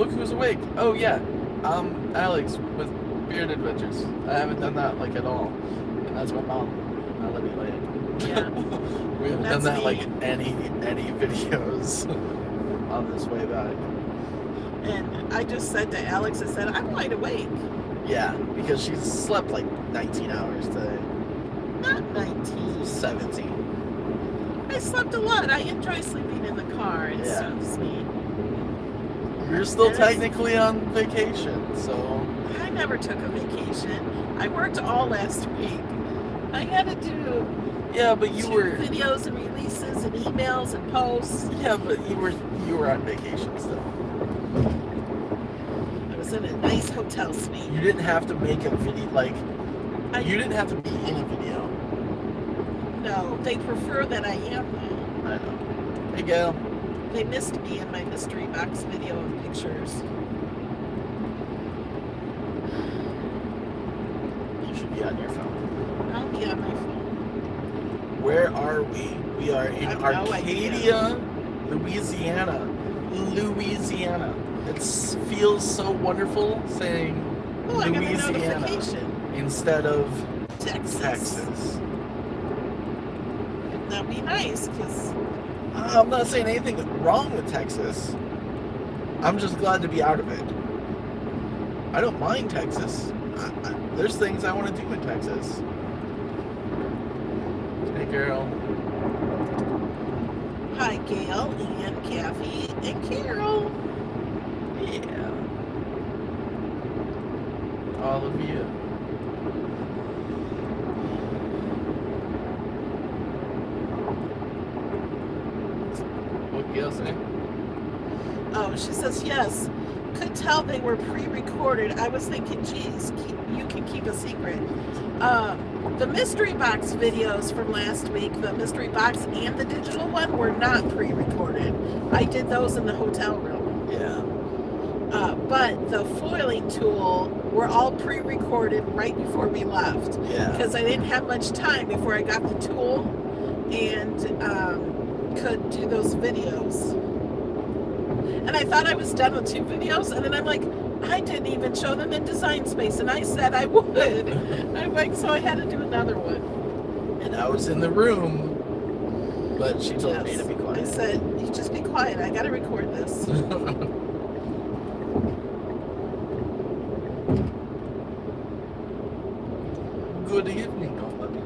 look who's awake. Oh yeah, Alex with Beard Adventures. I haven't done that like at all. And that's my mom. Now let me lay it. Yeah. We haven't That's done that me. like any videos on this way back. And I just said to Alex, I said, I'm wide awake. Yeah, because she's slept like 19 hours today. Not 19. 17. I slept a lot. I enjoy sleeping in the car. It Yeah. suits me. You're still And it's- technically on vacation, so... I never took a vacation. I worked all last week. I had to do Yeah, but you were... videos and releases and emails and posts. Yeah, but you were on vacation still. I was in a nice hotel suite. You didn't have to make a video, like... I- You didn't have to be in a video. No, they prefer that I am though. I know. Hey, Gail. They missed me in my mystery box video of pictures. You should be on your phone. I'll be on my phone. Where are we? We are in I have no Arcadia, Louisiana. Louisiana. It feels so wonderful saying Oh, I got a Louisiana notification. instead of Texas. Texas. That'd be nice, because I'm not saying anything wrong with Texas. I'm just glad to be out of it. I don't mind Texas. There's things I want to do in Texas. Hey, girl. hi, Gail, Ian, Kathy, and Carol. Yeah. All of you. What Gail say? Oh, she says, yes. Could tell they were pre-recorded. I was thinking, geez, you can keep a secret. The mystery box videos from last week, the mystery box and the digital one, were not pre-recorded. I did those in the hotel room. Yeah. But the foiling tool were all pre-recorded right before we left. Yeah. Because I didn't have much time before I got the tool and could do those videos. And I thought I was done with 2 videos, and then I'm like, I didn't even show them in Design Space, and I said I would. I'm like, so I had to do another one. And I was in the room, but she told me to be I quiet. said, you just be quiet. I got to record this. Good evening, all of you.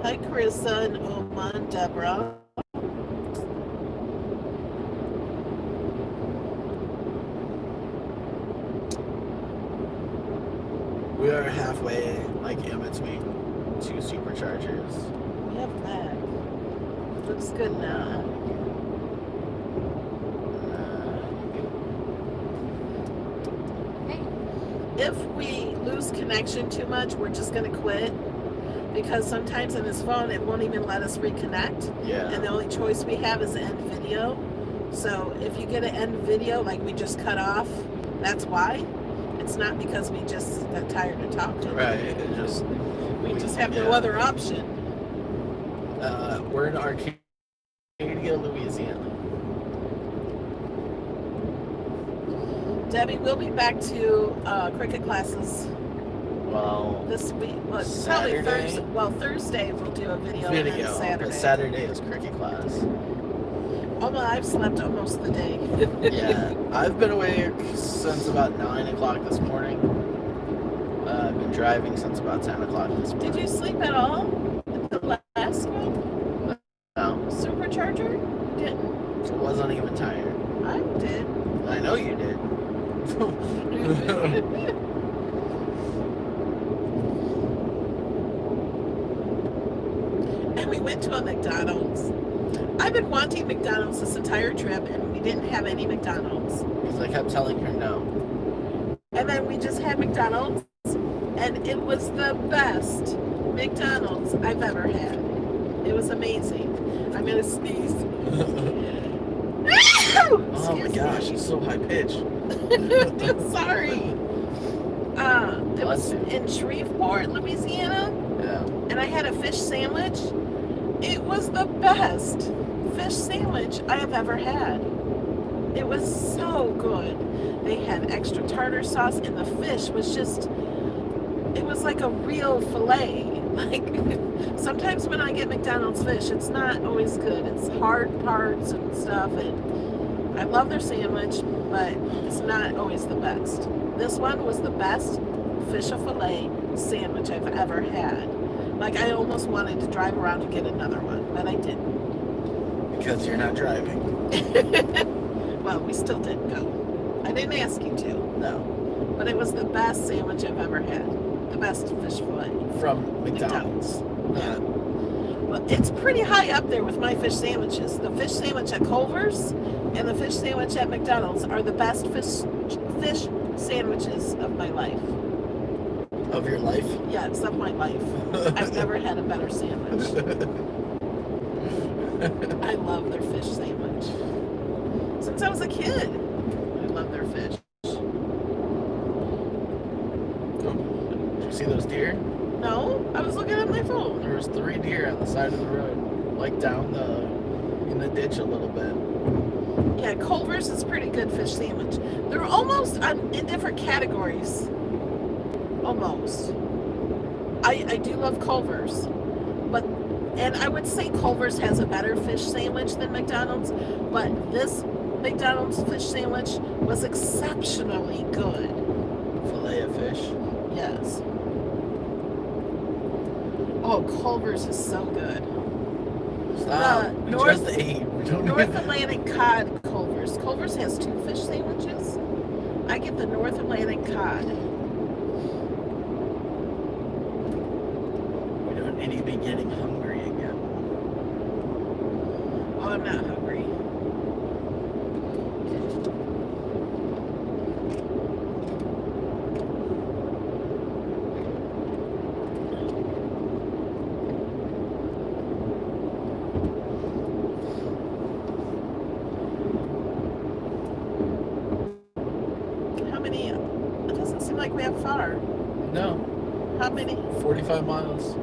Hi, Carissa and Oma and Deborah. We are halfway, like, in between 2 superchargers. We have that. Looks good now. If we lose connection too much, we're just going to quit. Because sometimes in this phone, it won't even let us reconnect. Yeah. And the only choice we have is end video. So if you get an end video, like we just cut off, that's why. It's not because we just got tired of talking. Right. It just... We just have no other option. We're in Arcadia, Louisiana. Debbie, we'll be back to cricket classes Well, this week. Well, it's Saturday? probably Thursday. Well, Thursday we'll do a video. And then but Saturday is cricket class. Oh, well, I've slept almost the day. Yeah, I've been awake since about 9 o'clock this morning. I've been driving since about 10 o'clock this morning. Did you sleep at all? The last one? No, Supercharger? You didn't. I wasn't even tired. I did. I know you did. And we went to a McDonald's. I've been wanting McDonald's this entire trip, and we didn't have any McDonald's. Because I kept telling her no. And then we just had McDonald's, and it was the best McDonald's I've ever had. It was amazing. I'm gonna sneeze. Oh my gosh, it's so high pitched. Sorry. It was in Shreveport, Louisiana, Yeah. and I had a fish sandwich. It was the best fish sandwich I have ever had. It was so good. They had extra tartar sauce, and the fish was just, it was like a real filet. Like, sometimes when I get McDonald's fish, it's not always good. It's hard parts and stuff, and I love their sandwich, but it's not always the best. This one was the best fish filet sandwich I've ever had. Like, I almost wanted to drive around to get another one, but I didn't. Because you're not driving. Well, we still didn't go. I didn't ask you to. No. But it was the best sandwich I've ever had. The best fish fillet. From McDonald's. Yeah. Well, it's pretty high up there with my fish sandwiches. The fish sandwich at Culver's and the fish sandwich at McDonald's are the best fish sandwiches of my life. Of your life? Yes, of my life. I've never had a better sandwich. I love their fish sandwich. Since I was a kid, I love their fish. Did you see those deer? No, I was looking at my phone. There was 3 deer on the side of the road, like down in the ditch a little bit. Yeah, Culver's is pretty good fish sandwich. They're almost in different categories. Almost. I do love Culver's, and I would say Culver's has a better fish sandwich than McDonald's, but this McDonald's fish sandwich was exceptionally good. Filet of fish. Yes. Oh, Culver's is so good. Stop. The We North- just ate. We don't North even- Atlantic cod Culver's. Culver's has 2 fish sandwiches. I get the North Atlantic cod. We don't need to be getting hungry again. Oh, I'm not hungry. How many? It doesn't seem like we have far. No. How many? 45 miles.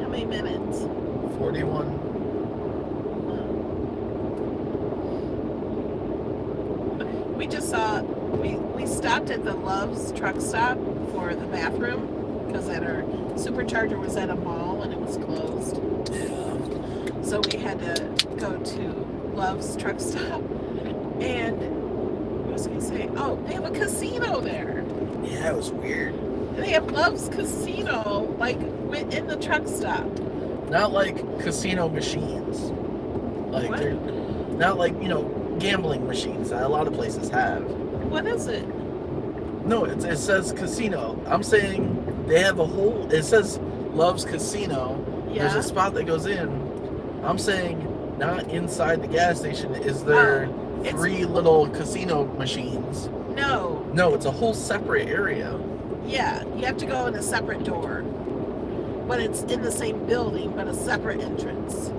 How many minutes? 41. We just saw, we stopped at the Love's truck stop for the bathroom because our supercharger was at a mall and it was closed. Yeah. So we had to go to Love's truck stop. And what was I going to say? Oh, they have a casino there. Yeah, it was weird. They have Love's Casino, like, in the truck stop. Not like casino machines. Like, What? they're not like, gambling machines that a lot of places have. What is it? No, it says casino. I'm saying they have it says Love's Casino. Yeah. There's a spot that goes in. I'm saying not inside the gas station is there it's- 3 little casino machines. No. No, it's a whole separate area. Yeah, you have to go in a separate door. But it's in the same building, but a separate entrance.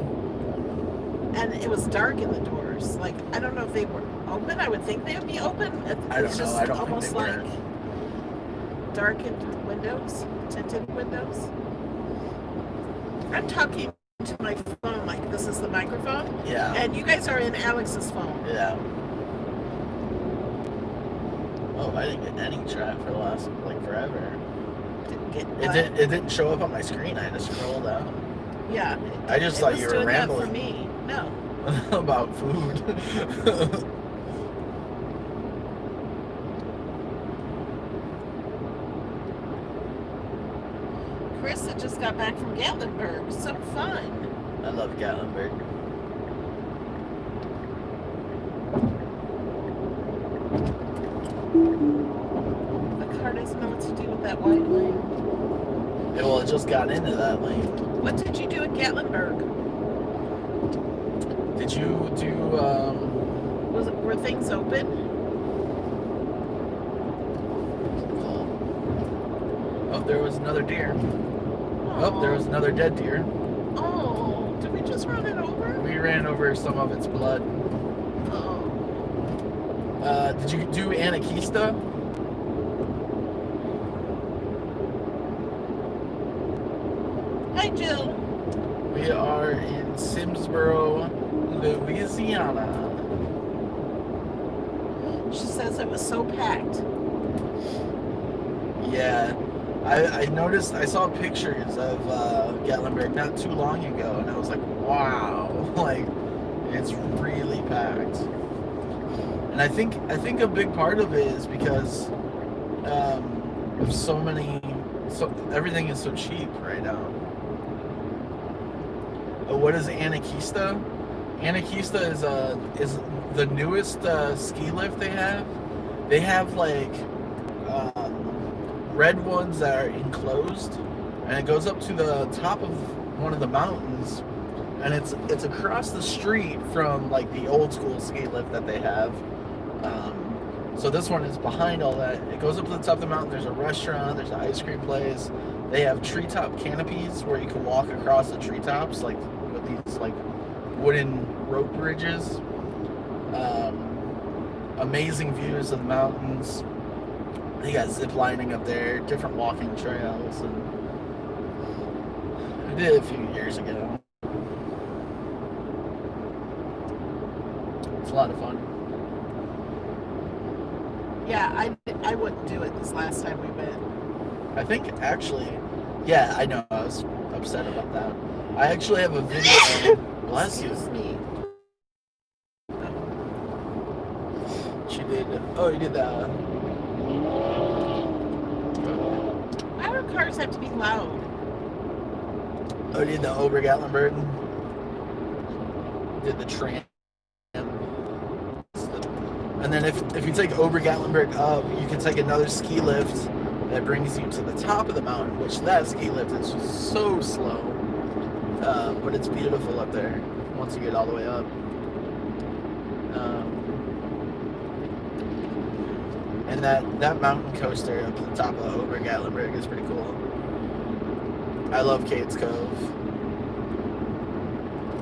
And it was dark in the doors. Like, I don't know if they were open. I would think they would be open. I don't It's know. just I don't think almost they were. like darkened windows, tinted windows. I'm talking to my phone like this is the microphone. Yeah. And you guys are in Alex's phone. Yeah. Oh, I didn't get any chat for the last, forever. Didn't get It didn't show up on my screen. I just scrolled out. Yeah. I just it thought was you were doing that for rambling me. No. about food. Chris had just got back from Gatlinburg. So fun. I love Gatlinburg. The car doesn't know what to do with that wide lane. Yeah, well, it just got into that lane. What did you do at Gatlinburg? Did you do, Were things open? Oh, there was another deer. Oh, there was another dead deer. Oh, did we just run it over? We ran over some of its blood. Oh. Did you do Anakista? Hi, Jill. We are in Simsboro, Louisiana. She says it was so packed. Yeah. I noticed, I saw pictures of Gatlinburg not too long ago, and I was like, wow, like, it's really packed. And I think a big part of it is because of everything is so cheap right now. What is Anecdotes? Anecdotes is the newest ski lift they have. They have like red ones that are enclosed, and it goes up to the top of one of the mountains, and it's across the street from like the old school ski lift that they have. So this one is behind all that. It goes up to the top of the mountain. There's a restaurant, there's an ice cream place. They have treetop canopies where you can walk across the treetops, like with these like wooden rope bridges. Amazing views of the mountains. They got zip lining up there, different walking trails, and I did it a few years ago. It's a lot of fun. Yeah, I wouldn't do it this last time we went. I think actually, yeah, I know, I was upset about that. I actually have a video. Bless you. Excuse me. She did. Oh, you did that. Why do cars have to be loud? Oh, you did the Uber Gatlinburg. Did the tram. And then if you take Uber Gatlinburg up, you can take another ski lift that brings you to the top of the mountain, which that ski lift is just so slow. But it's beautiful up there once you get all the way up. And that mountain coaster up to the top of Uber Gatlinburg is pretty cool. I love Cades Cove.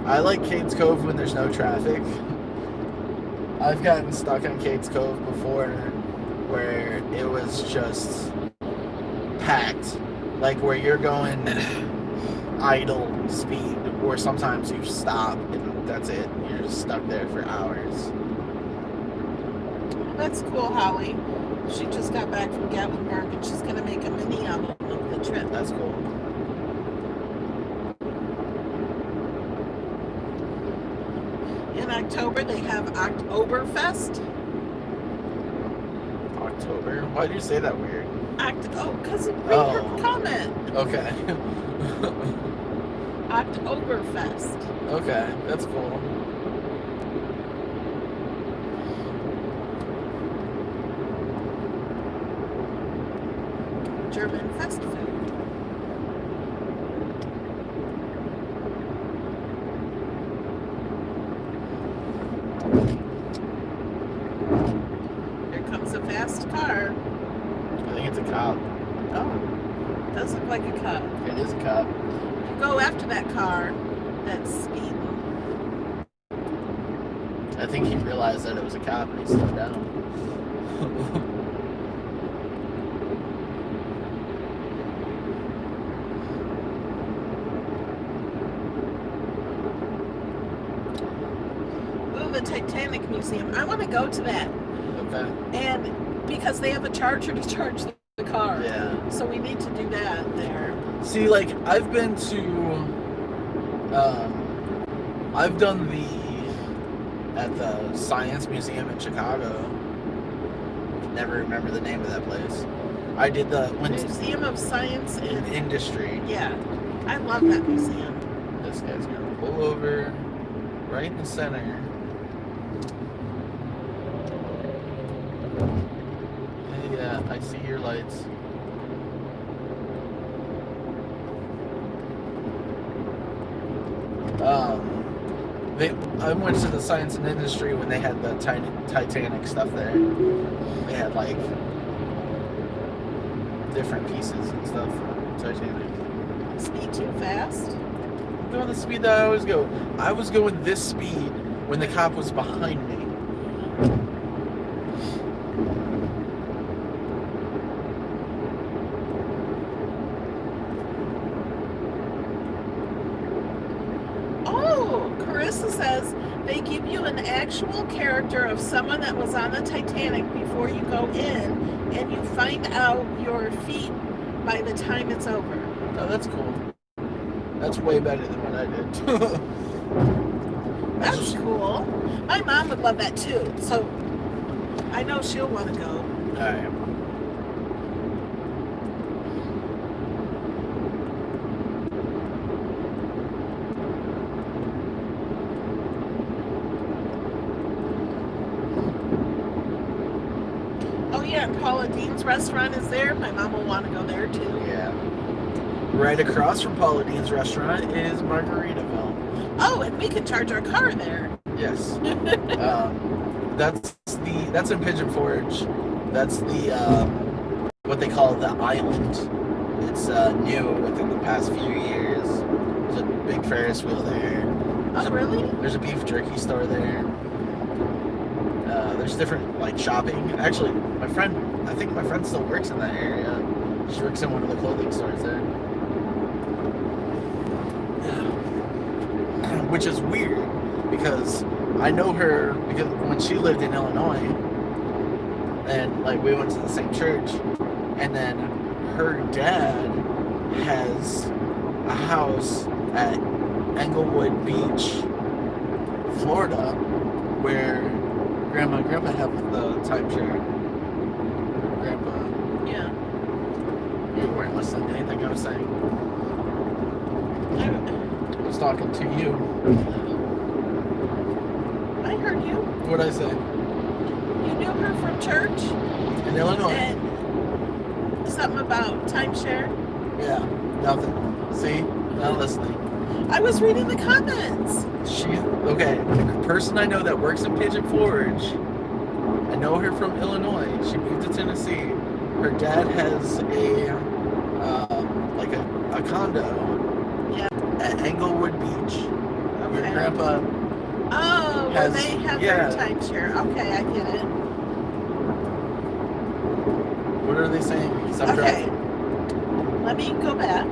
I like Cades Cove when there's no traffic. I've gotten stuck on Cades Cove before where it was just packed. Like where you're going idle speed, or sometimes you stop and that's it. You're just stuck there for hours. That's cool, Holly. She just got back from Gatlinburg and she's going to make a mini album of the trip. That's cool. In October, they have Oktoberfest. October? Why do you say that weird? Because of your comment. Okay. Oktoberfest. Okay, that's cool. German fast food. Here comes a fast car. I think it's a cop. Oh, does look like a cop. It is a cop. You go after that car that's speeding. I think he realized that it was a cop and he slowed down. The Titanic Museum. I want to go to that. Okay. And because they have a charger to charge the car. Yeah. So we need to do that there. See, like, I've been to, I've done at the Science Museum in Chicago. Never remember the name of that place. I did the Museum of Science and Industry. Yeah. I love that museum. This guy's gonna pull over right in the center. Yeah, I see your lights. I went to the Science and Industry when they had the Titanic stuff there. They had like different pieces and stuff from Titanic. Speed too fast. I'm going the speed that I always go. I was going this speed when the cop was behind me. They give you an actual character of someone that was on the Titanic before you go in, and you find out your feat by the time it's over. Oh, that's cool. That's way better than what I did. That's cool. My mom would love that too, so I know she'll want to go. Alright. Oh yeah, and Paula Dean's restaurant is there. My mom will want to go there too. Yeah. Right across from Paula Dean's restaurant is Margaritaville. Oh, and we can charge our car there. Yes. That's in Pigeon Forge. That's the what they call the island. It's new within the past few years. There's a big Ferris wheel there. Oh, really? There's a beef jerky store there. There's different like shopping. Actually, I think my friend still works in that area. She works in one of the clothing stores there. Which is weird because I know her because when she lived in Illinois and like we went to the same church, and then her dad has a house at Englewood Beach, Florida, where Grandma and Grandpa have the timeshare. Grandpa. Yeah. You weren't listening to anything I was saying. I was talking to you. I heard you. What'd I say? You knew her from church? In Illinois. And something about timeshare? Yeah, nothing. See? Not listening. I was reading the comments. Okay, the person I know that works in Pigeon Forge, I know her from Illinois. She moved to Tennessee. Her dad has a condo at Englewood Beach. Where Okay. Grandpa Oh, has, well, they have yeah. their timeshare. Okay, I get it. What are they saying? Okay. Let me go back.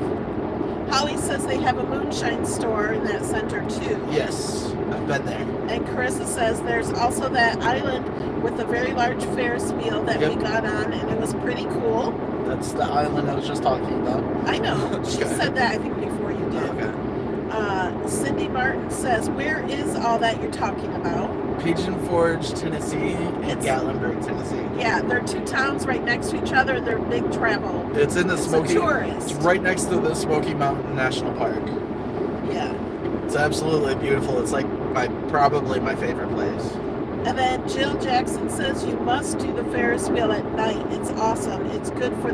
Holly says they have a moonshine store in that center too. Yes, I've been there. And Carissa says there's also that island with a very large Ferris wheel that we got on, and it was pretty cool. That's the island I was just talking about. I know. She said that, I think, before you did. Okay. Cindy Martin says, where is all that you're talking about? Pigeon Forge, Tennessee, and Gatlinburg, Tennessee. Yeah, they're two towns right next to each other. They're big travel. It's in the Smoky. Tourist. It's right next to the Smoky Mountain National Park. Yeah. It's absolutely beautiful. It's like probably my favorite place. And then Jill Jackson says you must do the Ferris wheel at night. It's awesome. It's good for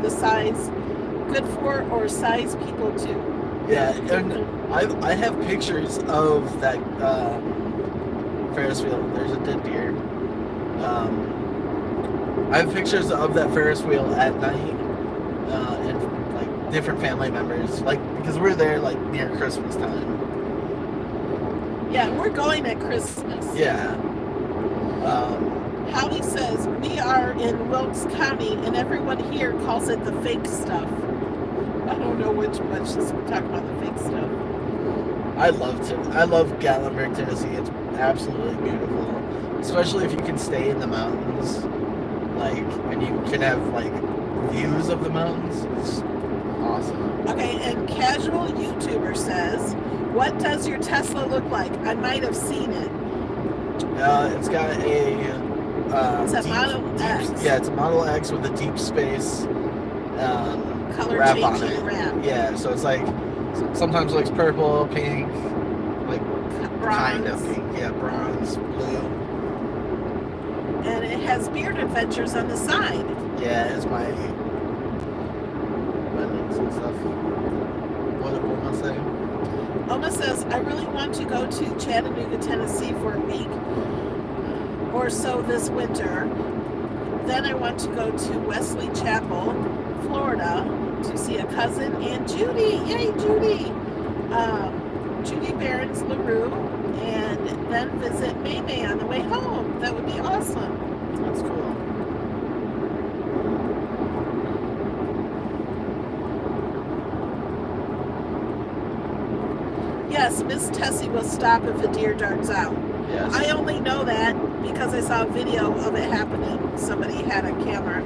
size people too. Yeah, and I have pictures of that Ferris wheel. There's a dead deer. I have pictures of that Ferris wheel at night, and like different family members, like because we're there like near Christmas time. Yeah, we're going at Christmas. Yeah. Holly says we are in Wilkes County, and everyone here calls it the fake stuff. I don't know which one she's talking about, the fake stuff. I love Gatlinburg, Tennessee. It's absolutely beautiful, especially if you can stay in the mountains, like, and you can have like views of the mountains. It's awesome. Okay, and Casual YouTuber says, what does your Tesla look like? I might have seen it. It's got a it's a Model X. Yeah, it's a Model X with a deep space Color wrap on changing it. wrap. Yeah, so it's like sometimes looks purple, pink, like kind of Bronze. pink. Yeah, bronze, blue. And it has Beard Adventures on the side. Yeah, it's my links and stuff. What did Oma say? Oma says, I really want to go to Chattanooga, Tennessee for a week or so this winter. Then I want to go to Wesley Chapel, Florida, to see a cousin and Judy. Yay, Judy! Judy Barron's LaRue, and then visit May May on the way home. That would be awesome. That's cool. Yes, Miss Tessie will stop if a deer darts out. Yes. I only know that because I saw a video of it happening. Somebody had a camera.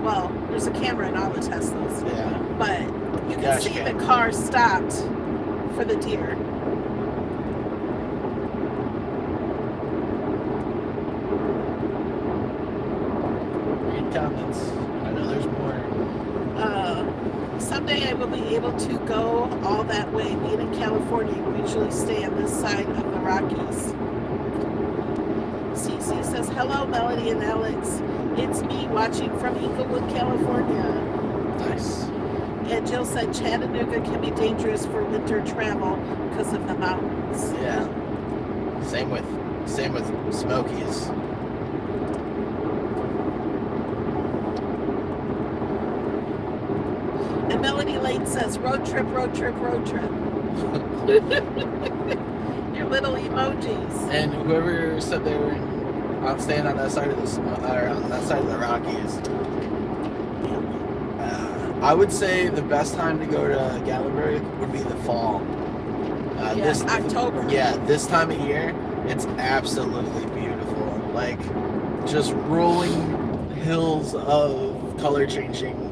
Well, there's a camera in all the Teslas. Yeah. But you can Dash see cam. the car stopped for the deer. Read comments. I know there's more. Someday I will be able to go all that way. Being in California, we usually stay on this side of the Rockies. CC says, hello, Melody and Alex. It's me watching from Inglewood, California. Nice. And Jill said Chattanooga can be dangerous for winter travel because of the mountains. Yeah. Same with Smokies. And Melody Lane says, road trip, road trip, road trip. Your little emojis. And whoever said they were staying on that side of the Rockies, I would say the best time to go to Gatlinburg would be the fall. Yes, October. Yeah, this time of year, it's absolutely beautiful. Like, just rolling hills of color-changing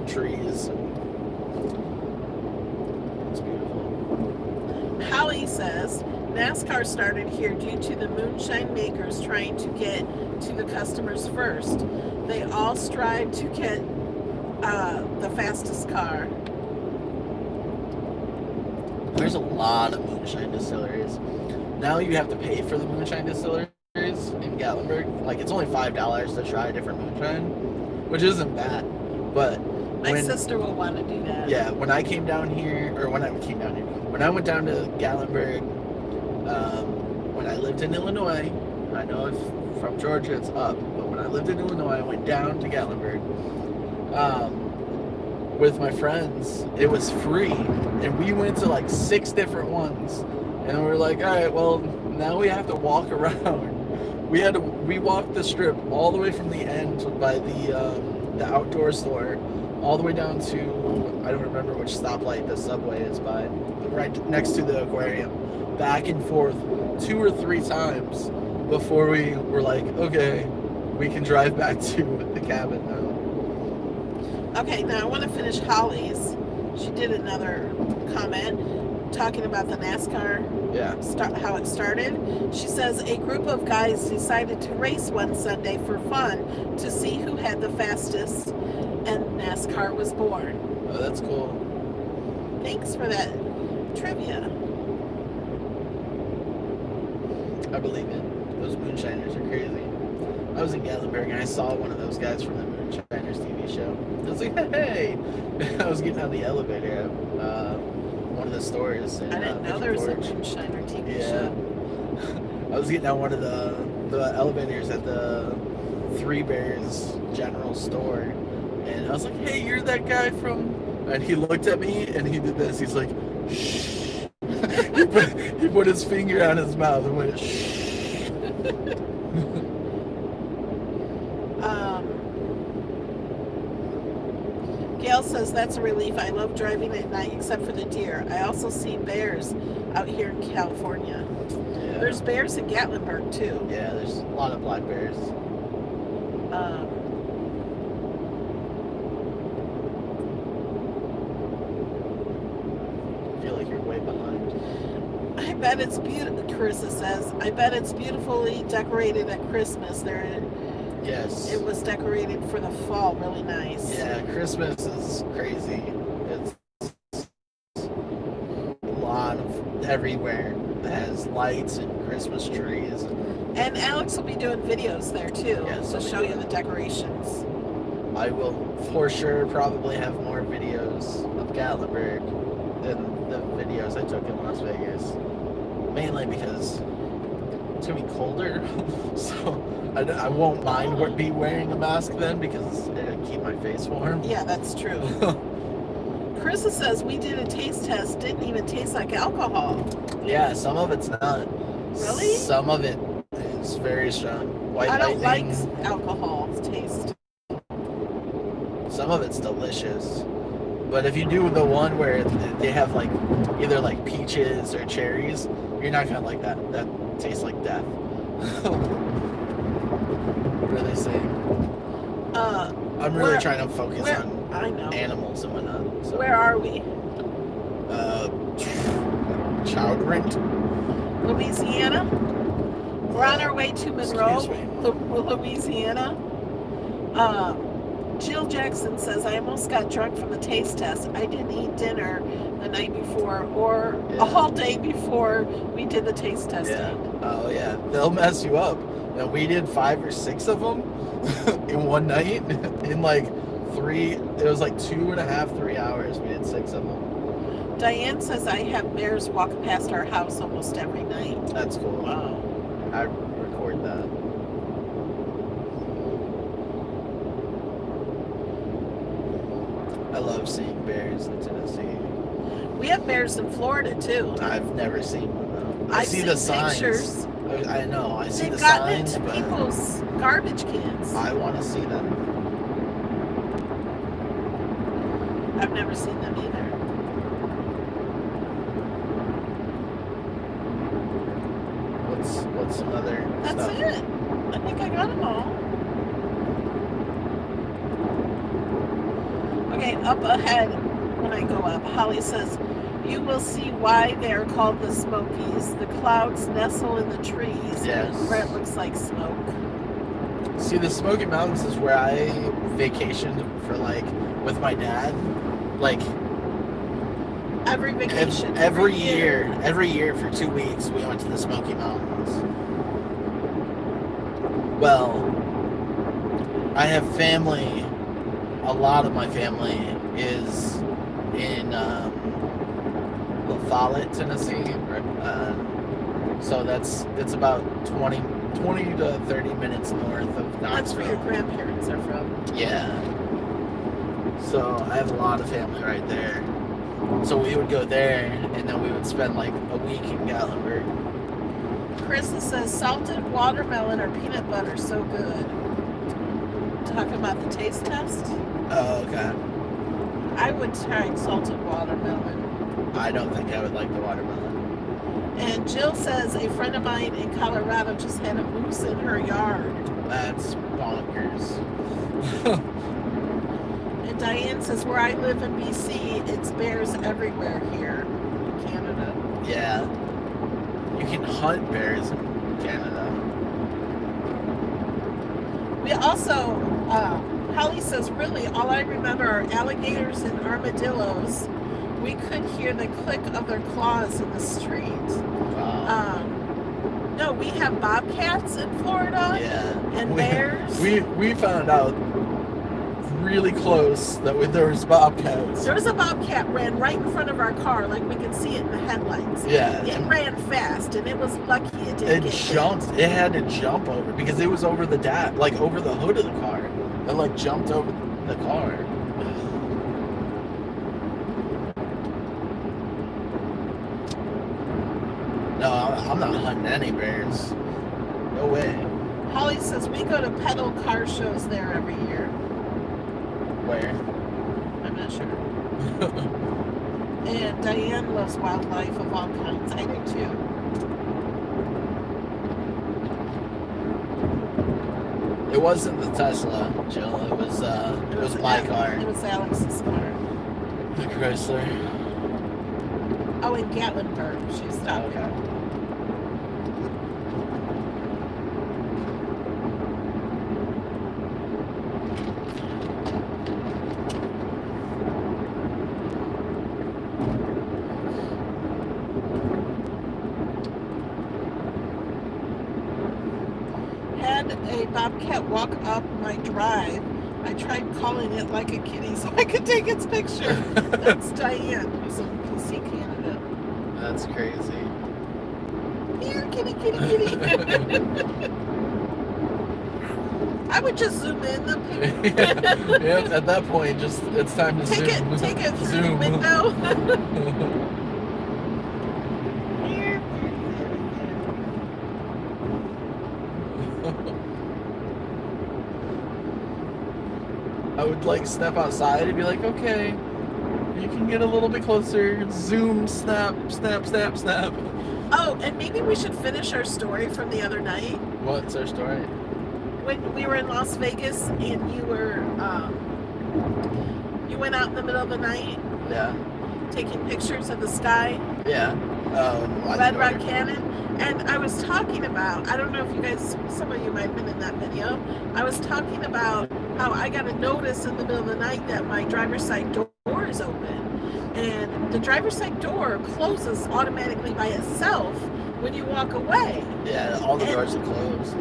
trees. It's beautiful. Holly says, NASCAR started here due to the moonshine makers trying to get to the customers first. They all strive to get the fastest car. There's a lot of moonshine distilleries. Now you have to pay for the moonshine distilleries in Gatlinburg. Like, it's only $5 to try a different moonshine, which isn't bad. But My sister will want to do that. yeah, when I went down here, when I went down to Gatlinburg, when I lived in Illinois, I know if from Georgia it's up, but when I lived in Illinois, I went down to Gatlinburg with my friends. It was free, and we went to like 6 different ones, and we were like, all right, well, now we have to walk around. We walked the strip all the way from the end by the outdoor store, all the way down to, I don't remember which stoplight the subway is by, right next to the aquarium, back and forth 2 or 3 times before we were like, okay, we can drive back to the cabin now. Okay, now I want to finish Holly's. She did another comment talking about the NASCAR, Yeah. how it started. She says a group of guys decided to race one Sunday for fun to see who had the fastest, and NASCAR was born. Oh, that's cool. Thanks for that trivia. I believe it. Those moonshiners are crazy. I was in Gatlinburg and I saw one of those guys from the Moonshiners TV show. I was like, hey! I was getting on the elevator at one of the stores. I didn't know there was a Moonshiner TV show. I was getting on one of the elevators at the Three Bears General Store. And I was like, hey, you're that guy from... And he looked at me and he did this. He's like, shh. he put his finger on his mouth and went, shh. Gail says that's a relief. I love driving at night except for the deer. I also see bears out here in California. Yeah. There's bears in Gatlinburg too. Yeah, there's a lot of black bears. I feel like you're way behind. I bet it's beautiful, Carissa says. I bet it's beautifully decorated at Christmas. Yes. It was decorated for the fall, really nice. Yeah, Christmas is crazy. It's a lot of everywhere that has lights and Christmas trees. And Alex will be doing videos there too, Yes, to I'll be show you doing the it. decorations. I will for sure probably have more videos of Gatlinburg than the videos I took in Las Vegas. Mainly because it's going to be colder, so I won't mind be wearing a mask then because it'll keep my face warm. Yeah, that's true. Carissa says we did a taste test, didn't even taste like alcohol. Yeah, some of it's not. Really? Some of it is very strong. White I don't Lightning. like alcohol taste. Some of it's delicious. But if you do the one where they have like either like peaches or cherries, you're not gonna like that. That tastes like death. What are they saying? I'm really trying to focus on animals and whatnot. So. Where are we? Childrent. Louisiana. We're on our way to Monroe, Excuse me. Louisiana. Jill Jackson says, I almost got drunk from the taste test. I didn't eat dinner the night before or a whole day before we did the taste testing. Yeah. Oh, yeah. They'll mess you up. And we did 5 or 6 of them in one night. In like 3, it was like 2.5, 3 hours. We did 6 of them. Diane says, I have bears walk past our house almost every night. That's cool. Wow. I record that. I love seeing bears in Tennessee. We have bears in Florida too. I've never seen one though. I see the signs. Pictures. I know. I see They've the gotten signs. into people's garbage cans. I want to see them. I've never seen them either. What's some other That's stuff? it. I think I got them all. Okay, up ahead when I go up, Holly says, you will see why they are called the Smokies. The clouds nestle in the trees Yes. where it looks like smoke. See, the Smoky Mountains is where I vacationed for like with my dad. Like Every vacation. every year for 2 weeks we went to the Smoky Mountains. Well, I have family. A lot of my family is in La Follette, Tennessee. So it's about 20 to 30 minutes north of Knoxville. That's where your grandparents are from. Yeah. So I have a lot of family right there. So we would go there, and then we would spend like a week in Gatlinburg. Carissa says salted watermelon or peanut butter, so good. Talking about the taste test. Oh, okay. I would try salted watermelon. I don't think I would like the watermelon. And Jill says a friend of mine in Colorado just had a moose in her yard. That's bonkers. And Diane says where I live in BC, it's bears everywhere here in Canada. Yeah. You can hunt bears in Canada. We also, Holly says, really, all I remember are alligators and armadillos. We could hear the click of their claws in the street. Wow. No, we have bobcats in Florida. Yeah. And bears. We found out really close that there was bobcats. There was a bobcat ran right in front of our car, like we could see it in the headlights. Yeah. It ran fast, and it was lucky it didn't get jumped. hit. It had to jump over because it was over the over the hood of the car. It like jumped over the car. No, I'm not hunting any bears. No way. Holly says we go to pedal car shows there every year. Where? I'm not sure. And Diane loves wildlife of all kinds. I do too. It wasn't the Tesla, Jill. It was my car. It was Alex's car. The Chrysler. Oh, in Gatlinburg. She stopped. Okay. Had a bobcat walk up my drive. I tried calling it like a kitty so I could take its picture. That's Diane, who's in PC Canada. That's crazy. Here, kitty, kitty, kitty. I would just zoom in the picture. Yeah, at that point, just it's time to Take zoom. it through Zoom. the window. I would like step outside and be like, okay, You can get a little bit closer. Zoom, snap, snap, snap, snap. Oh, and maybe we should finish our story from the other night. What's our story? When we were in Las Vegas and you were, you went out in the middle of the night. Yeah. Taking pictures of the sky. Yeah. Red Rock Canyon. And I was talking about, I don't know if you guys, some of you might have been in that video. I was talking about how I got a notice in the middle of the night that my driver's side door is open. And the driver's side door closes automatically by itself when you walk away. Yeah, all the doors are closed.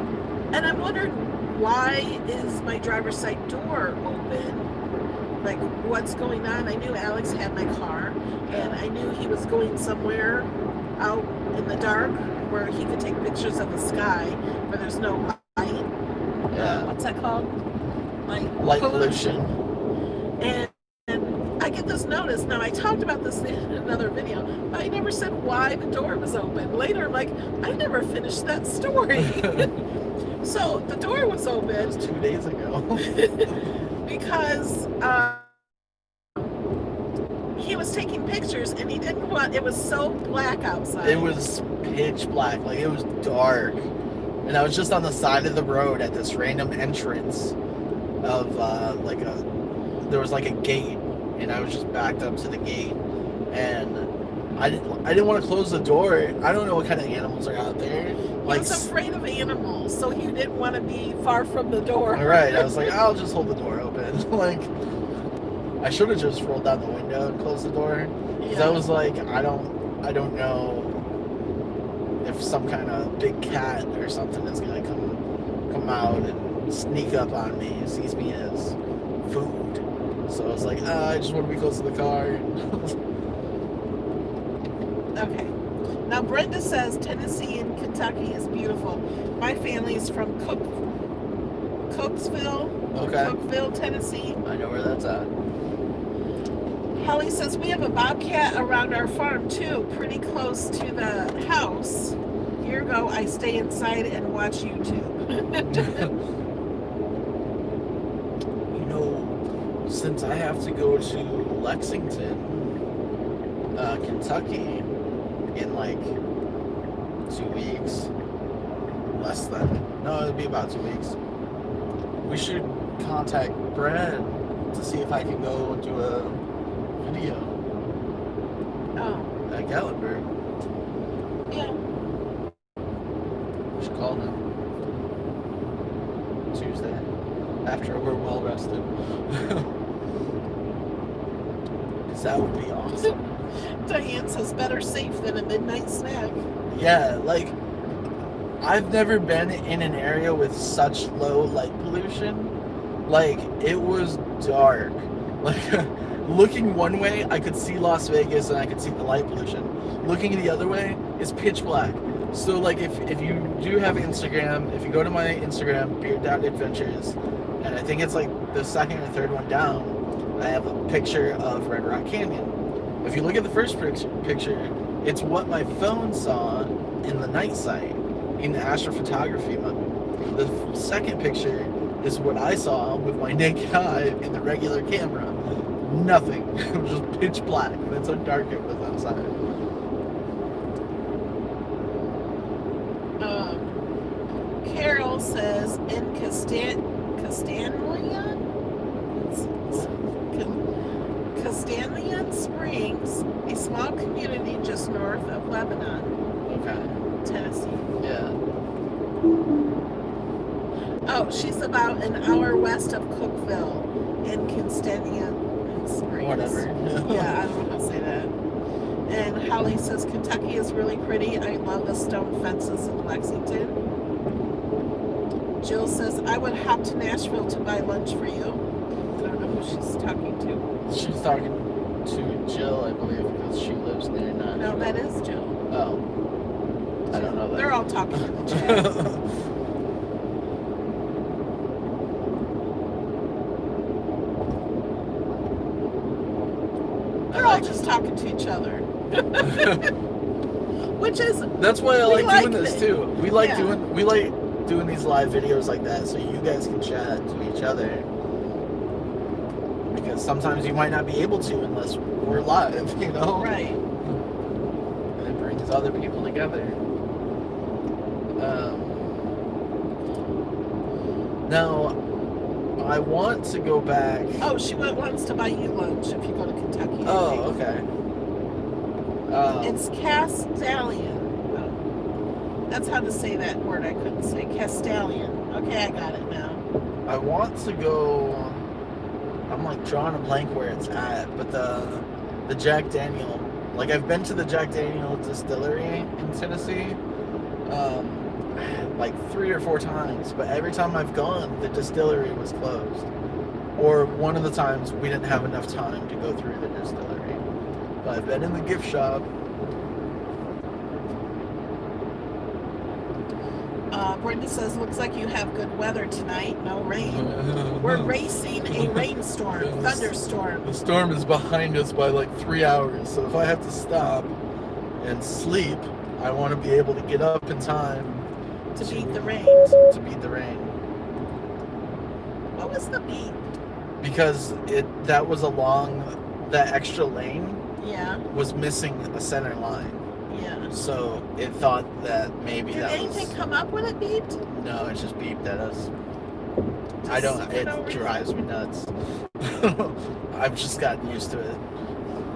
And I'm wondering, why is my driver's side door open? Like, what's going on? I knew Alex had my car, and I knew he was going somewhere out in the dark where he could take pictures of the sky where there's no light. Yeah. What's that called? Light pollution. And I get this notice. Now, I talked about this in another video, but I never said why the door was open. Later, I'm like, I never finished that story. So the door was open. It was 2 days ago. Because he was taking pictures and he didn't want, it was so black outside. It was pitch black, like it was dark. And I was just on the side of the road at this random entrance of there was like a gate, and I was just backed up to the gate, and I didn't want to close the door. I don't know what kind of animals are out there. He was afraid of animals, so he didn't want to be far from the door. Right. I was like, I'll just hold the door open. Like, I should have just rolled down the window and closed the door. Because I was like, I don't know if some kind of big cat or something is gonna come out and sneak up on me, sees me as food. So I was like, I just want to be close to the car. Okay. Now Brenda says Tennessee and Kentucky is beautiful. My family is from Cooksville. Okay. Cookeville, Tennessee. I know where that's at. Holly says we have a bobcat around our farm too, pretty close to the house. Here you go. I stay inside and watch YouTube. You know, since I have to go to Lexington, Kentucky, in like 2 weeks, less than, no, it'll be about 2 weeks. We should contact Brad to see if I can go do a video at Gatlinburg. Yeah. We should call him Tuesday after we're well rested. Because that would be awesome. Diane says better safe than a midnight snack. Yeah, like, I've never been in an area with such low light pollution. Like, it was dark. Like, looking one way, I could see Las Vegas and I could see the light pollution. Looking the other way is pitch black. So, like, if you do have Instagram, if you go to my Instagram, beard.adventures, and I think it's like the second or third one down, I have a picture of Red Rock Canyon. If you look at the first picture, it's what my phone saw in the night sight, in astrophotography mode. The second picture is what I saw with my naked eye in the regular camera. Nothing. It was just pitch black. That's how dark it was outside. Carol says in Castanlian Springs, a small community just north of Lebanon. Okay. Tennessee. Yeah. Oh, she's about an hour west of Cookeville in Castanlian Springs. Whatever. Yeah, I don't know how to say that. And Holly says Kentucky is really pretty. I love the stone fences in Lexington. Jill says I would hop to Nashville to buy lunch for you. I don't know who she's talking to. She's talking to Jill, I believe, because she lives near Nashville. No, that is Jill. Oh. I don't know that. They're all talking in the chat. They're all just talking to each other. Which is, that's why I like doing this it. too. We like doing these live videos like that so you guys can chat to each other. because sometimes you might not be able to unless we're live, you know? Right. And it brings other people together. Now, I want to go back. Oh, she wants to buy you lunch if you go to Kentucky. Oh, okay. It's Castellian. Oh, that's how to say that word I couldn't say. Castellian. Okay, I got it now. I want to go. I'm like drawing a blank where it's at, but the Jack Daniel. Like I've been to the Jack Daniel distillery in Tennessee, like 3 or 4 times. But every time I've gone, the distillery was closed, or one of the times we didn't have enough time to go through the distillery. But I've been in the gift shop. Brenda says, looks like you have good weather tonight. No rain. We're racing a rainstorm, thunderstorm. The storm is behind us by like 3 hours. So if I have to stop and sleep, I want to be able to get up in time To beat the rain. To beat the rain. What was the beat? Because that was along that extra lane Yeah. was missing a center line. Yeah. So it thought that maybe Did that anything was... come up when it beeped? No, it just beeped at us. Just It for no drives me nuts. I've just gotten used to it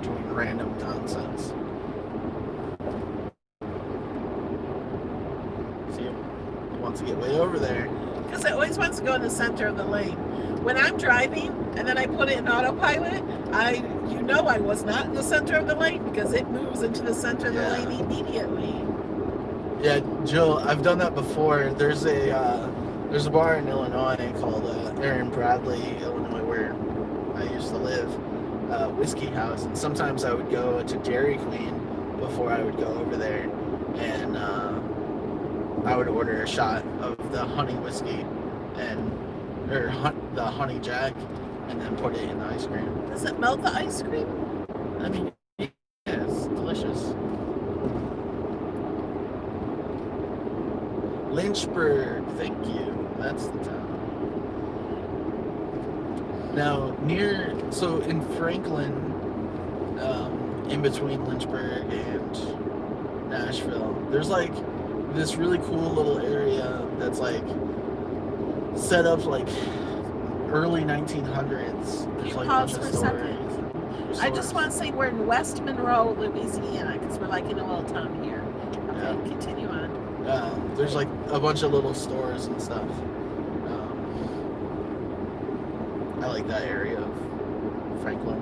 doing random nonsense. See, it wants to get way over there. Because it always wants to go in the center of the lane. When I'm driving and then I put it in autopilot, you know I was not in the center of the lane because it moves into the center of the lane immediately. Yeah, Jill, I've done that before. There's a bar in Illinois called Aaron Bradley, Illinois, where I used to live, Whiskey House, and sometimes I would go to Dairy Queen before I would go over there, and I would order a shot of the honey whiskey or the honey jack, and then put it in the ice cream. Does it melt the ice cream? I mean, yeah, it's delicious. Lynchburg, thank you. That's the town. Now, in Franklin, in between Lynchburg and Nashville, there's like this really cool little area that's like set up like early 1900s. There's like a bunch of stories. I just want to say we're in West Monroe, Louisiana, because we're like in a little town here. Okay, continue on. There's like a bunch of little stores and stuff. I like that area of Franklin.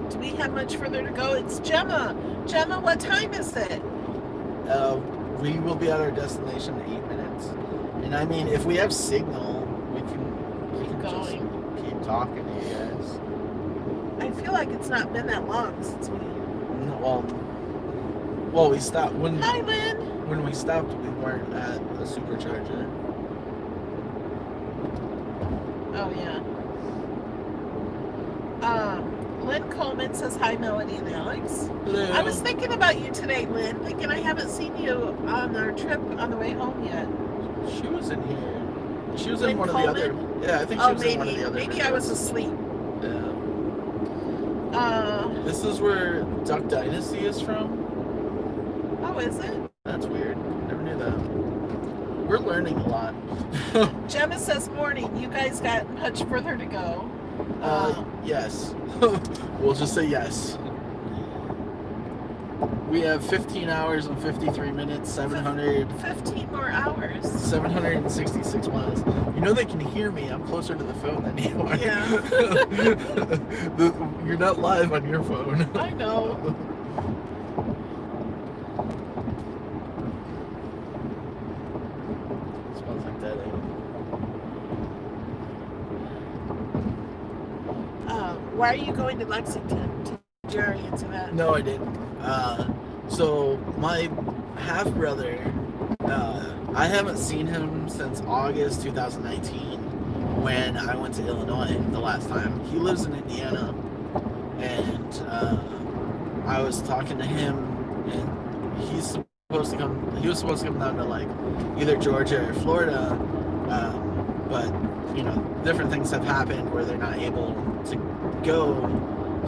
Do we have much further to go? It's Gemma. Gemma, what time is it? We will be at our destination in 8 minutes. And I mean, if we have signal, we can just keep talking to you guys. I feel like it's not been that long since we... Well, we stopped. Hi, Lynn. When we stopped, we weren't at the supercharger. Oh, yeah. Lynn Coleman says, hi, Melody and Alex. Hello. I was thinking about you today, Lynn, thinking I haven't seen you on our trip on the way home yet. She was in here. She was Lynn in one Coleman? of the other... Yeah, I think she was in one of the other Maybe videos. I was asleep. Yeah. This is where Duck Dynasty is from. Oh, is it? That's weird. Never knew that. We're learning a lot. Gemma says, morning. You guys got much further to go. Yes. We'll just say yes. We have 15 hours and 53 minutes, 15 more hours. 766 miles. You know they can hear me. I'm closer to the phone than you are. Yeah. You're not live on your phone. I know. Smells like that, Why are you going to Lexington to journey into that? No, I didn't. So my half brother, I haven't seen him since August 2019 when I went to Illinois the last time. He lives in Indiana, and I was talking to him, and he was supposed to come down to like either Georgia or Florida but you know, different things have happened where they're not able to go.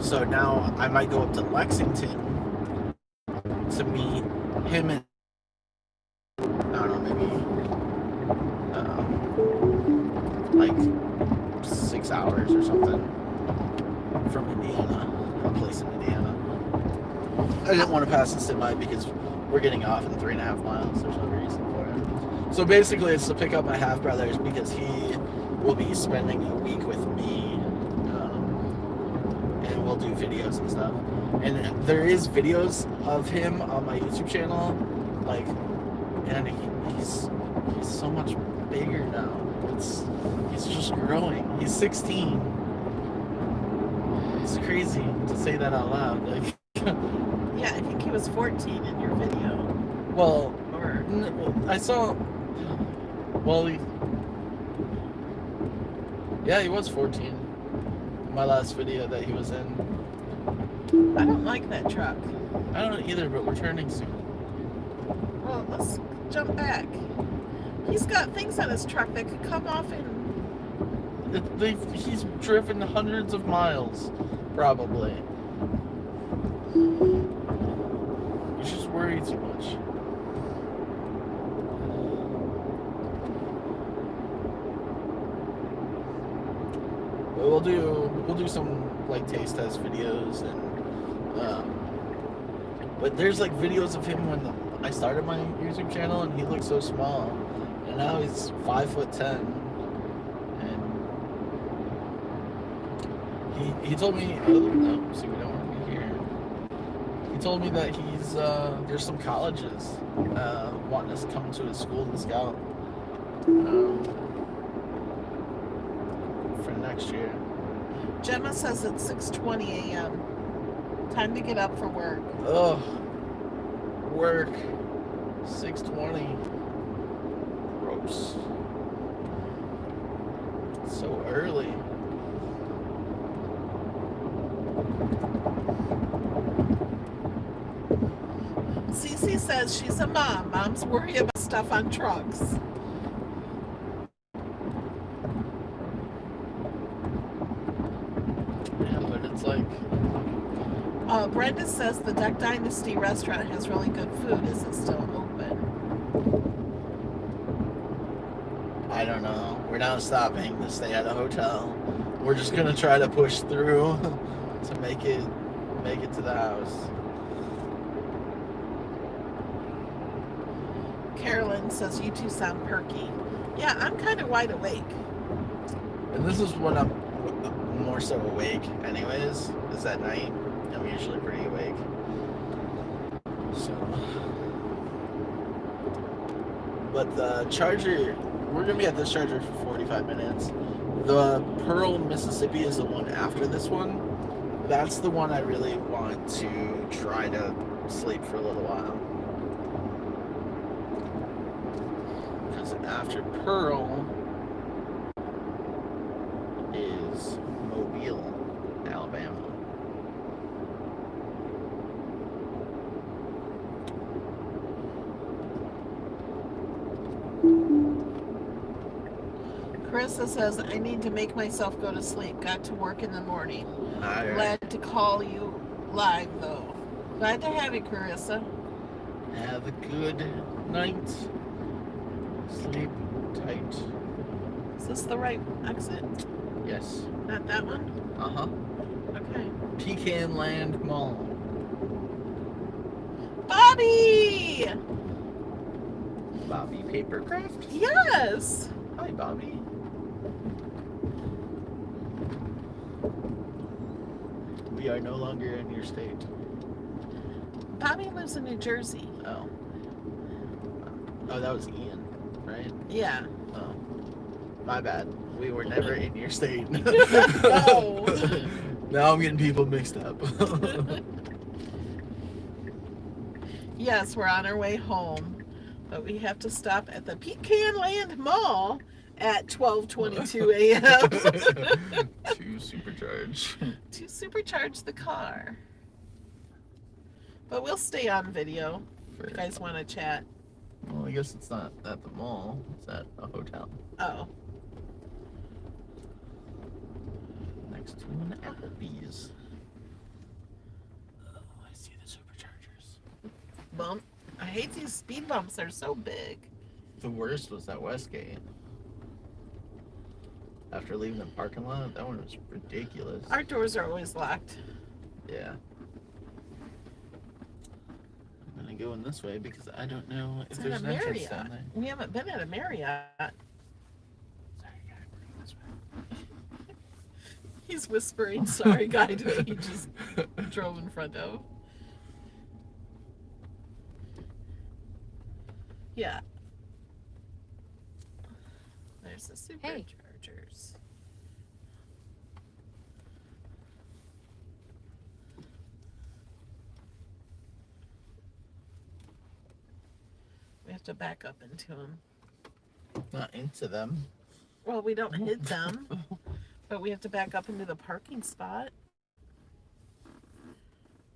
So now I might go up to Lexington to meet him and I don't know, maybe like 6 hours or something from Indiana, a place in Indiana. I didn't want to pass the semi because we're getting off in 3.5 miles. There's no reason for it. So basically, it's to pick up my half brothers because he will be spending a week with me, and we'll do videos and stuff. And there is videos of him on my YouTube channel, like, and he's so much bigger now. He's just growing. He's 16. It's crazy to say that out loud. Like, Yeah, I think he was 14 in your video. well, Or I saw. Well, he was 14. My last video that he was in. I don't like that truck. I don't either, but we're turning soon. Well, let's jump back. He's got things on his truck that could come off in. He's driven hundreds of miles, probably. You just worry too much. But we'll do some like taste test videos and but there's like videos of him when I started my YouTube channel and he looked so small, and now he's 5'10", and he told me, oh no, see, we don't want to be here. He told me that he's there's some colleges wanting us to come to his school to scout for next year. Gemma says it's 6:20 a.m. Time to get up for work. Ugh, work, 6:20. Gross. So early. Cece says she's a mom. Moms worry about stuff on trucks. Yeah, but it's like, Brenda says the Duck Dynasty restaurant has really good food. Is it still open? I don't know. We're not stopping to stay at a hotel. We're just gonna try to push through to make it to the house. Carolyn says you two sound perky. Yeah, I'm kind of wide awake. And this is when I'm more so awake anyways, is at night. I'm usually pretty awake. So, but the charger, we're gonna be at this charger for 45 minutes. The Pearl, Mississippi is the one after this one. That's the one I really want to try to sleep for a little while. Because after Pearl is Mobile, Alabama. Carissa says I need to make myself go to sleep. Got to work in the morning. Alright. Glad to call you live though. Glad to have you, Carissa. Have a good night. Sleep tight. Is this the right exit? Yes. Not that one? Uh-huh. Okay. Pecan Land Mall. Bobby! Bobby Papercraft? Yes! Hi, Bobby. We are no longer in your state. Bobby lives in New Jersey. Oh. Oh, that was Ian, right? Yeah. Oh. My bad. We were never in your state. No. Now I'm getting people mixed up. Yes, we're on our way home, but we have to stop at the Pecan Land Mall at 12:22 a.m. To supercharge. to supercharge the car. But we'll stay on video if you guys want to chat. Well, I guess it's not at the mall. It's at a hotel. Oh. next to an Applebee's. Oh, I see the superchargers. Bump. I hate these speed bumps. They're so big. The worst was at Westgate. After leaving the parking lot, that one was ridiculous. Our doors are always locked. Yeah. I'm gonna go in this way because I don't know if there's an entrance down there. We haven't been at a Marriott. Sorry, guy, we're going this way. He's whispering, sorry, guy, that he just drove in front of. Yeah. There's the superchargers. We have to back up into them. Not into them. Well, we don't hit them, but we have to back up into the parking spot.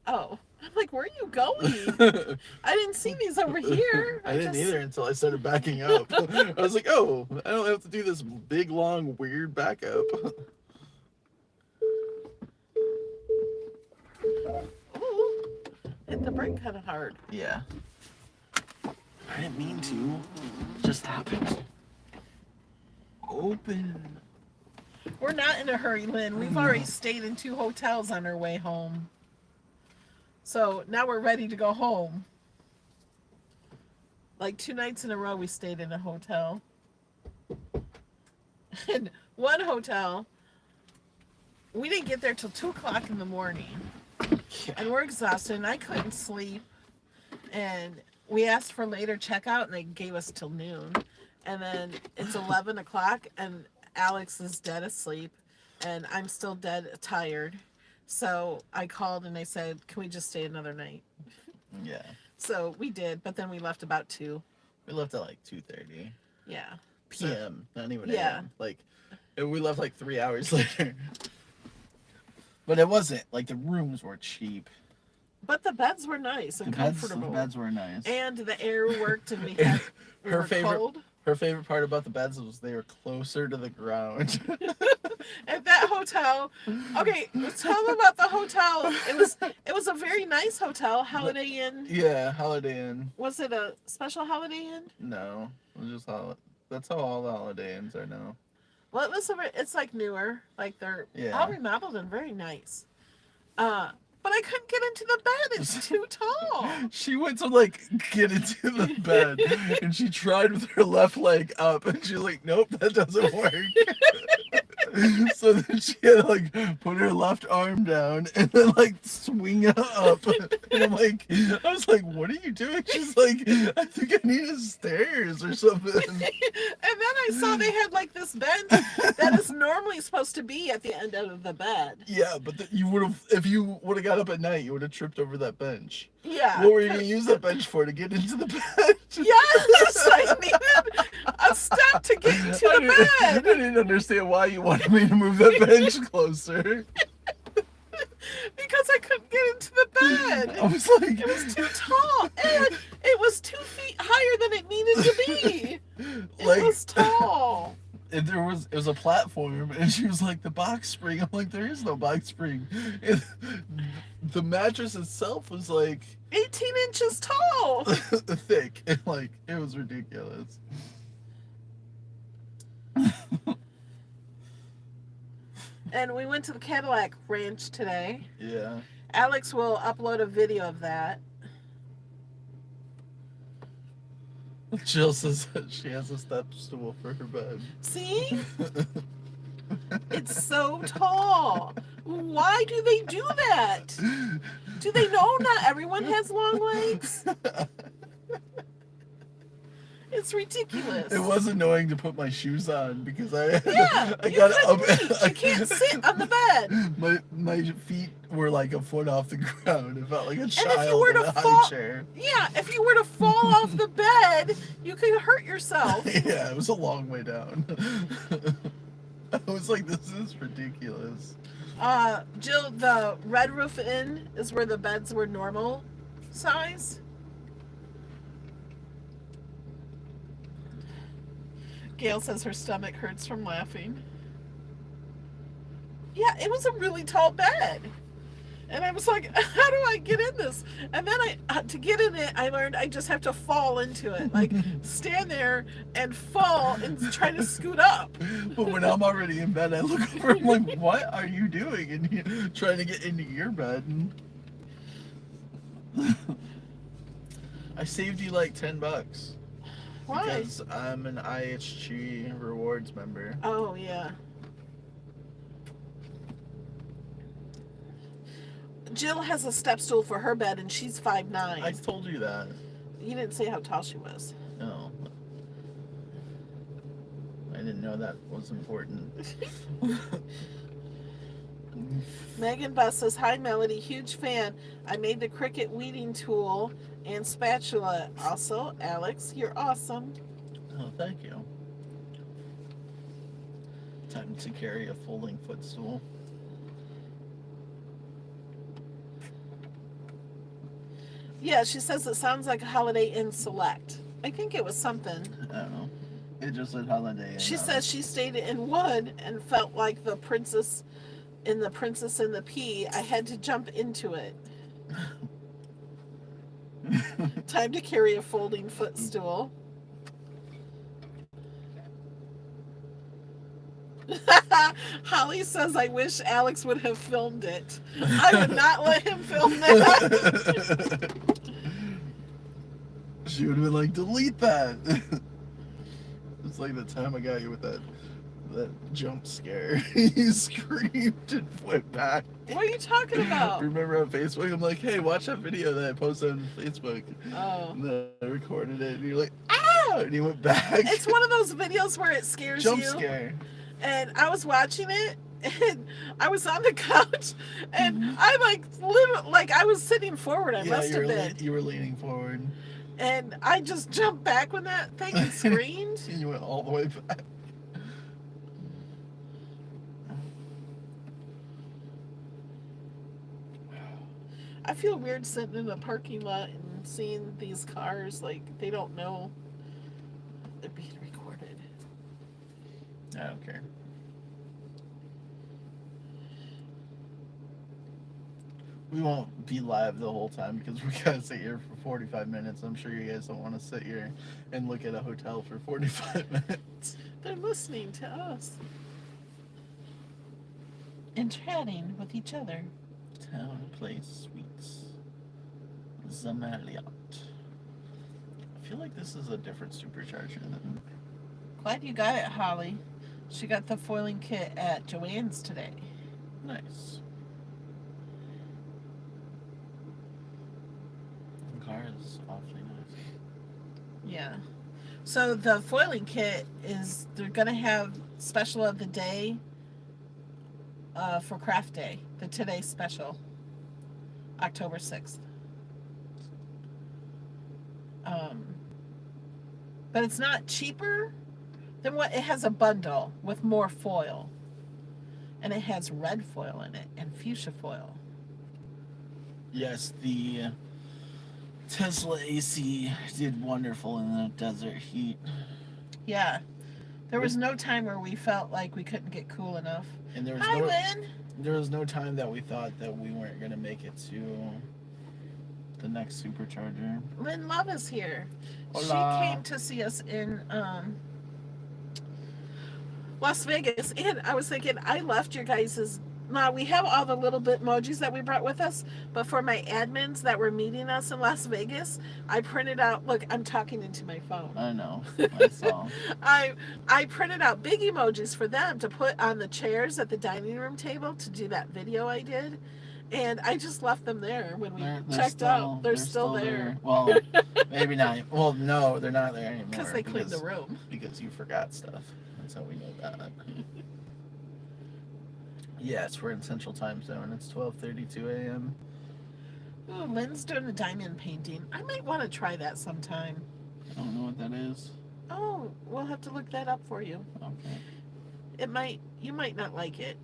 Oh, I'm like, where are you going? I didn't see these over here. I didn't either until I started backing up. I was like, oh, I don't have to do this big, long, weird backup. Ooh, hit the brake kind of hard. Yeah. I didn't mean to. It just happened. Open. We're not in a hurry, Lynn. We've already stayed in 2 hotels on our way home. So now we're ready to go home. Like 2 nights in a row we stayed in a hotel. And one hotel, we didn't get there till 2 o'clock in the morning. And we're exhausted and I couldn't sleep. And we asked for later checkout and they gave us till noon. And then it's 11 o'clock and Alex is dead asleep and I'm still dead tired. So I called and I said, can we just stay another night? Yeah. So we did, but then we left about 2. We left at like 2:30 Yeah. p.m. Not even Yeah. a.m. Like, and we left like 3 hours later. But it wasn't like the rooms were cheap. But the beds were nice and comfortable. The beds were nice. And the air worked and we had we her were favorite cold. Her favorite part about the beds was they were closer to the ground. At that hotel, okay, tell them about the hotel. It was a very nice hotel, Holiday Inn. Yeah, Holiday Inn. Was it a special Holiday Inn? No, it was just that's how all the Holiday Inns are now. Well, it's like newer, like they're all remodeled and very nice. But I couldn't get into the bed. It's too tall. She went to like get into the bed and she tried with her left leg up and she's like, nope, that doesn't work. So then she had to like put her left arm down and then like swing it up. And I was like, what are you doing? She's like, I think I need a stairs or something. And then I saw they had like this bench that is normally supposed to be at the end of the bed. Yeah, but you would have, if you would have got up at night, you would have tripped over that bench. Yeah. What were you going to use that bench for? To get into the bed? Yes, I needed a step to get into the bed. I didn't understand why you wanted me to move that bench closer. Because I couldn't get into the bed. I was like, it was too tall, and it was 2 feet higher than it needed to be. It was tall. It was a platform, and she was like, the box spring. I'm like, there is no box spring. And the mattress itself was like 18 inches tall. thick. And like, it was ridiculous. And we went to the Cadillac Ranch today. Yeah. Alex will upload a video of that. Jill says that she has a step stool for her bed. See? It's so tall. Why do they do that? Do they know not everyone has long legs? It's ridiculous. It was annoying to put my shoes on because I you got up. You can't sit on the bed. My feet were like a foot off the ground. It felt like a child if you were in to a fall, high chair. Yeah, if you were to fall off the bed, you could hurt yourself. Yeah, it was a long way down. I was like, this is ridiculous. Jill, the Red Roof Inn is where the beds were normal size. Gail says her stomach hurts from laughing. Yeah, it was a really tall bed. And I was like, how do I get in this? And then to get in it, I learned I just have to fall into it. Like, stand there and fall and try to scoot up. But when I'm already in bed, I look over, I'm like, what are you doing in here? Trying to get into your bed. I saved you like $10. Why? Because I'm an IHG rewards member. Oh, yeah. Jill has a step stool for her bed, and she's 5'9". I told you that. You didn't say how tall she was. No. I didn't know that was important. Megan Buss says, hi, Melody. Huge fan. I made the Cricut weeding tool and spatula. Also, Alex, you're awesome. Oh, thank you. Time to carry a folding footstool. Yeah, she says it sounds like a Holiday Inn Select. I think it was something. I don't know. It just said Holiday Inn. She says she stayed in one and felt like the princess in The Princess and the Pea. I had to jump into it. Time to carry a folding footstool. Holly says, I wish Alex would have filmed it. I would not let him film that. She would have been like, delete that. It's like the time I got you with that jump scare. You screamed and went back. What are you talking about? Remember on Facebook? I'm like, hey, watch that video that I posted on Facebook. Oh. And then I recorded it, and you're like, ah! And you went back. It's one of those videos where it scares you. Jump scare. And I was watching it, and I was on the couch, and I literally, I was sitting forward. I must have been. You were leaning forward. And I just jumped back when that thing screamed. And you went all the way back. I feel weird sitting in a parking lot and seeing these cars like they don't know they're being recorded. I don't care. We won't be live the whole time because we gotta sit here for 45 minutes. I'm sure you guys don't want to sit here and look at a hotel for 45 minutes. They're listening to us and chatting with each other. Town Place Suites. The Marriott. I feel like this is a different supercharger than... Glad you got it, Holly. She got the foiling kit at Joann's today. Nice. The car is awfully nice. Yeah. So the foiling kit is, they're going to have special of the day for Craft Day. The Today Special. October 6th. But it's not cheaper than what it has a bundle with more foil. And it has red foil in it and fuchsia foil. Yes, the Tesla AC did wonderful in the desert heat. Yeah. There was no time where we felt like we couldn't get cool enough. And there was Hi, Lynn. There was no time that we thought that we weren't going to make it to the next supercharger. Lynn Love is here. Hola. She came to see us in Las Vegas, and I was thinking, I left your guys's. Now we have all the little Bitmojis that we brought with us, but for my admins that were meeting us in Las Vegas, I printed out. Look, I'm talking into my phone. I know. I saw. I printed out big emojis for them to put on the chairs at the dining room table to do that video I did. And I just left them there when we checked out. They're still there. Well, maybe not. Well, no, they're not there anymore. Because they cleaned the room. Because you forgot stuff. That's how we know that. Yes, we're in Central Time Zone. It's 12:32 a.m. Oh, Lynn's doing a diamond painting. I might want to try that sometime. I don't know what that is. Oh, we'll have to look that up for you. Okay. You might not like it.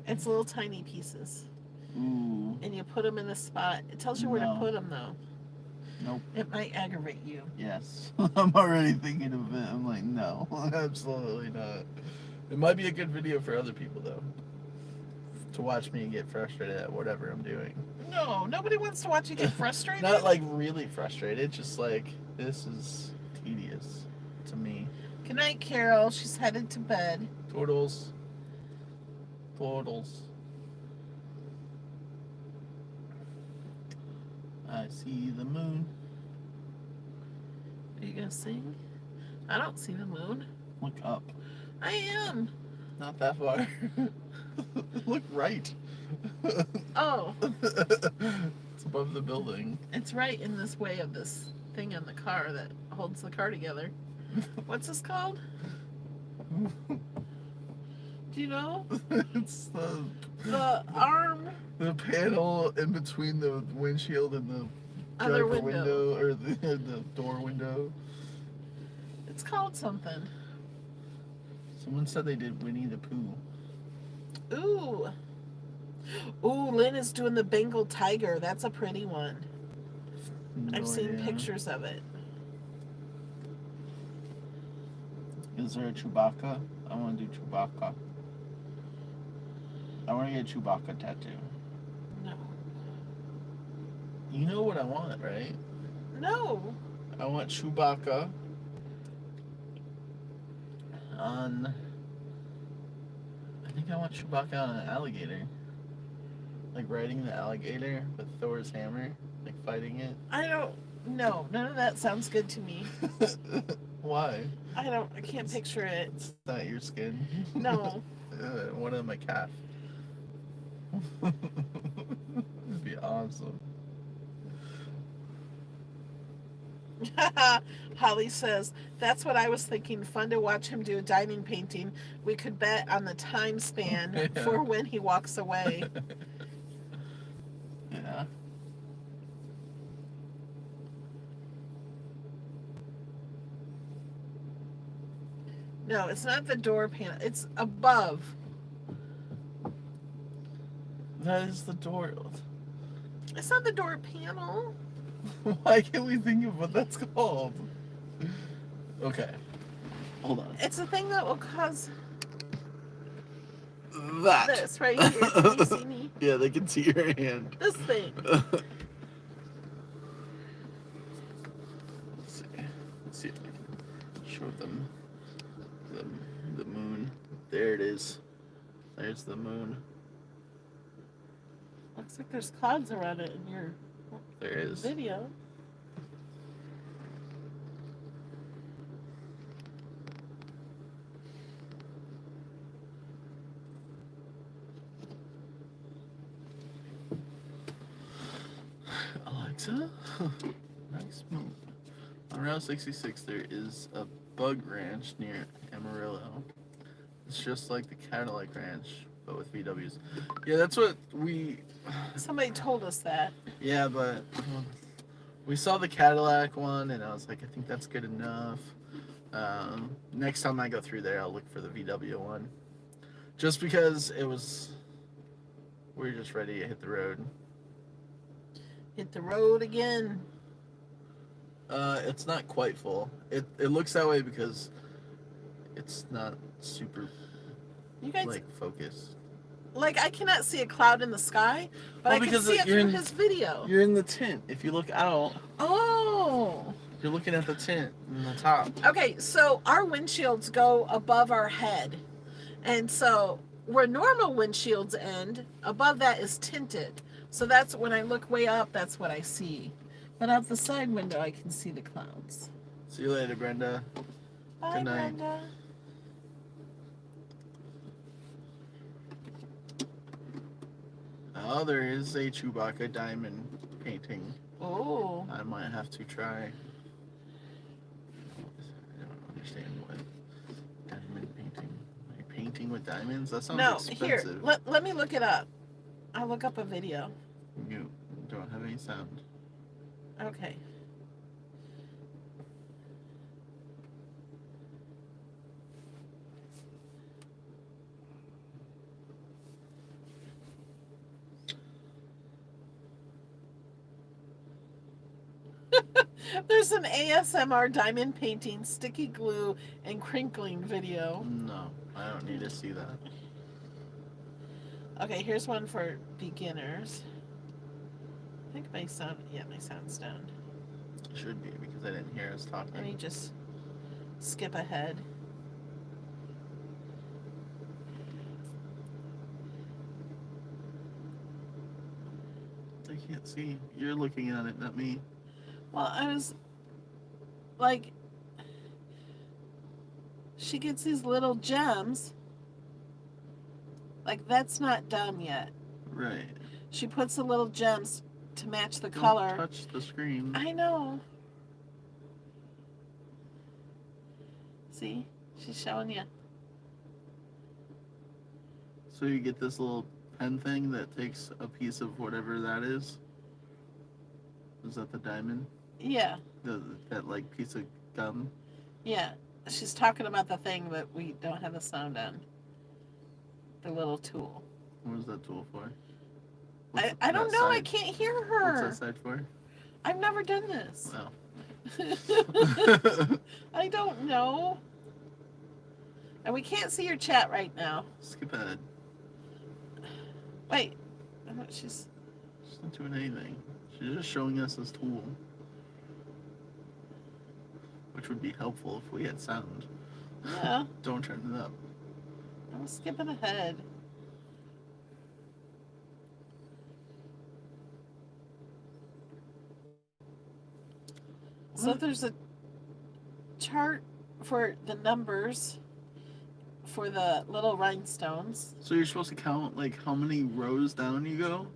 It's little tiny pieces. Ooh. And you put them in a spot. It tells you where to put them, though. Nope. It might aggravate you. Yes. I'm already thinking of it. I'm like, no, absolutely not. It might be a good video for other people though, to watch me get frustrated at whatever I'm doing. No, nobody wants to watch you get frustrated. Not like really frustrated, just like this is tedious to me. Good night, Carol. She's headed to bed. Turtles. Turtles. I see the moon. Are you gonna sing? I don't see the moon. Look up. I am. Not that far. Look right. Oh. It's above the building. It's right in this way of this thing on the car that holds the car together. What's this called? Do you know? It's The arm. the panel in between the windshield and the Other driver window. or the door window. It's called something. Someone said they did Winnie the Pooh. Ooh. Ooh, Lynn is doing the Bengal tiger. That's a pretty one. No I've seen idea. pictures of it. Is there a Chewbacca? I want to do Chewbacca. I want to get a Chewbacca tattoo. No. You know what I want, right? No. I want Chewbacca on... I think I want Chewbacca on an alligator. Like riding the alligator with Thor's hammer. Like fighting it. I don't. No. None of that sounds good to me. Why? I can't picture it. It's not your skin. No. One on my calf. It'd be awesome. Holly says, that's what I was thinking. Fun to watch him do a diamond painting. We could bet on the time span Yeah. for when he walks away. Yeah. No, it's not the door panel. It's above. That is the door. It's not the door panel. Why can't we think of what that's called? Okay. Hold on. It's the thing that will cause That. this right here. Can you see me? Yeah, they can see your hand. This thing. Let's see. Let's see if I can show them the moon. There it is. There's the moon. Looks like there's clouds around it in your There is. video. Alexa, nice moon. On Route 66, there is a bug ranch near Amarillo. It's just like the Cadillac Ranch, but with VWs. Yeah, that's what we. Somebody told us that. Yeah, but we saw the Cadillac one, and I was like, I think that's good enough. Next time I go through there, I'll look for the VW one. Just because we were just ready to hit the road. Hit the road again. It's not quite full. It looks that way because it's not super You guys, focused. like I cannot see a cloud in the sky, but Well, I can because see it you're through in- his video. You're in the tent. If you look out, Oh. you're looking at the tent in the top. Okay, so our windshields go above our head. And so where normal windshields end, above that is tinted. So that's when I look way up, that's what I see. But out the side window, I can see the clouds. See you later, Brenda. Bye, Good night. Brenda. Oh, there is a Chewbacca diamond painting. Oh. I might have to try. I don't understand what diamond painting. Like painting with diamonds? That sounds No, expensive. here, let me look it up. I'll look up a video. You don't have any sound. Okay. There's an ASMR diamond painting, sticky glue, and crinkling video. No, I don't need to see that. Okay, here's one for beginners. I think my sound's down. It should be because I didn't hear us talking. Let me just skip ahead. I can't see. You're looking at it, not me. Well, I was like, she gets these little gems. Like, that's not done yet. Right. She puts the little gems to match the Don't color. touch the screen. I know. See? She's showing you. So you get this little pen thing that takes a piece of whatever that is. Is that the diamond? Yeah. That like piece of gum? Yeah. She's talking about the thing that we don't have the sound on. The little tool. What is that tool for? I don't know. Side? I can't hear her. What's that side for? I've never done this. Well. I don't know. And we can't see your chat right now. Skip ahead. Wait. She's not doing anything. She's just showing us this tool. Which would be helpful if we had sound. Yeah. Don't turn it up. I'm skipping ahead. So there's a chart for the numbers for the little rhinestones. So you're supposed to count like how many rows down you go?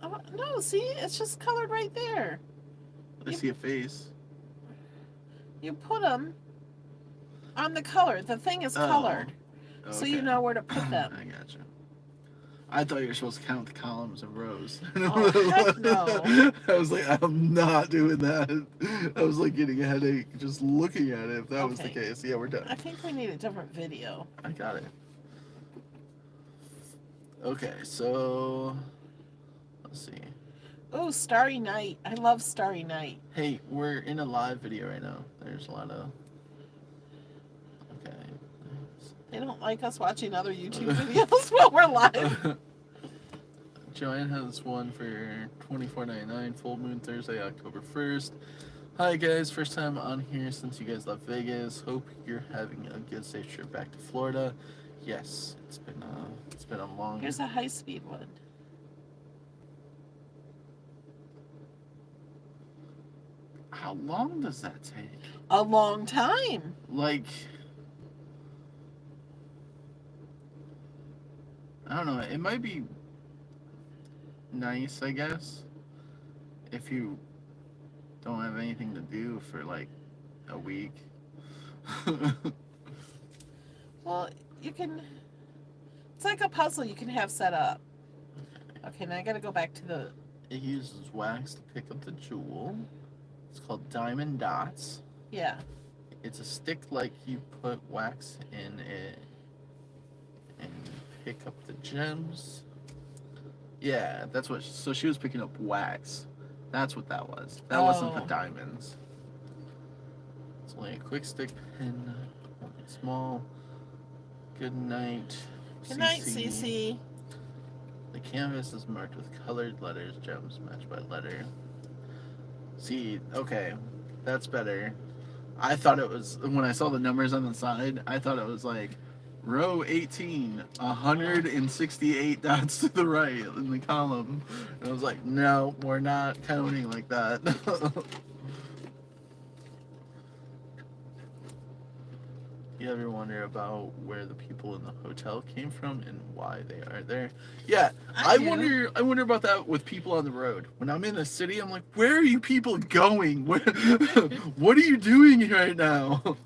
Oh, no, see? It's just colored right there. I see a face. You put them on the color. The thing is colored. Okay. So you know where to put them. I gotcha. I thought you were supposed to count the columns and rows. Oh, heck no. I was like, I'm not doing that. I was like getting a headache just looking at it if that was the case. Yeah, we're done. I think we need a different video. I got it. Okay, so let's see. Oh, Starry Night. I love Starry Night. Hey, we're in a live video right now. There's a lot of... Okay. They don't like us watching other YouTube videos while we're live. Joanne has one for $24.99, full moon Thursday, October 1st. Hi guys, first time on here since you guys left Vegas. Hope you're having a good safe trip back to Florida. Yes, it's been a long... Here's a high-speed one. How long does that take? A long time. Like... I don't know, it might be nice, I guess, if you don't have anything to do for like a week. Well, you can, it's like a puzzle you can have set up. Okay, now I gotta go back to the... It uses wax to pick up the jewel. It's called Diamond Dots. Yeah. It's a stick like you put wax in it and pick up the gems. Yeah, that's what... So she was picking up wax. That's what that was. That wasn't the diamonds. It's only a quick stick pin. Only small. Good night, Good night, Cece. The canvas is marked with colored letters. Gems matched by letter. See, okay. That's better. I thought it was... When I saw the numbers on the side, I thought it was like... Row 18, 168 dots to the right in the column. And I was like, no, we're not counting like that. You ever wonder about where the people in the hotel came from and why they are there? Yeah, I wonder about that with people on the road. When I'm in the city, I'm like, where are you people going? Where, what are you doing right now?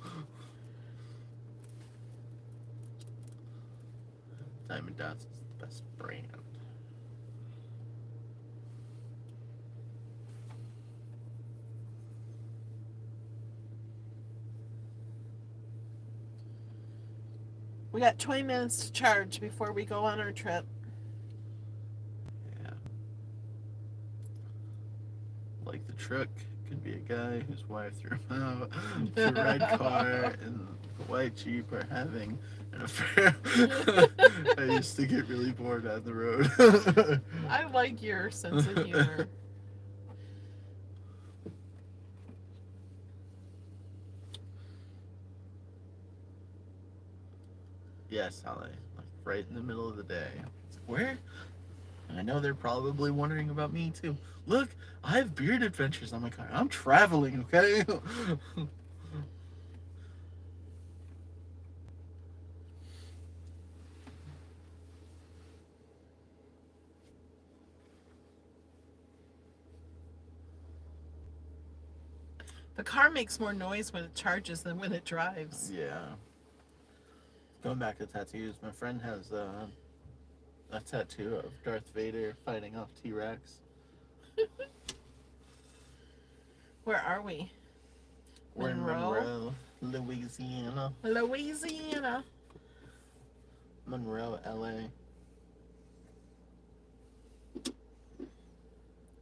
Diamond Dots is the best brand. We got 20 minutes to charge before we go on our trip. Yeah. Like the truck Could be a guy whose wife threw him out. The red car and the white Jeep are having an affair. I used to get really bored on the road. I like your sense of humor. Yes, Holly. Like right in the middle of the day. Where? I know they're probably wondering about me too. Look, I have beard adventures on my car. I'm traveling, okay? The car makes more noise when it charges than when it drives. Yeah. Going back to tattoos, my friend has a tattoo of Darth Vader fighting off T-Rex. Where are we? We're in Monroe, Louisiana. Louisiana. Monroe, LA.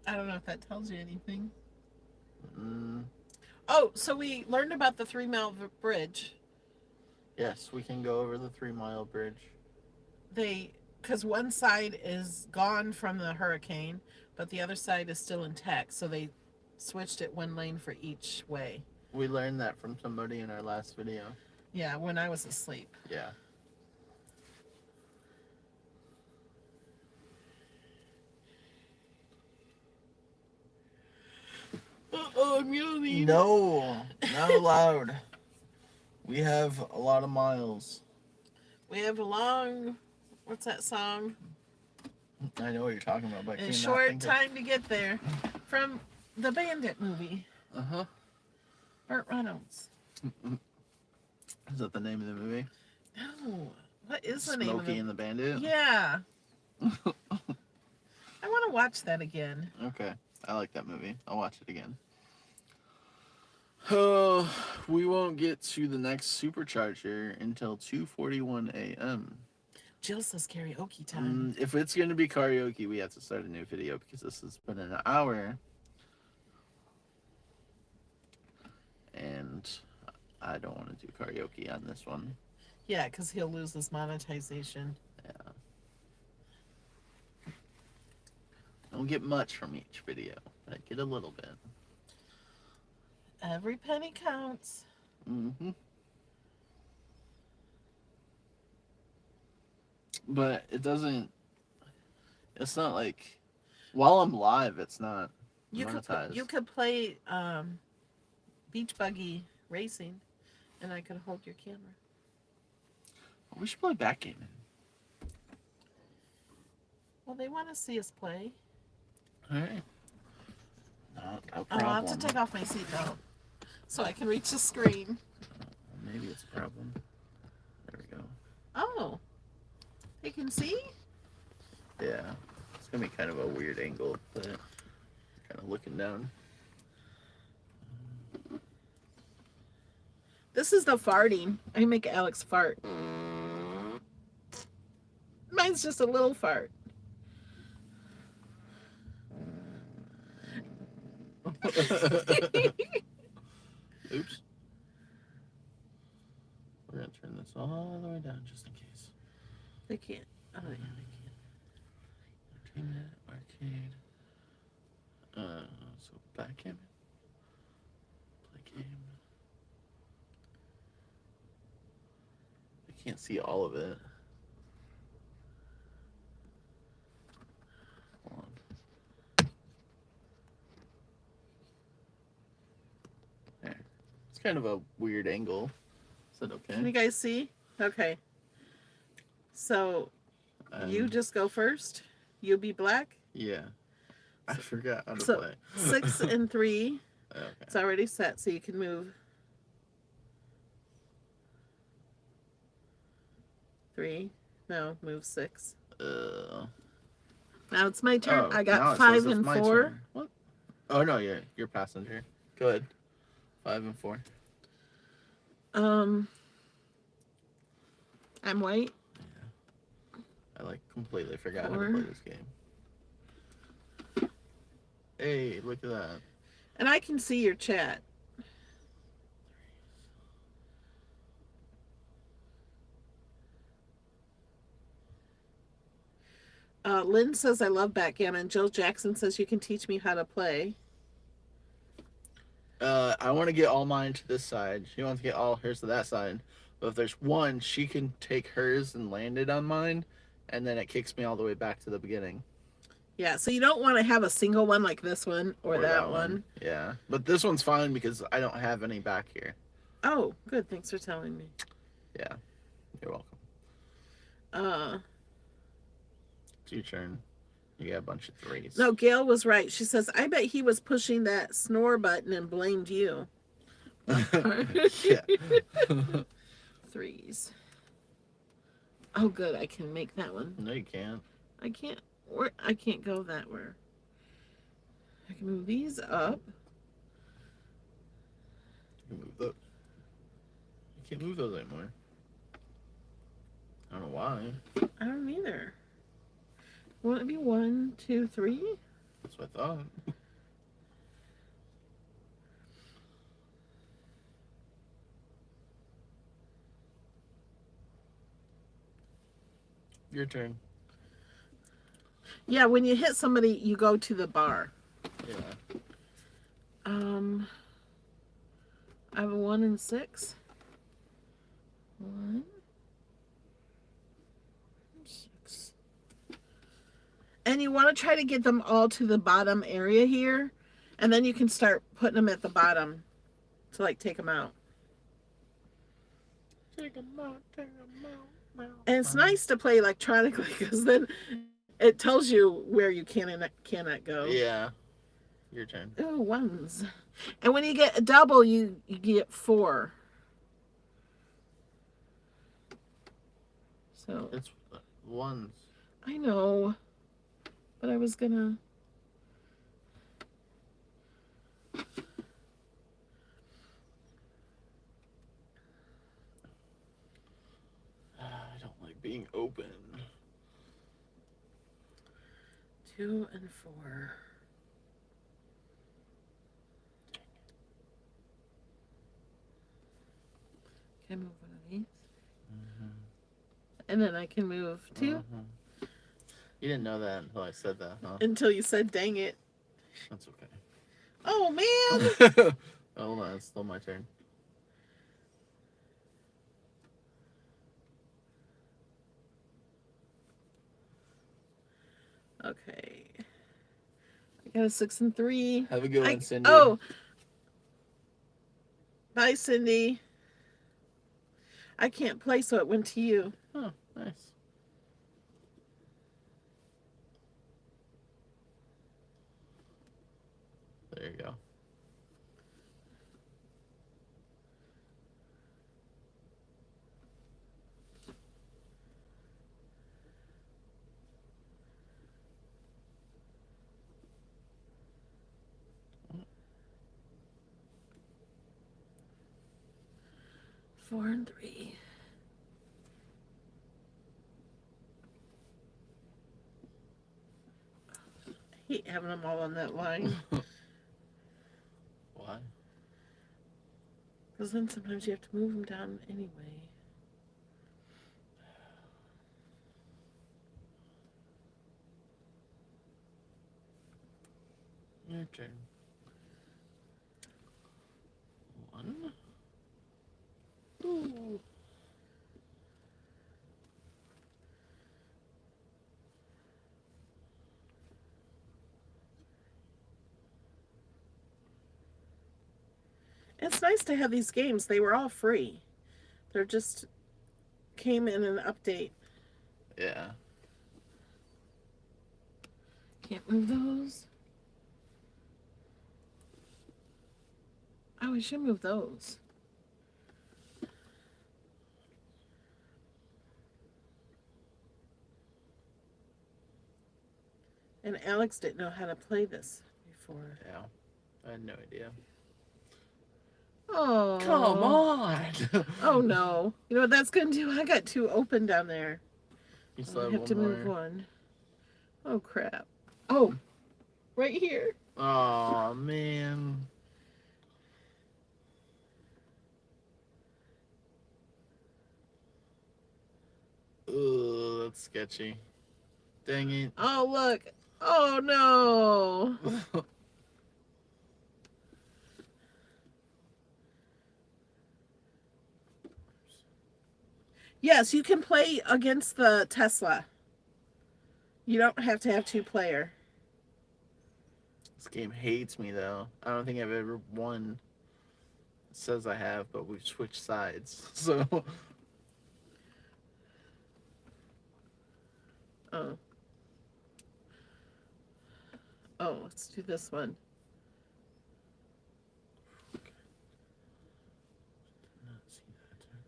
I don't know if that tells you anything. Mm, Oh, so we learned about the 3 Mile Bridge. yes, we can go over the 3 Mile Bridge. Because one side is gone from the hurricane, but the other side is still intact. So they switched it 1 lane for each way. We learned that from somebody in our last video. Yeah, when I was asleep. Yeah. Uh-oh, I'm yawning. No, not allowed. We have a lot of miles. We have a long, what's that song? I know what you're talking about, but I A cannot short think time to get there. From the Bandit movie. Uh-huh. Burt Reynolds. Is that the name of the movie? No. What is the name of Smokey and the Bandit? Yeah. I want to watch that again. Okay. I like that movie. I'll watch it again. Oh, we won't get to the next supercharger until 2:41 a.m. Jill says karaoke time. If it's going to be karaoke, we have to start a new video because this has been an hour. And I don't want to do karaoke on this one. Yeah, because he'll lose his monetization. Yeah. I don't get much from each video, but I get a little bit. Every penny counts. Mm-hmm. But it doesn't, it's not like, while I'm live, it's not monetized. You could play beach buggy racing, and I could hold your camera. We should play backgammon. Well, they want to see us play. All right. Not a Oh, problem. I'll have to take off my seatbelt so I can reach the screen. Maybe it's a problem. There we go. Oh, they can see? Yeah. It's going to be kind of a weird angle, but kind of looking down. This is the farting. I make Alex fart. Mine's just a little fart. Oops. We're going to turn this all the way down just in case. They can't. Oh, yeah, they can't. Entertainment, arcade. So backgammon. Play game. I can't see all of it. Hold on. There. It's kind of a weird angle. Is that okay? Can you guys see? Okay. So you just go first. You be black. Yeah. I forgot how to So play. 6 and 3. Okay. It's already set, so you can move. 3. No, move 6. Now it's my turn. I now got it 5 says it's and my 4. turn. What? Oh no, you're passenger. Go ahead. 5 and 4. I'm white. I completely forgot how 4. to play this game. Hey, look at that. And I can see your chat. Lynn says, I love backgammon. Jill Jackson says, you can teach me how to play. I want to get all mine to this side. She wants to get all hers to that side. But if there's one, she can take hers and land it on mine, and then it kicks me all the way back to the beginning. Yeah, so you don't want to have a single one like this one or that one. Yeah, but this one's fine because I don't have any back here. Oh, good. Thanks for telling me. Yeah, you're welcome. It's your turn. You got a bunch of threes. No, Gail was right. She says, I bet he was pushing that snore button and blamed you. Yeah. Threes. Oh, good. I can make that one. No, you can't. I can't. I can't go that way. I can move these up. You can move those. You can't move those anymore. I don't know why. I don't either. Won't it be 1, 2, 3? That's what I thought. Your turn. Yeah, when you hit somebody, you go to the bar. Yeah. I have a 1 and 6. 1, 6. And you want to try to get them all to the bottom area here, and then you can start putting them at the bottom to like take them out. Take them out, And it's nice to play electronically because then it tells you where you can and cannot go. Yeah. Your turn. Ooh, 1s. And when you get a double, you get 4. So It's 1s. I know, but I was gonna. I don't like being open. 2 and 4. Can I move one of these? Mm-hmm. And then I can move 2? Mm-hmm. You didn't know that until I said that, huh? Until you said, dang it. That's okay. Oh, man. Hold on, it's still my turn. Okay. I got a 6 and 3. Have a good one, Cindy. Oh. Bye, Cindy. I can't play, so it went to you. Oh, nice. There you go. Four and 3. I hate having them all on that line. Why? Because then sometimes you have to move them down anyway. Your turn. 1. Ooh. It's nice to have these games. They were all free. They're just came in an update. Yeah. Can't move those. Oh, we should move those. And Alex didn't know how to play this before. Yeah. I had no idea. Oh. Come on! Oh no. You know what that's gonna do? I got 2 open down there. You still I have have one to more. move 1. Oh crap. Oh. Right here. Oh man. Ugh, that's sketchy. Dang it. Oh, look. Oh, no. Yes, you can play against the Tesla. You don't have to have 2-player. This game hates me though. I don't think I've ever won. It says I have, but we've switched sides. So Oh. Oh, let's do this one. not see that. Okay.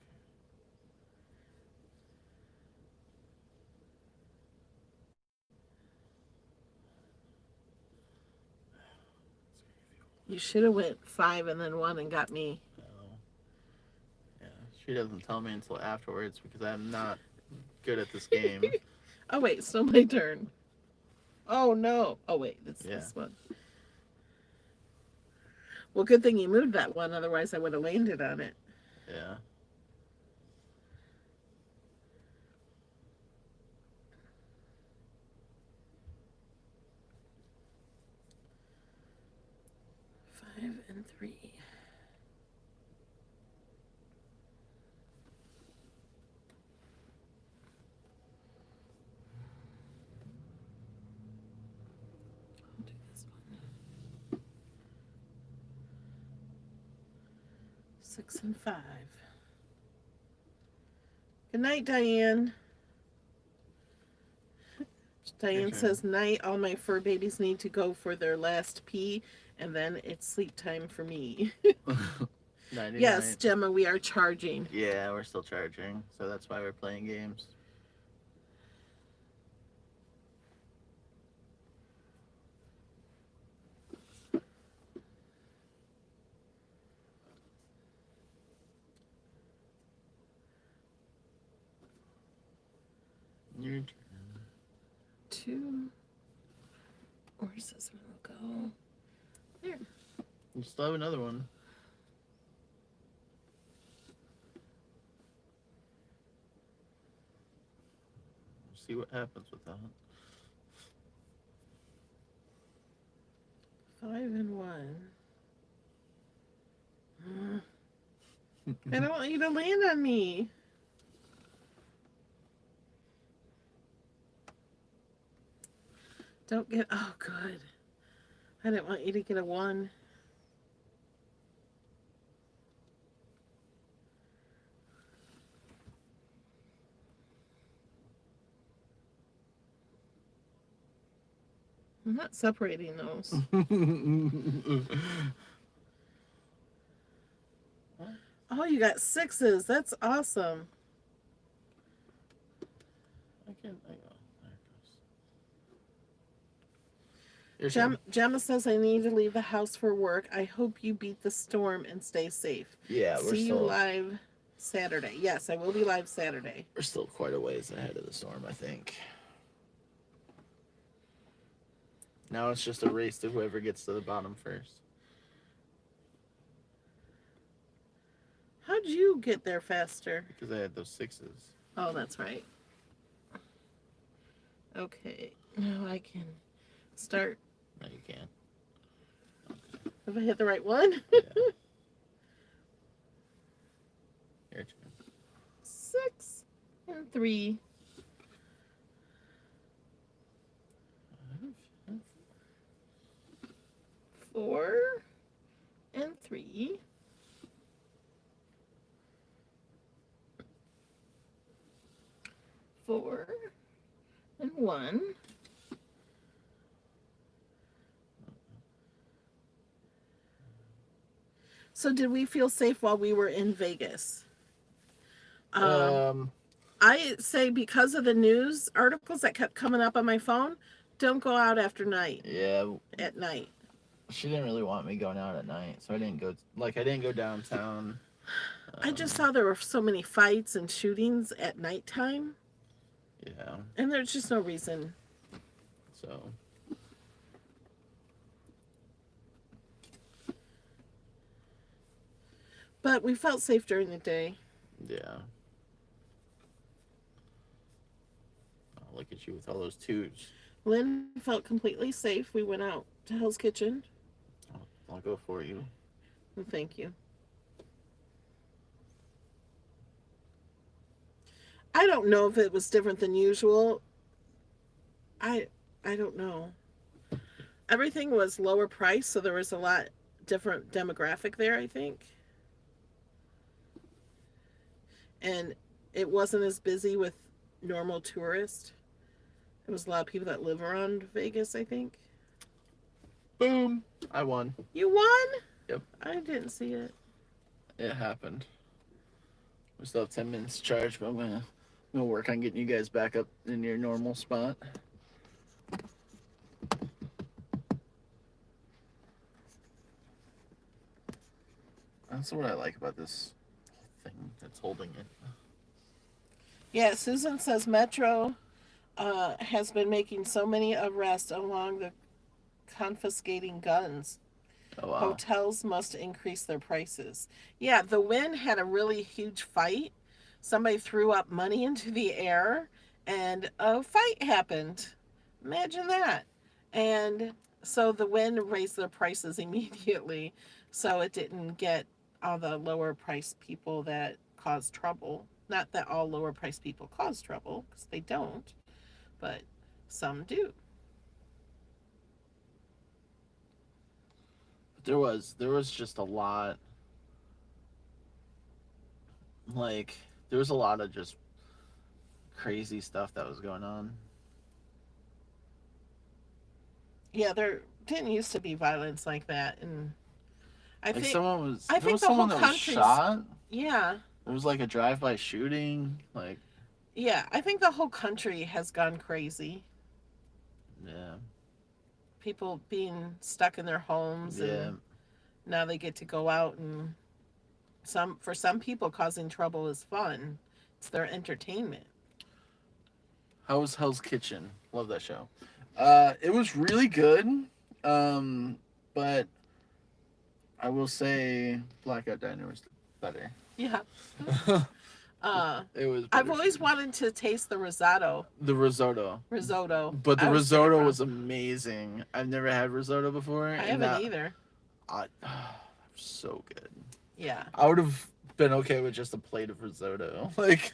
You should have went 5 and then 1 and got me. Oh. Yeah, she doesn't tell me until afterwards because I'm not good at this game. Oh, wait, still my turn. Oh, no. Oh, wait, it's this one. Well, good thing you moved that one, otherwise I would have landed on it. Yeah. Five and 3. I'll do this one. 6 and 5. Good night, Diane. Diane says, night, all my fur babies need to go for their last pee, and then it's sleep time for me. Yes, Gemma, we are charging. Yeah, we're still charging, so that's why we're playing games. Your turn. 2. Where's this one go? There. You still have another one. See what happens with that. 5 and 1. I don't want you to land on me. Don't get, oh, good. I didn't want you to get a 1. I'm not separating those. Oh, you got 6s. That's awesome. There it goes. Gemma says, I need to leave the house for work. I hope you beat the storm and stay safe. Yeah, See you live Saturday. Yes, I will be live Saturday. We're still quite a ways ahead of the storm, I think. Now it's just a race to whoever gets to the bottom first. How'd you get there faster? Because I had those 6s. Oh, that's right. Okay, now I can start. No, you can't. Okay. Have I hit the right one? Yeah. Your turn. 6 and 3. 4 and 3. 4 and 1. So did we feel safe while we were in Vegas? I say because of the news articles that kept coming up on my phone, don't go out after night. Yeah. At night. She didn't really want me going out at night, so I didn't go. I didn't go downtown. I just saw there were so many fights and shootings at nighttime. Yeah. And there's just no reason. So. But we felt safe during the day. Yeah. Oh, look at you with all those toots. Lynn felt completely safe. We went out to Hell's Kitchen. I'll go for you. Well, thank you. I don't know if it was different than usual. I I don't know. Everything was lower price, so there was a lot different demographic there, I think. And it wasn't as busy with normal tourists. There was a lot of people that live around Vegas, I think. Boom! I won. You won? Yep. I didn't see it. It happened. We still have 10 minutes to charge, but I'm gonna work on getting you guys back up in your normal spot. That's what I like about this thing that's holding it. Yeah, Susan says Metro has been making so many arrests along the confiscating guns. Oh wow. Hotels must increase their prices. Yeah, the Wynn had a really huge fight. Somebody threw up money into the air and a fight happened. Imagine that. And so the Wynn raised their prices immediately so it didn't get all the lower priced people that caused trouble. Not that all lower priced people cause trouble, because they don't, but some do. But there was just a lot, like there was a lot of just crazy stuff that was going on. Yeah, there didn't used to be violence like that, and I Like think there think was the whole someone that was country's shot. yeah. There was like a drive-by shooting. Like Yeah, I think the whole country has gone crazy. yeah, People being stuck in their homes yeah. and now they get to go out and some people causing trouble is fun. It's their entertainment. How was Hell's Kitchen? Love that show. It was really good. But I will say Blackout Diner was better. Yeah. It was I've better always food. wanted to taste the risotto. The risotto. Risotto. But the I was gonna risotto cry. was amazing. I've never had risotto before, I and haven't that either. so good. Yeah. I would have been okay with just a plate of risotto. Like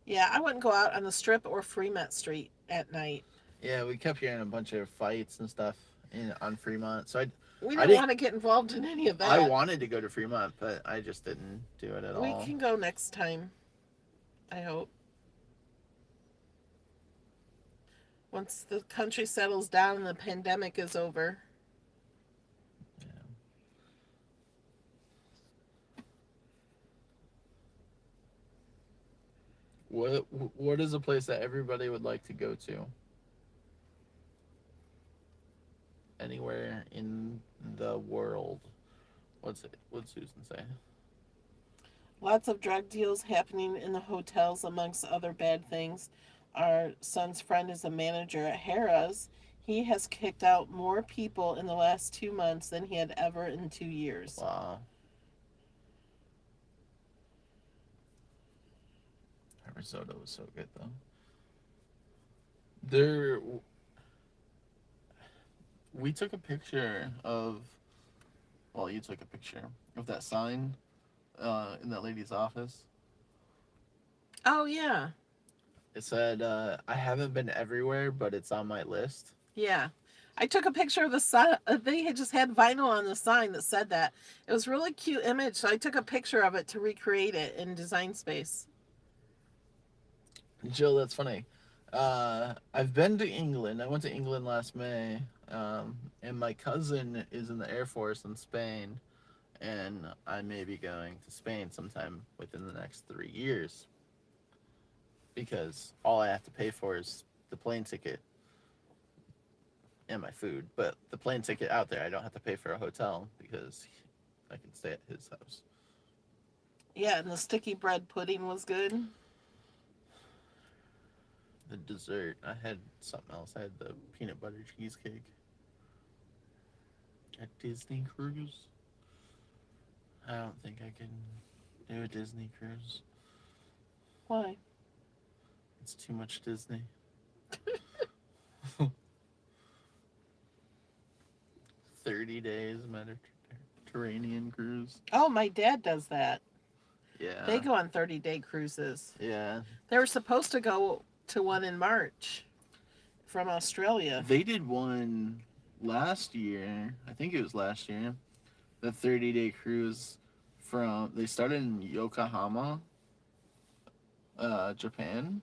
Yeah, I wouldn't go out on the strip or Fremont Street at night. yeah, we kept hearing a bunch of fights and stuff on Fremont. So We I didn't didn't want to get involved in any of I that. wanted to go to Fremont, but I just didn't do it at We all. can go next time, I hope. Once the country settles down and the pandemic is over. Yeah. What is a place that everybody would like to go to? Anywhere in the world. What's Susan say? Lots of drug deals happening in the hotels, amongst other bad things. Our son's friend is a manager at Harrah's. He has kicked out more people in the last 2 months than he had ever in 2 years. Wow. That risotto was so good though. There we took a picture of well, you took a picture of that sign in that lady's office. Oh, yeah. It said, I haven't been everywhere, but it's on my list. Yeah. I took a picture of the sign. They had just had vinyl on the sign that said that. It was a really cute image, so I took a picture of it to recreate it in Design Space. Jill, that's funny. I've been to England. I went to England last May, and my cousin is in the Air Force in Spain, and I may be going to Spain sometime within the next 3 years because all I have to pay for is the plane ticket and my food. But the plane ticket out there, I don't have to pay for a hotel because I can stay at his house. Yeah, and the sticky bread pudding was good. The dessert, I had something else. I had the peanut butter cheesecake. A Disney cruise? I don't think I can do a Disney cruise. Why? It's too much Disney. 30 days Mediterranean cruise. Oh, my dad does that. Yeah. They go on 30-day cruises. Yeah. They were supposed to go to one in March from Australia. They did one last year. I think it was last year. The 30-day cruise they started in Yokohama, Japan,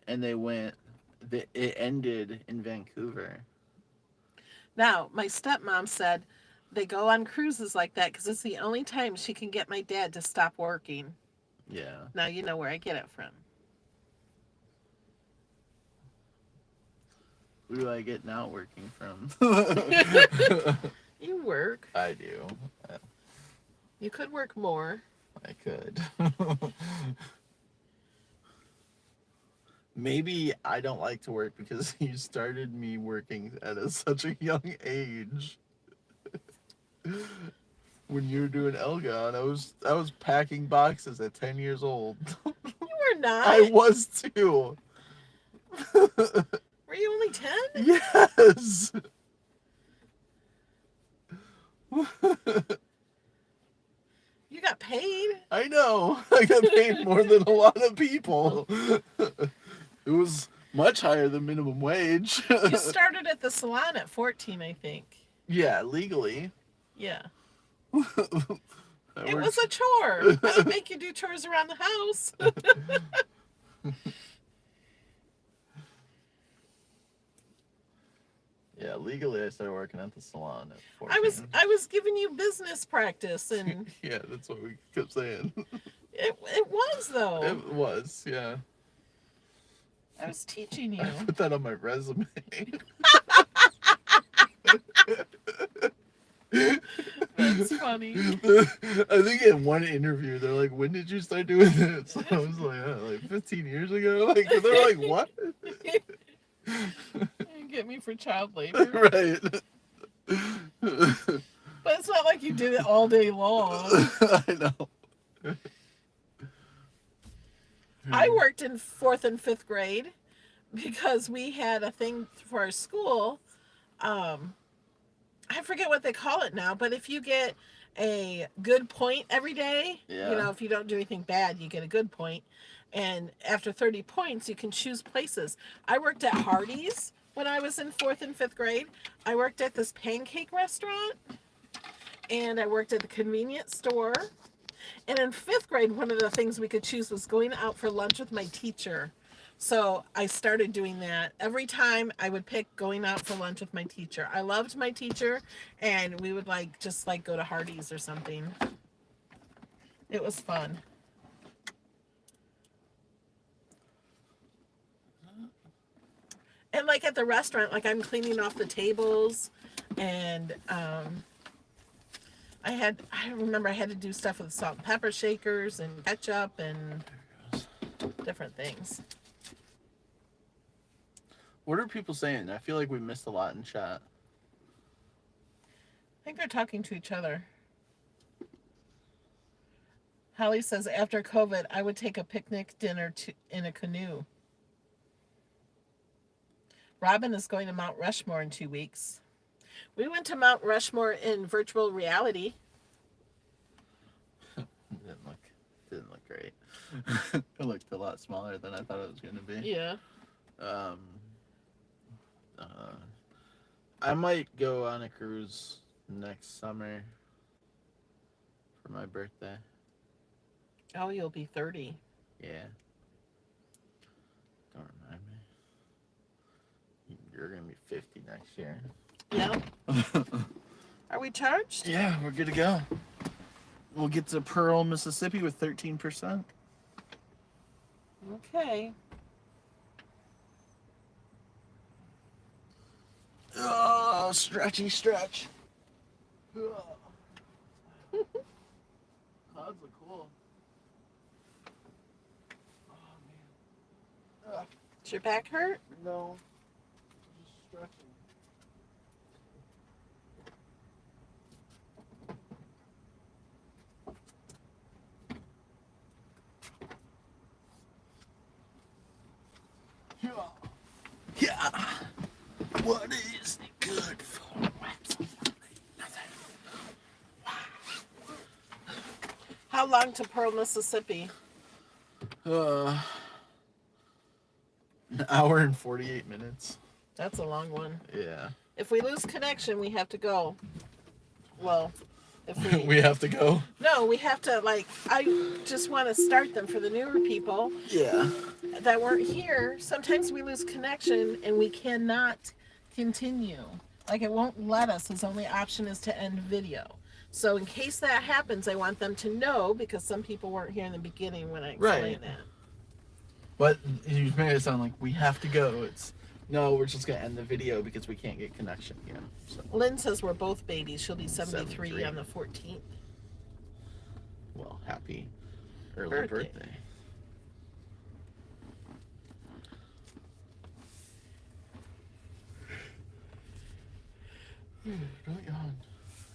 and it ended in Vancouver. Now, my stepmom said they go on cruises like that because it's the only time she can get my dad to stop working. Yeah. Now you know where I get it from. Who do I get not working from? You work. I do. You could work more. I could. Maybe I don't like to work because you started me working at such a young age. When you were doing Elgon, I was packing boxes at 10 years old. You were not. I was too. Were you only 10? Yes. You got paid? I know. I got paid more than a lot of people. It was much higher than minimum wage. You started at the salon at 14, I think. Yeah, legally. Yeah. It was a chore. I would make you do chores around the house. Yeah, legally I started working at the salon at 14. I was giving you business practice, and yeah, that's what we kept saying. it was though. It was, yeah. I was teaching you. I put that on my resume. That's funny. I think in one interview they're like, "When did you start doing this?" I was like 15 years ago. Like they're like, "What?" You get me for child labor, Right. but it's not like you did it all day long. I know. I worked in 4th and 5th grade because we had a thing for our school. I forget what they call it now, but if you get a good point every day, Yeah. you know, if you don't do anything bad, you get a good point. And after 30 points, you can choose places. I worked at Hardee's when I was in 4th and 5th grade. I worked at this pancake restaurant, and I worked at the convenience store. And in 5th grade, one of the things we could choose was going out for lunch with my teacher. So I started doing that. Every time I would pick going out for lunch with my teacher. I loved my teacher, and we would just go to Hardee's or something. It was fun. And at the restaurant, I'm cleaning off the tables, and I remember I had to do stuff with salt and pepper shakers and ketchup and different things. What are people saying? I feel like we missed a lot in chat. I think they're talking to each other. Holly says, after COVID, I would take a picnic dinner in a canoe. Robin is going to Mount Rushmore in 2 weeks. We went to Mount Rushmore in virtual reality. Didn't look great. It looked a lot smaller than I thought it was going to be. Yeah. I might go on a cruise next summer for my birthday. Oh, you'll be 30. Yeah. Don't remind me. You're going to be 50 next year. Yeah. Are we charged? Yeah, we're good to go. We'll get to Pearl, Mississippi with 13%. Okay. Oh, stretchy stretch. Clouds look cool. Oh, man. Does your back hurt? No. Just stretching. Yeah. What is it good for? Nothing. How long to Pearl, Mississippi? An hour and 48 minutes. That's a long one. Yeah. If we lose connection, we have to go. Well, if We have to go. No, we have to, like, I just want to start them for the newer people Yeah. that weren't here. Sometimes we lose connection and we cannot continue. Like, it won't let us. Its only option is to end video. So in case that happens, I want them to know, because some people weren't here in the beginning when I explained that. But you made it sound like we have to go. No, we're just going to end the video because we can't get connection again. So. Lynn says we're both babies. She'll be 73 73. on the 14th. Well, happy early birthday. Don't yawn.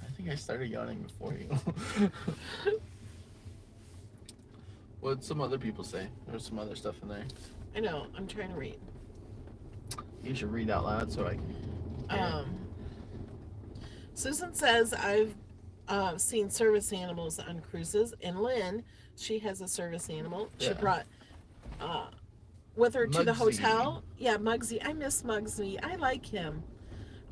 I think I started yawning before you. What'd some other people say? There's some other stuff in there. I know. I'm trying to read. You should read out loud so I can. Yeah. Susan says I've seen service animals on cruises, and Lynn, she has a service animal. She brought with her to the hotel. Yeah, Muggsy. I miss Muggsy. I like him.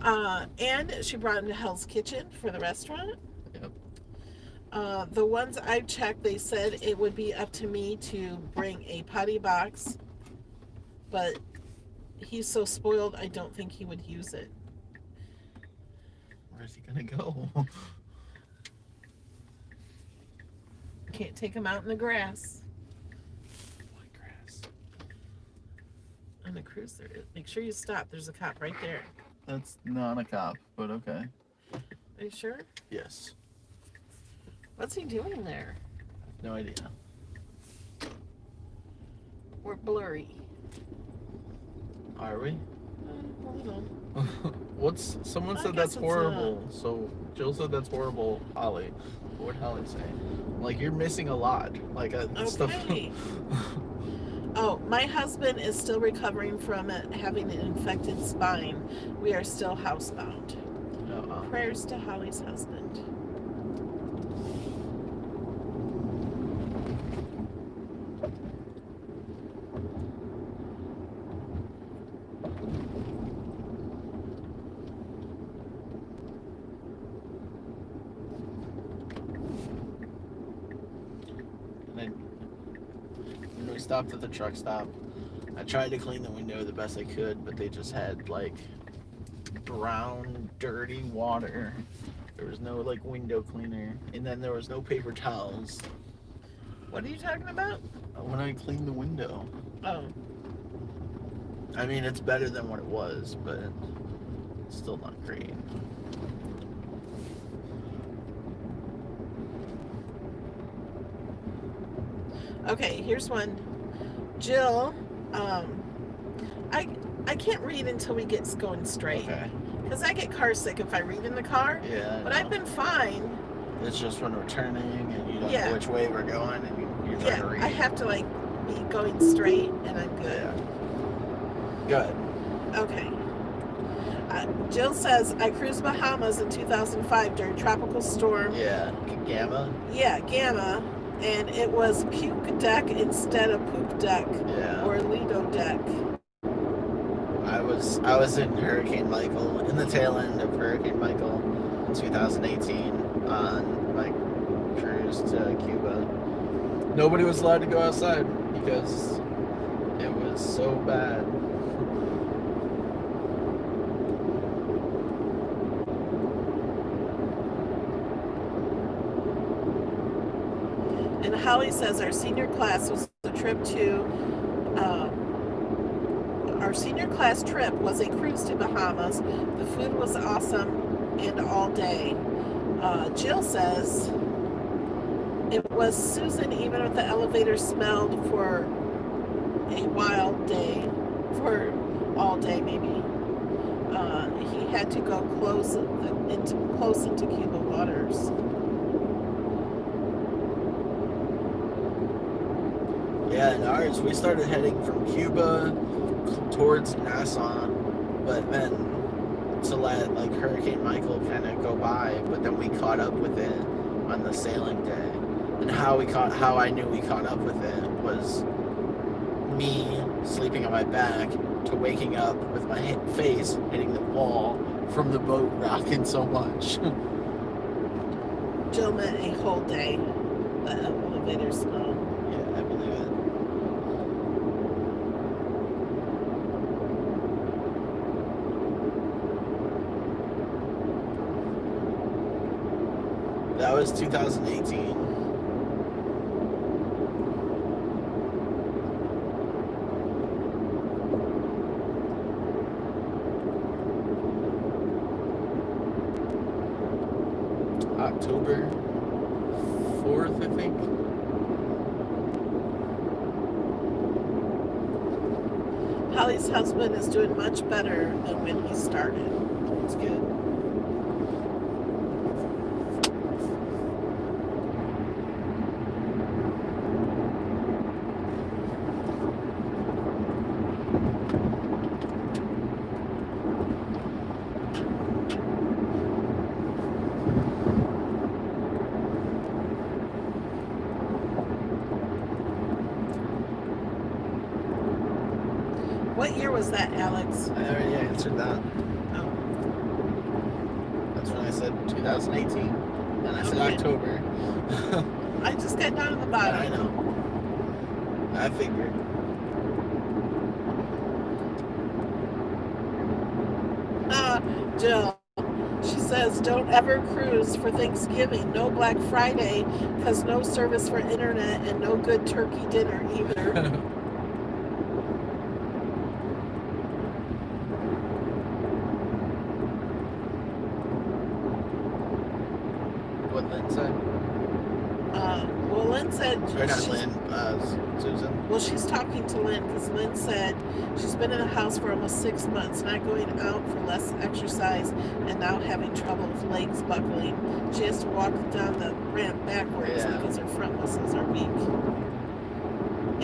And she brought him to Hell's Kitchen for the restaurant. Yep. The ones I checked, they said it would be up to me to bring a potty box, but he's so spoiled, I don't think he would use it. Where's he gonna go? Can't take him out in the grass. What grass? On the cruise, there is. Make sure you stop. There's a cop right there. That's not a cop, but okay. Are you sure? Yes. What's he doing there? No idea. We're blurry. Are we? Hold on. Someone I said guess that's it's horrible. So Jill said that's horrible, Holly. What would Holly say? Like, you're missing a lot. Like, stuff. Okay. Oh, my husband is still recovering from it, having an infected spine. We are still housebound. Prayers to Holly's husband. When we stopped at the truck stop, I tried to clean the window the best I could, but they just had like brown, dirty water. There was no like window cleaner, and then there was no paper towels. What are you talking about? When I cleaned the window. Oh. I mean, it's better than what it was, but it's still not great. Okay, here's one. Jill, I can't read until we get going straight. Okay. Because I get car sick if I read in the car. Yeah. But I've been fine. It's just when we're turning and you don't know which way we're going and you're trying to read. I have to like be going straight and I'm good. Yeah. Good. Okay. Jill says, I cruised Bahamas in 2005 during tropical storm. Yeah. Gamma? Yeah, Gamma. And it was puke deck instead of poop deck. Yeah. Or Lido deck. I was in Hurricane Michael, in the tail end of Hurricane Michael in 2018 on my cruise to Cuba. Nobody was allowed to go outside because it was so bad. And Holly says our senior class was a trip to our senior class trip was a cruise to Bahamas. The food was awesome and all day. Jill says it was Susan, even if the elevator smelled for a wild day, for all day maybe. He had to go close into Cuba waters. Yeah, and ours, we started heading from Cuba towards Nassau, but then to let like Hurricane Michael kind of go by, but then we caught up with it on the sailing day. And how I knew we caught up with it was me sleeping on my back to waking up with my face hitting the wall from the boat rocking so much. Jill meant a whole day. The elevator smell. Yeah, I believe it. That was 2018. October 4th, I think. Holly's husband is doing much better than when he started. It's good. What year was that, Alex? I already answered that. Oh. That's when I said 2018. And I said Okay. October. I just got down to the bottom. I know. I figured. Jill. She says, don't ever cruise for Thanksgiving. No Black Friday, because no service for internet and no good turkey dinner either. What Lynn said? Well, Lynn said Or not she's, Lynn, Susan. well, she's talking to Lynn because Lynn said she's been in the house for almost 6 months, not going out for less exercise, and now having trouble with legs buckling. She has to walk down the ramp backwards Yeah. because her front muscles are weak.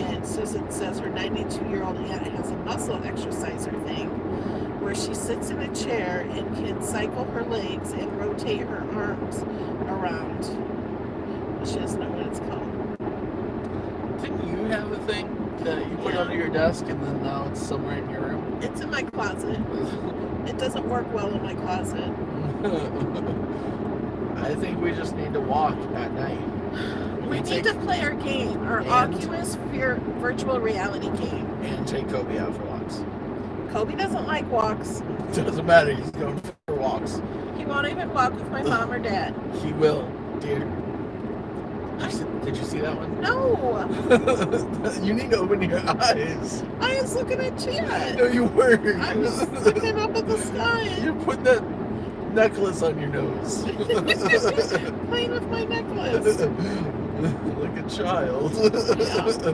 And Susan says her 92-year-old aunt has a muscle exerciser thing where she sits in a chair and can cycle her legs and rotate her arms around. She doesn't know what it's called. Didn't you have a thing that you put Yeah. under your desk and then now it's somewhere in your room? It's in my closet. It doesn't work well in my closet. I think we just need to walk at night. We need to play our game, our And- Oculus virtual reality game. And take Kobe out for walks. Kobe doesn't like walks. Doesn't matter, he's going for walks. He won't even walk with my mom or dad. He will, dear. Did you see that one? No, You need to open your eyes. I was looking at Chad. No, you weren't. I was looking up at the sky. You're putting that necklace on your nose. Playing with my necklace. Like a child. Yeah.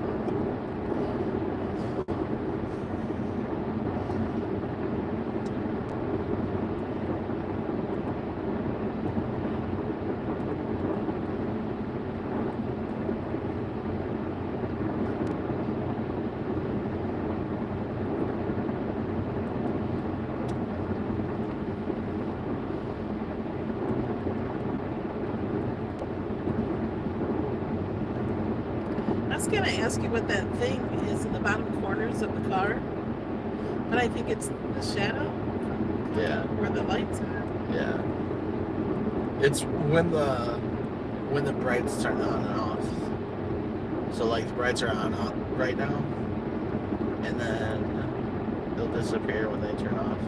I was going to ask you what that thing is in the bottom corners of the car, but I think it's the shadow Yeah. where the lights are. Yeah. It's when the brights turn on and off. So like the brights are on right now, and then they'll disappear when they turn off.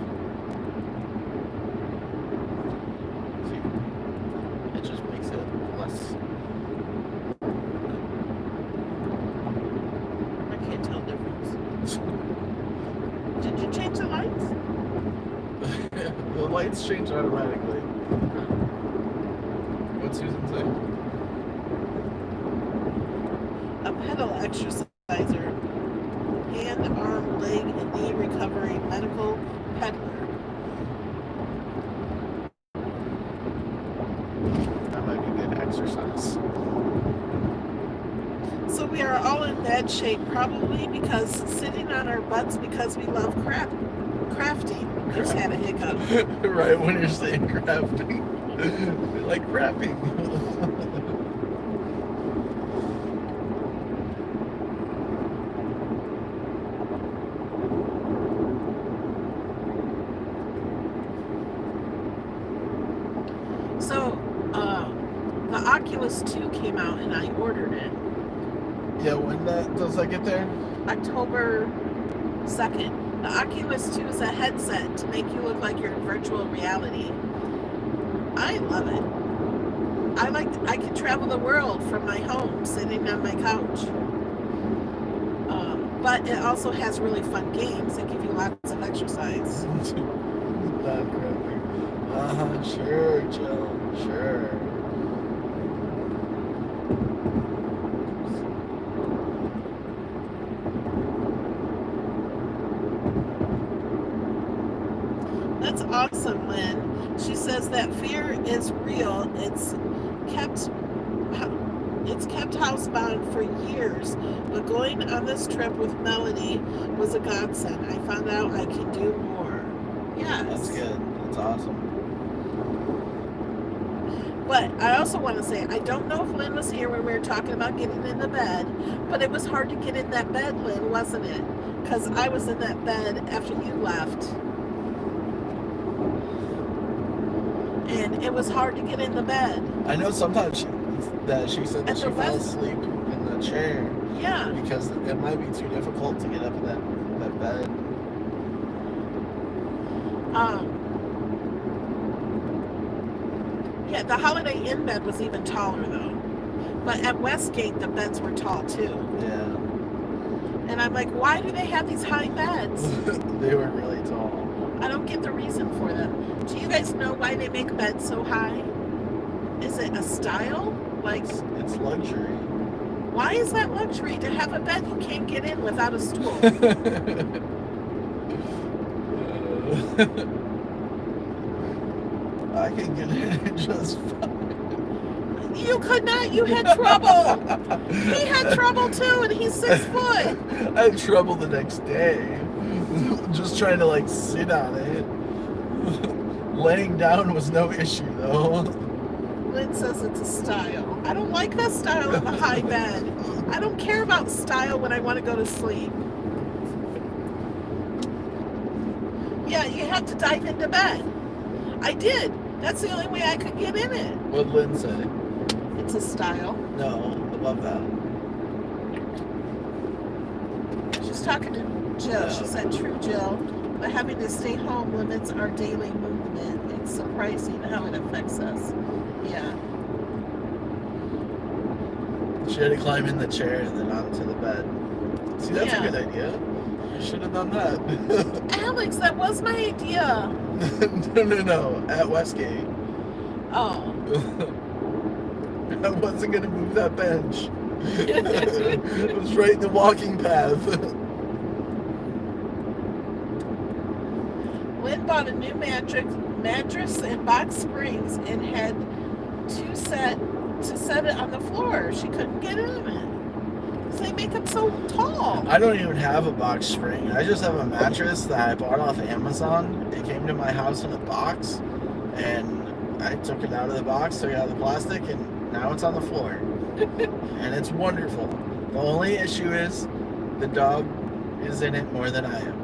See, it just makes it less. I can't tell the difference. Did you change the lights? The lights change automatically. What's Susan say? A pedal exerciser, hand, arm, leg, and knee recovery medical peddler. That might be good exercise. So we are all in bed bed shape probably because sitting on our butts because we love crafting. Just had a hiccup. Right when you're saying crafting. We like crapping. So, the Oculus 2 came out and I ordered it. Yeah, when does that get there? October 2nd. The Oculus 2 is a headset to make you look like you're in virtual reality. I love it. I can travel the world from my home sitting on my couch. But it also has really fun games that give you lots of exercise. Not crapping. Sure, Jill. Sure. That's awesome, Lynn. She says that fear is real. It's kept housebound for years, but going on this trip with Melody was a godsend. I found out I can do more. Yes. That's good. That's awesome. But I also want to say, I don't know if Lynn was here when we were talking about getting in the bed, but it was hard to get in that bed, Lynn, wasn't it? Because I was in that bed after you left. And it was hard to get in the bed. I know sometimes she said that she fell asleep in the chair. Yeah. Because it might be too difficult to get up in that bed. Yeah, the Holiday Inn bed was even taller though. But at Westgate the beds were tall too. Yeah. And I'm like, why do they have these high beds? They were really tall. I don't get the reason for them. Do you guys know why they make beds so high? Is it a style? Like, it's luxury. Why is that luxury to have a bed you can't get in without a stool? I can get in just fine. You could not. You had trouble. He had trouble too, and he's 6 foot. I had trouble the next day. Just trying to like sit on it. Laying down was no issue though. Lynn says it's a style. I don't like that style of a high bed. I don't care about style when I want to go to sleep. Yeah, you have to dive into bed. I did. That's the only way I could get in it. What'd Lynn say? It's a style. No, I love that. She's talking to Jill. She said, true, Jill, but having to stay home limits our daily movement. It's surprising how it affects us. Yeah. She had to climb in the chair and then onto the bed. See, that's a good idea. You should have done that. Alex, that was my idea. No. At Westgate. Oh. I wasn't going to move that bench. It was right in the walking path. Lynn bought a new mattress and box springs and had to set it on the floor. She couldn't get in it because they make them so tall. I don't even have a box spring. I just have a mattress that I bought off Amazon. It came to my house in a box, and I took it out of the box, took it out of the plastic, and now it's on the floor. And it's wonderful. The only issue is the dog is in it more than I am.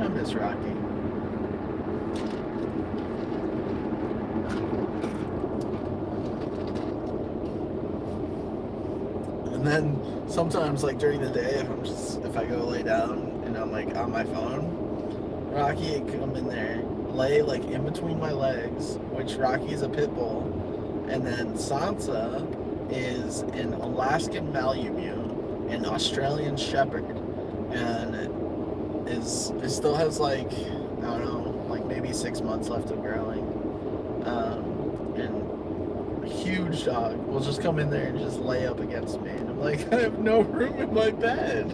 I miss Rocky. And then sometimes, like during the day, if I go lay down and I'm like on my phone, Rocky would come in there, lay like in between my legs, which Rocky's a pit bull, and then Sansa is an Alaskan Malamute, an Australian Shepherd, and it still has like, I don't know, like maybe 6 months left of growing. And a huge dog will just come in there and just lay up against me, and I'm like, I have no room in my bed.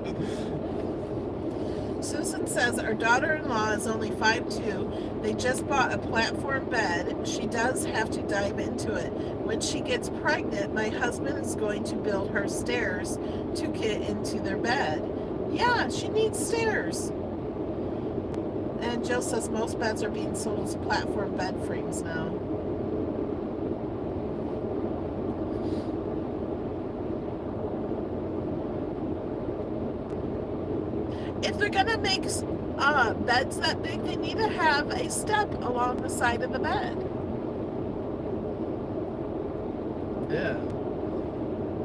Susan says our daughter-in-law is only 5'2". They just bought a platform bed. She does have to dive into it. When she gets pregnant, my husband is going to build her stairs to get into their bed. Yeah, she needs stairs. And Jill says most beds are being sold as platform bed frames now. If they're gonna make beds that big, they need to have a step along the side of the bed. Yeah.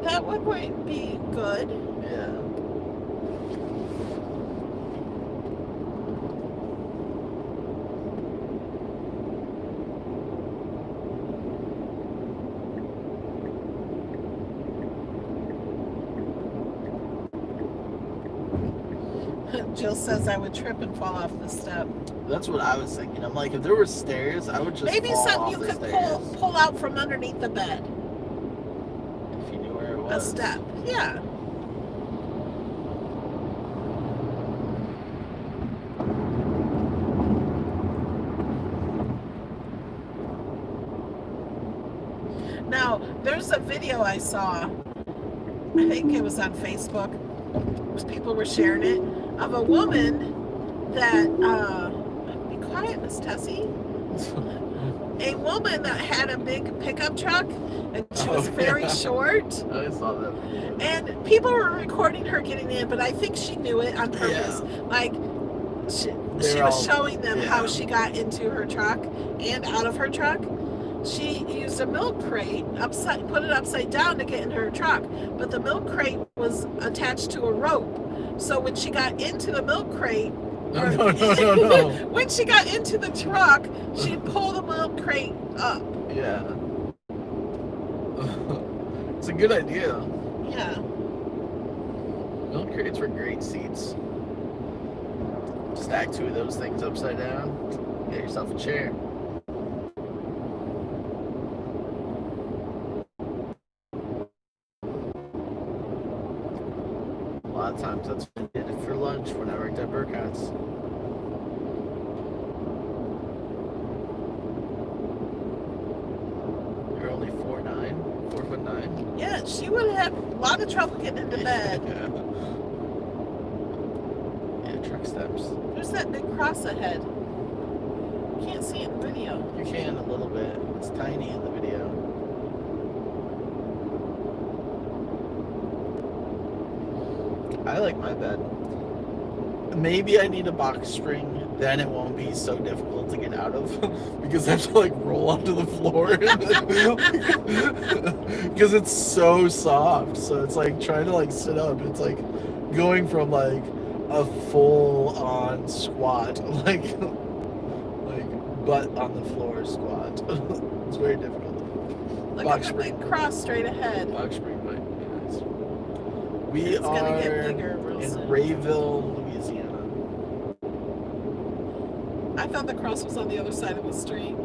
That would be good. Yeah. Jill says I would trip and fall off the step. That's what I was thinking. I'm like, if there were stairs, I would just maybe fall something off you the could stairs. pull out from underneath the bed. If you knew where it A was. step. Yeah. Now, there's a video I saw, I think it was on Facebook, people were sharing it, of a woman that, be quiet, Miss Tessie, a woman that had a big pickup truck, and she was very short, I saw that video. and people were recording her getting in, but I think she knew it on purpose. Yeah. Like, she They're was all- showing them yeah. how she got into her truck and out of her truck. She used a milk crate, put it upside down to get in her truck, but the milk crate was attached to a rope. So when she got into the milk crate, No. when she got into the truck, she'd pull the milk crate up. Yeah. It's a good idea. Yeah. Milk crates were great seats. Stack two of those things upside down. Get yourself a chair. A lot of times that's what I did for lunch when I worked at Burkhart's. You're only 4'9". Yeah, she would have had a lot of trouble getting into bed. Yeah, truck steps. There's that big cross ahead. Can't see it in video. You can a little bit. It's tiny in the video. I like my bed. Maybe I need a box spring, then it won't be so difficult to get out of because I have to like roll onto the floor because it's so soft. So it's like trying to like sit up. It's like going from like a full on squat, like butt on the floor squat. It's very difficult. Look Box at the spring. big cross straight ahead. Box spring, but yes. We It's gonna get are bigger real in soon. Rayville, Louisiana. I thought the cross was on the other side of the street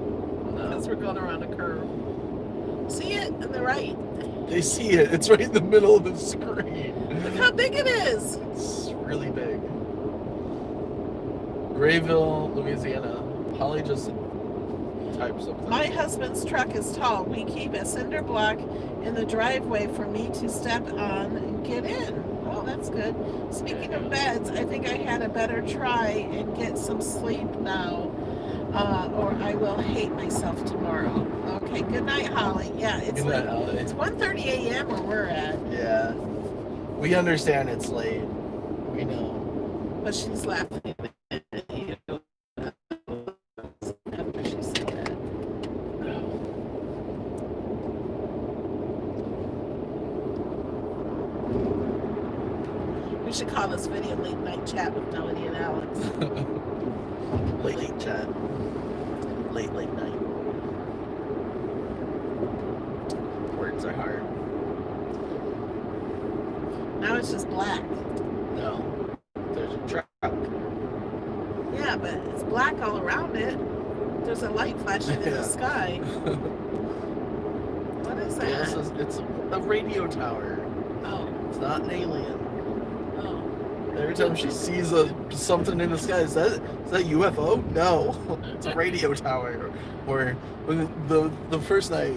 because we're going around a curve. See it on the right? They see it. It's right in the middle of the screen. Look how big it is. It's really big. Rayville, Louisiana. Holly just typed something. My husband's truck is tall. We keep a cinder block in the driveway for me to step on and get in. Oh, that's good. Speaking of beds, I think I had a better try and get some sleep now, or I will hate myself tomorrow. Okay, good night, Holly. Yeah, it's Good night, like Holly. it's 1:30 a.m. where we're at, Yeah. We understand it's late. We know. but she's laughing at you after she said that. We should call this video Late Night Chat with Melody and Alex. Late chat. Late night. Words are hard. Now it's just black. No. There's a truck. Yeah, but it's black all around it. There's a light flashing in Yeah. the sky. What is that? Yeah, it's a radio tower. Oh, It's not an alien. oh. Every time she sees something in the sky, is that UFO? No, it's a radio tower. Or the first night,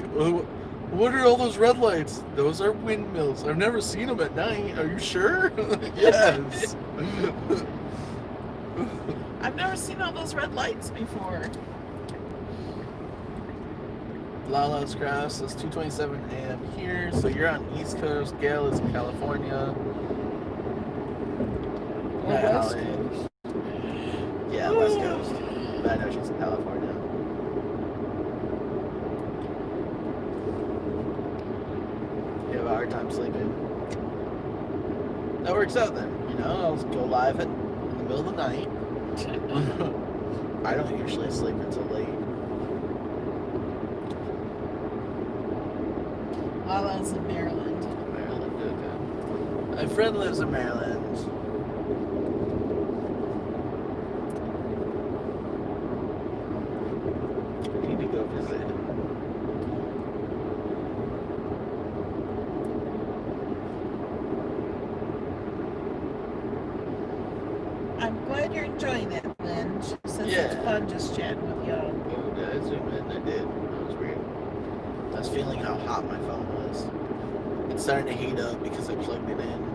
what are all those red lights? Those are windmills. I've never seen them at night. Are you sure? Yes. I've never seen all those red lights before. Lala's Crafts is 2:27 a.m. here, so you're on East Coast. Gail is in California. West Coast. Yeah, West Coast. But I know she's in California. You have a hard time sleeping. That works out then. You know, I'll go live in the middle of the night. I don't usually sleep until late. Lala's in Maryland. Maryland, okay. My friend lives in Maryland. I need to go visit him. I'm glad you're enjoying it, Lynn. She says it's fun just chatting with y'all. Oh, did I zoom in? I did. That was weird. I was feeling how hot my phone was. It's starting to heat up because I plugged it in.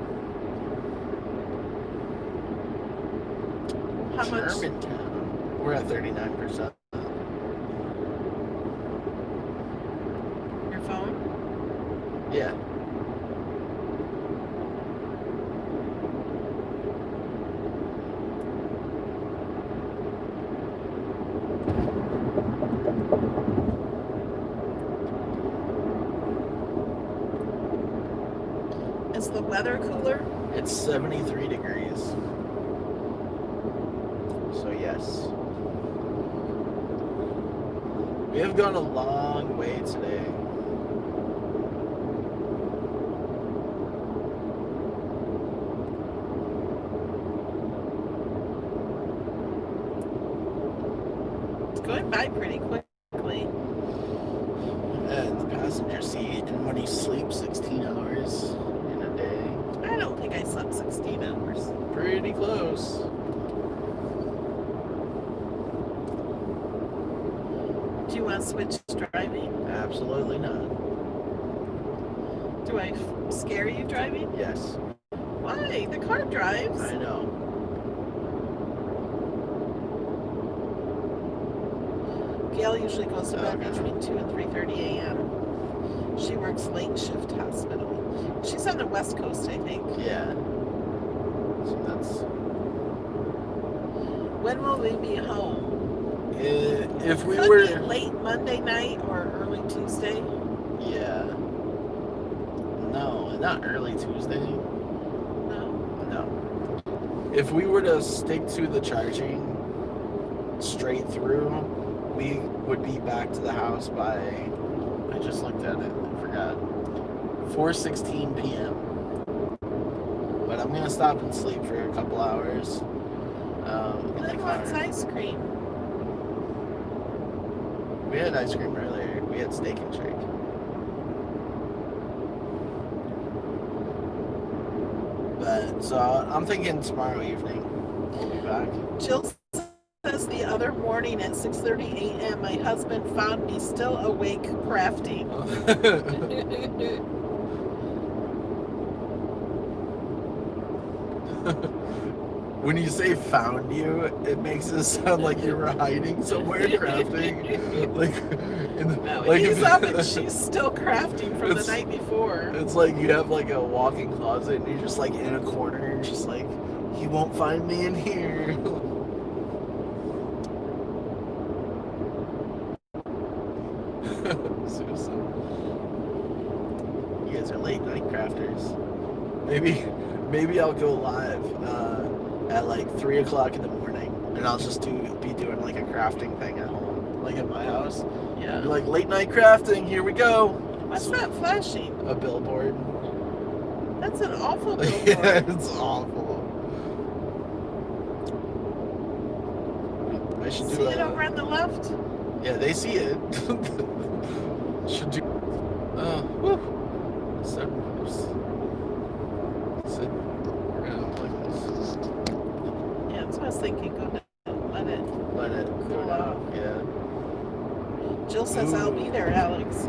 How much? Germantown. We're at 39%. Your phone? Yeah. Is the weather cooler? It's 73 degrees. So yes. We have gone a long way today. It's going by pretty quickly. And the passenger seat, and when you sleep 16 hours in a day. I don't think I slept 16 hours. Pretty close. Do you want to switch driving? Absolutely not. Do I scare you driving? Yes. Why? The car drives. I know. Gail usually goes to bed Okay. between 2 and 3:30 a.m. She works late shift hospital. She's on the West Coast, I think. Yeah. So that's... When will we be home? If we Could were... be late Monday night or early Tuesday. Yeah. No, not early Tuesday. No? No. If we were to stick to the charging straight through, we would be back to the house by... I just looked at it. I forgot. 4:16 p.m. But I'm gonna stop and sleep for a couple hours. Lynn wants ice cream. We had ice cream earlier. We had steak and shake. But so I'm thinking tomorrow evening we'll be back. Jill says the other morning at 6:30 a.m. my husband found me still awake crafting. When you say found you, it makes it sound like you were hiding somewhere crafting. He's up and she's still crafting from the night before. It's like you have like a walk-in closet and you're just like in a corner and just like, he won't find me in here. Susan. You guys are late night crafters. Maybe I'll go live at like 3 o'clock in the morning, and I'll just be doing like a crafting thing at home, like at my house. Yeah. Be like, late night crafting, here we go. What's that flashing? A billboard. That's an awful billboard. Yeah, it's awful. I should do See it over on the left? Yeah, they see it. Should do. Woo. So we're gonna play this. just thinking, let it go cool down. off. Yeah. Jill says, I'll be there, Alex.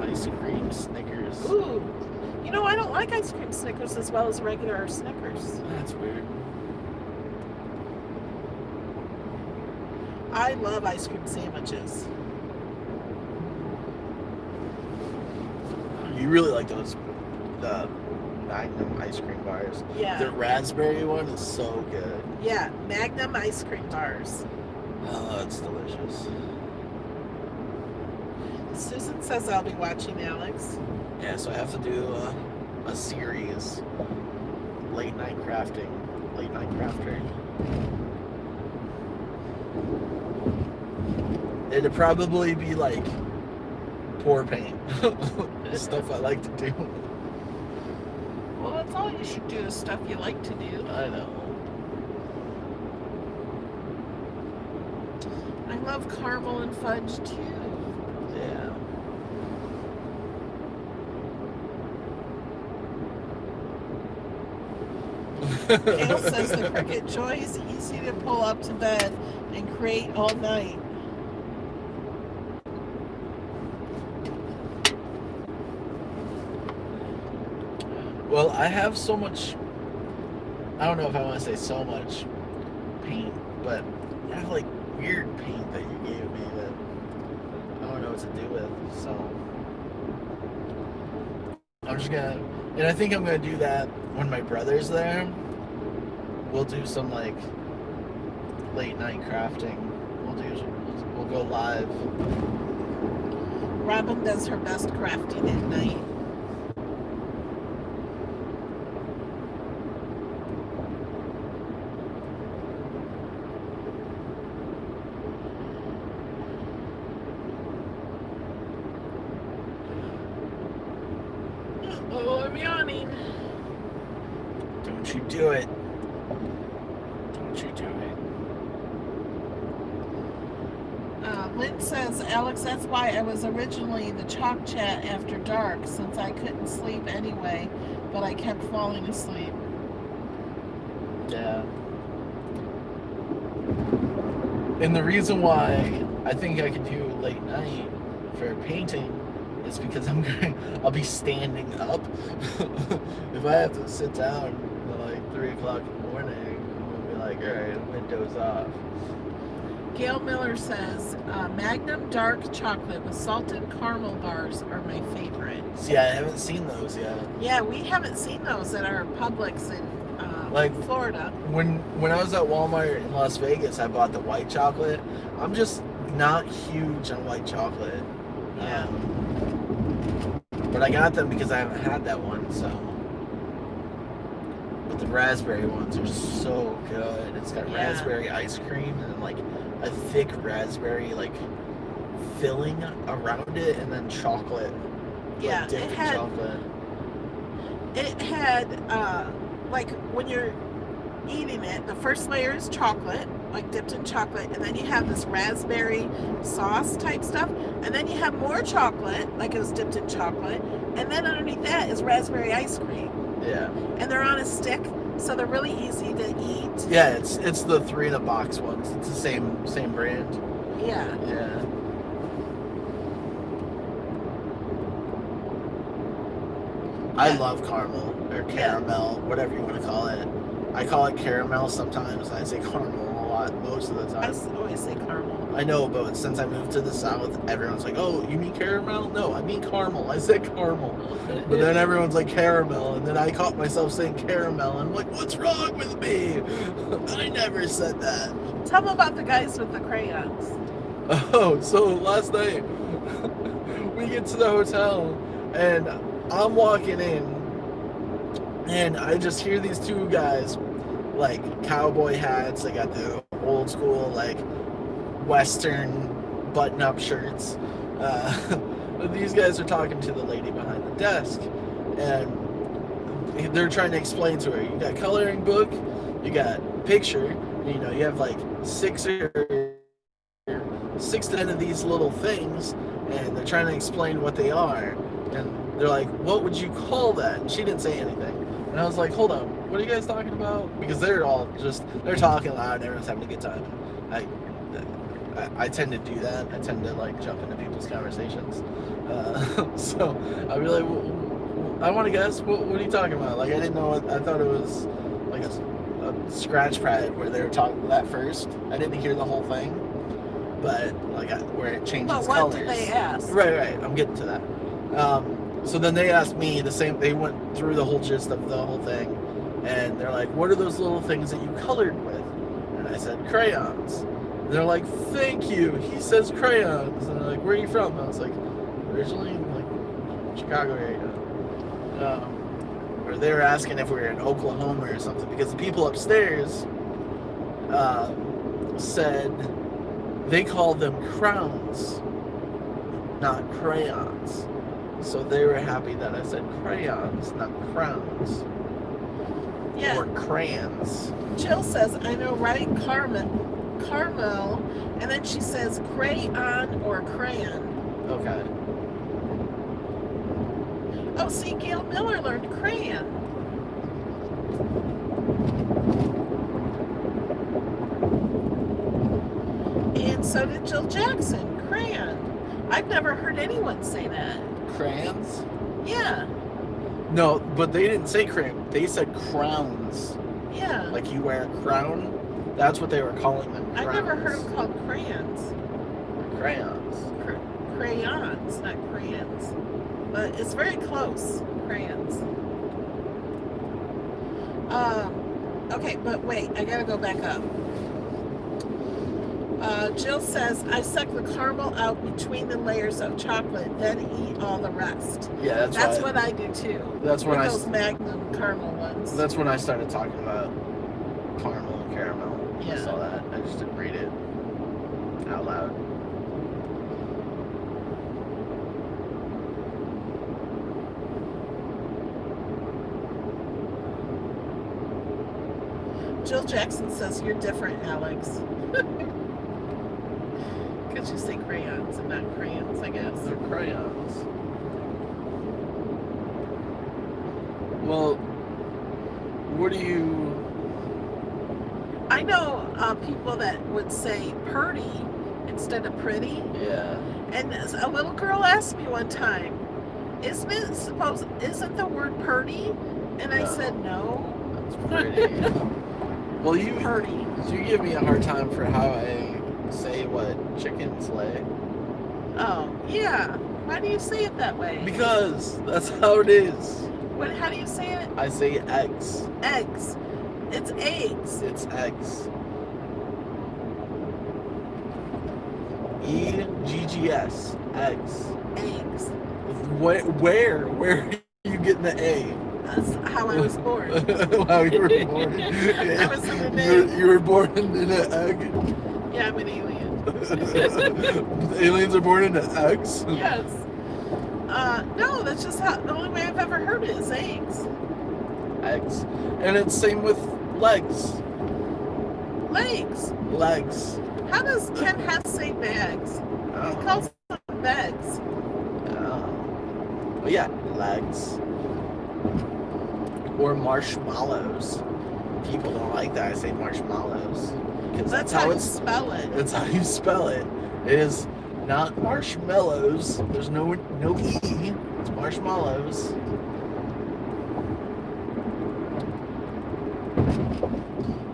Ice cream, Snickers. Ooh. You know, I don't like ice cream Snickers as well as regular Snickers. That's weird. I love ice cream sandwiches. You really like the Magnum ice cream bars. Yeah. The raspberry one is so good. Yeah, Magnum ice cream bars. Oh, it's delicious. Susan says I'll be watching, Alex. Yeah, so I have to do a series. Late night crafter. It'd probably be like pour paint. Stuff I like to do. Well, that's all you should do is stuff you like to do. I know. I love caramel and fudge too. Yeah. Gail says the Cricket Joy is easy to pull up to bed and create all night. Well, I have so much, I don't know if I want to say so much paint, but I have like weird paint that you gave me that I don't know what to do with, so I'm just gonna, and I think I'm gonna do that when my brother's there. We'll do some like late night crafting. We'll go live. Robin does her best crafting at night. Oh, I'm yawning. Don't you do it. Don't you do it. Lynn says, Alex, that's why I was originally the chalk chat after dark, since I couldn't sleep anyway, but I kept falling asleep. Yeah. And the reason why I think I could do late night for painting is because I'll be standing up. If I have to sit down at like 3 o'clock in the morning, I'll be like, all right, I'm gonna doze off. Gail Miller says, Magnum dark chocolate with salted caramel bars are my favorite. See, I haven't seen those yet. Yeah, we haven't seen those at our Publix in Florida. When I was at Walmart in Las Vegas, I bought the white chocolate. I'm just not huge on white chocolate. Yeah. But I got them because I haven't had that one, so. But the raspberry ones are so good. It's got raspberry ice cream and like a thick raspberry like filling around it, and then chocolate. Yeah, like dipped in chocolate. It had like when you're eating it, the first layer is chocolate, like dipped in chocolate, and then you have this raspberry sauce type stuff, and then you have more chocolate, like it was dipped in chocolate, and then underneath that is raspberry ice cream. Yeah. And they're on a stick, so they're really easy to eat. Yeah, it's the 3 in a box ones. It's the same brand. Yeah. Yeah. I love caramel or caramel, whatever you want to call it. I call it caramel sometimes. I say caramel a lot most of the time. I always say caramel. I know, but since I moved to the South, everyone's like, "Oh, you mean caramel?" No, I mean caramel. I said caramel, but then everyone's like caramel, and then I caught myself saying caramel, and I'm like, "What's wrong with me? I never said that." Tell them about the guys with the crayons. Oh, so last night we get to the hotel, and I'm walking in, and I just hear these two guys, like cowboy hats. They got the old school, like Western button-up shirts. These guys are talking to the lady behind the desk, and they're trying to explain to her, you got coloring book, you got picture, you know, you have like 6 to 10 of these little things, and they're trying to explain what they are, and they're like, what would you call that? And she didn't say anything, and I was like, hold on, what are you guys talking about? Because they're talking loud and everyone's having a good time. I tend to do that. I tend to like jump into people's conversations. So I'd be like, I want to guess. What are you talking about? Like I didn't know. I thought it was like a scratch pad where they were talking that first. I didn't hear the whole thing, but like where it changes But what colors. did they ask? Right. I'm getting to that. So then they asked me the same. They went through the whole gist of the whole thing, and they're like, "What are those little things that you colored with?" And I said, "Crayons." And they're like, "Thank you." He says crayons, and they're like, "Where are you from?" I was like, "Originally, like Chicago area." Or they were asking if we were in Oklahoma or something because the people upstairs said they call them crowns, not crayons. So they were happy that I said crayons, not crowns. Yeah. Or crayons. Jill says, I know, right? Carmel. And then she says crayon or crayon. Okay. Oh, see, Gail Miller learned crayon. And so did Jill Jackson, crayon. I've never heard anyone say that. Crayons? Yeah. No, but they didn't say crayon. They said crowns. Yeah. Like you wear a crown? That's what they were calling them. Crowns. I've never heard them called crayons. Crayons. Crayons, not crayons. But it's very close. Crayons. Okay, but wait, I gotta go back up. Jill says, I suck the caramel out between the layers of chocolate, then eat all the rest. Yeah, that's what I do too. That's when those Magnum caramel ones. That's when I started talking about caramel and caramel. Yeah. I saw that. I just didn't read it out loud. Jill Jackson says, you're different, Alex. Because you say crayons and not crayons, I guess. They're crayons. Well, what do you... I know people that would say purty instead of pretty. Yeah. And a little girl asked me one time, isn't the word purty? And I said, no. That's pretty. Well, you give me a hard time for how I say what chickens lay. Oh, yeah. Why do you say it that way? Because that's how it is. How do you say it? I say eggs. Eggs. It's eggs. It's eggs. E-G-G-S. Eggs. Eggs. Where are you getting the A? That's how I was born. How you were born. I was in an egg. You were born in an egg? Yeah, I'm an alien. Aliens are born into eggs? Yes. No, that's just the only way I've ever heard it is eggs. Eggs. And it's same with legs. Legs. Legs. How does Ken Hess say bags? He calls them bags. Well, yeah, legs. Or marshmallows. People don't like that I say marshmallows. Because That's how you spell it. That's how you spell it. It is not marshmallows. There's no E. It's marshmallows.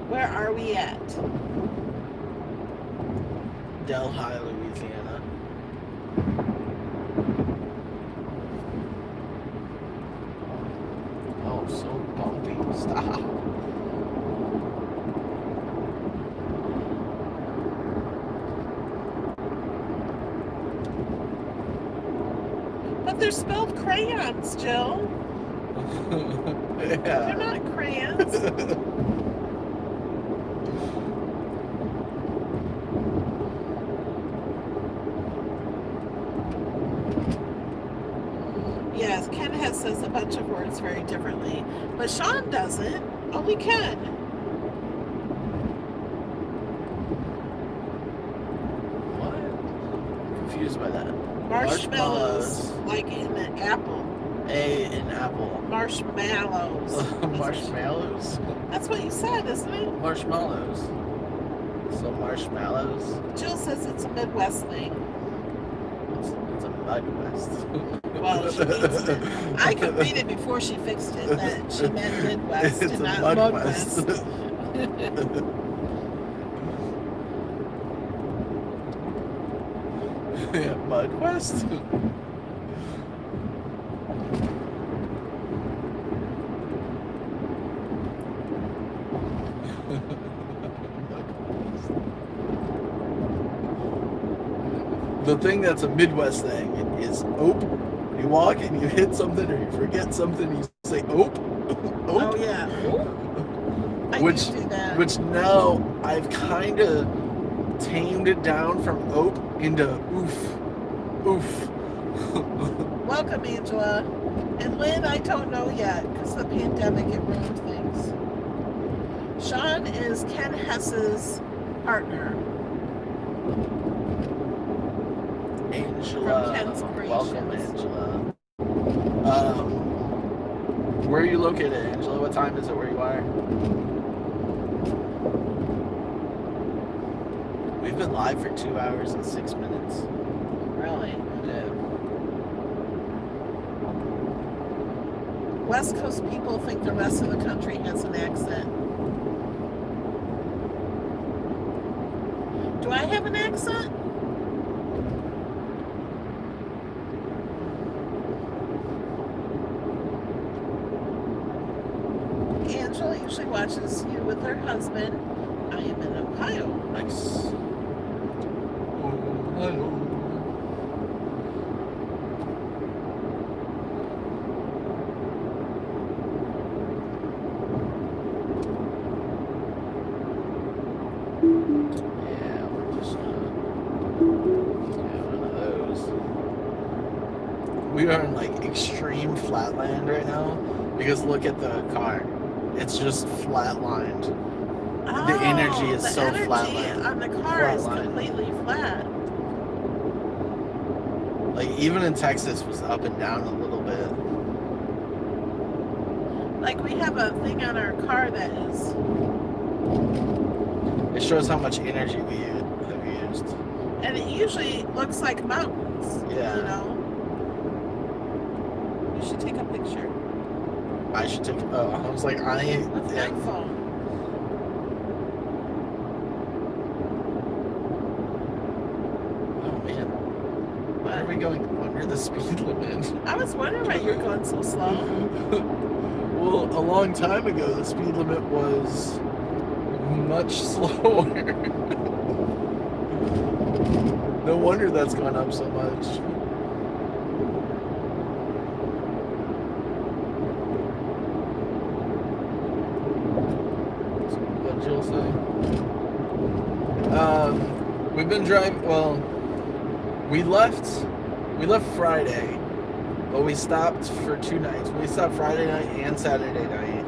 Where are we at? Delhi, Louisiana. Oh, so bumpy. Stop. But they're spelled crayons, Jill. Yeah. They're not crayons. Yes, Ken Hess says a bunch of words very differently, but Sean doesn't. Only Ken. What? I'm confused by that. Marshmallows, like in an apple. A in apple. Marshmallows. Marshmallows? That's what you said, isn't it? Marshmallows. So marshmallows. Jill says it's a Midwest thing. It's a Midwest. Well, she means it. I could read it before she fixed it that she meant Midwest It's and a not Mudwest. Mudwest. Yeah, Mudwest? The thing that's a Midwest thing is ope. You walk and you hit something or you forget something, you say ope. Oh yeah. I Which do that. which now I've kind of tamed it down from ope into oof. Oof. Welcome, Angela. And Lynn, I don't know yet because the pandemic it ruined things. Sean is Ken Hess's partner. Angela. From Ken's Welcome, Creations. Angela. Where are you located, Angela? What time is it where you are? We've been live for 2 hours and 6 minutes. Really? Yeah. West Coast people think the rest of the country has an accent. Do I have an accent? Angela usually watches you with her husband. I am in Ohio. Nice. Hello. Yeah, we're just one of those. We are in like extreme flatland right now because look at the car. It's just flatlined. Oh, The energy is the so energy flatlined. on the car is Flatlined. completely flat. Like even in Texas was up and down a little bit. Like we have a thing on our car that is, It shows how much energy we have used. and it usually looks like mountains. Yeah. You know. You should take a picture I should take. Oh, I was like, with my yeah. phone. Oh man, why are we going under the speed limit? I was wondering why you're going so slow. Well, a long time ago, the speed limit was much slower. No wonder that's gone up so much. What Jill say? We've been driving. Well, we left Friday, but we stopped for 2 nights. We stopped Friday night and Saturday night.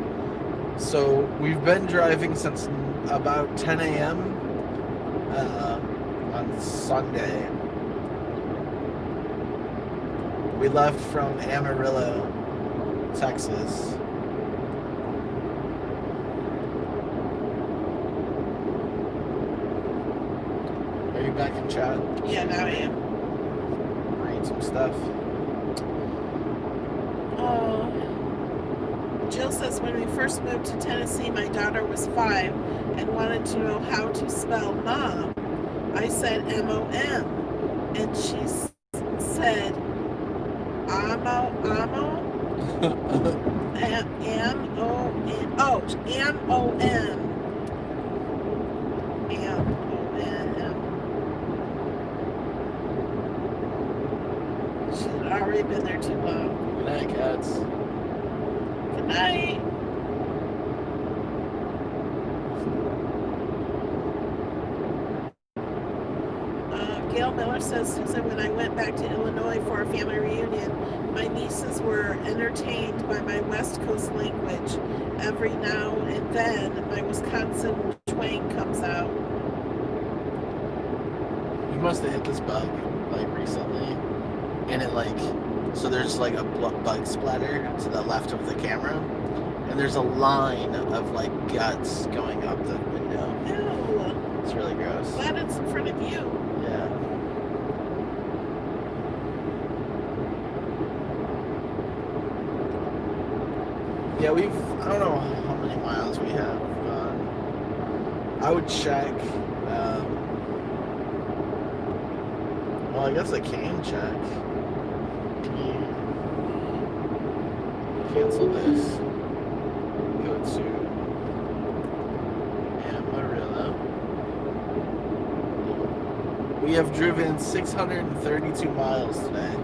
So we've been driving since about 10 a.m. On Sunday. We left from Amarillo, Texas. Are you back in chat? Yeah, now I am. Read some stuff. Oh. Jill says when we first moved to Tennessee, my daughter was 5 and wanted to know how to spell mom. I said M-O-M, and she said amo, M-O-N, oh, M-O-N. M-O-N. She had already been there too long. Good night, cats. Good night. Gail Miller says, Susan, when I went back to Illinois for a family reunion, my nieces were entertained by my West Coast language. Every now and then, my Wisconsin twang comes out. You must have hit this bug like recently, and it like So there's like a bug splatter to the left of the camera, and there's a line of like guts going up the window. Ew. It's really gross. Glad it's in front of you. Yeah. Yeah, I don't know how many miles we have gone. I would check. Well, I guess I can check. Cancel this. Go to Amarillo. We have driven 632 miles today,